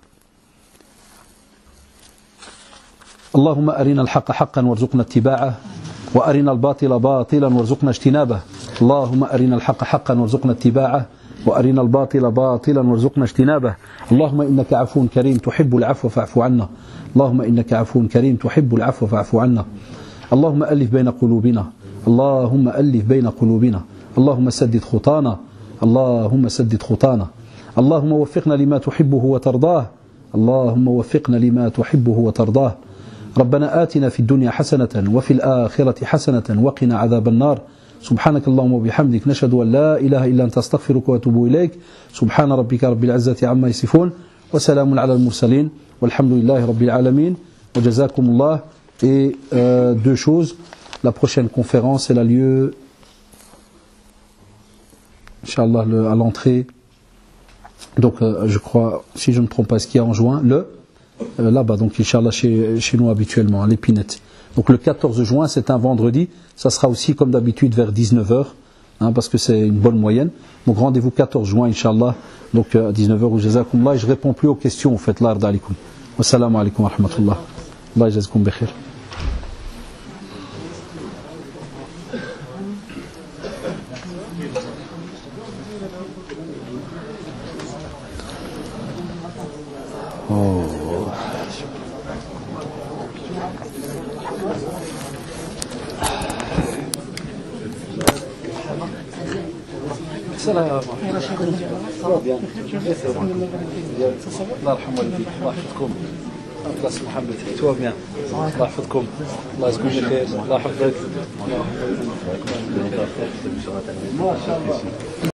[SPEAKER 1] اللهم أرنا الحق حقا وارزقنا اتباعه وأرنا الباطل باطلا وارزقنا اجتنابه اللهم أرنا الحق حقا وارزقنا اتباعه وأرنا الباطل باطلا وارزقنا اجتنابه اللهم إنك عفو كريم تحب العفو فاعف عنا اللهم إنك عفو كريم تحب العفو فاعف عنا اللهم ألف بين قلوبنا اللهم ألف بين قلوبنا اللهم سدد خطانا اللهم سدد خطانا اللهم وفقنا لما تحبه وترضاه اللهم وفقنا لما تحبه وترضاه ربنا آتنا في الدنيا حسنة وفي الآخرة حسنة وقنا عذاب النار سبحانك اللهم وبحمدك نشهد أن لا إله إلا أنت أستغفرك وأتوب إليك سبحان ربك رب العزة عما يصفون وسلام على المرسلين والحمد لله رب العالمين وجزاكم الله. Et deux choses, la prochaine conférence elle a lieu Inch'Allah à l'entrée, donc je crois, si je ne me trompe pas, ce qu'il y a en juin, là-bas, donc Inch'Allah chez nous habituellement, à l'Épinette. Donc le 14 juin, c'est un vendredi, ça sera aussi comme d'habitude vers 19h, parce que c'est une bonne moyenne. Donc rendez-vous 14 juin, Inch'Allah, donc à 19h au Jazakumullah, et je réponds plus aux questions, en fait, l'ard alikum. Wassalamu alaikum wa rahmatullah. Allah jazakum bikhir. السلام الله bien. الله يرحم والديك الله يحفظكم الله يصلح حالك تو bien الله يحفظكم الله يجزيكم بخير الله يحفظك ما شاء الله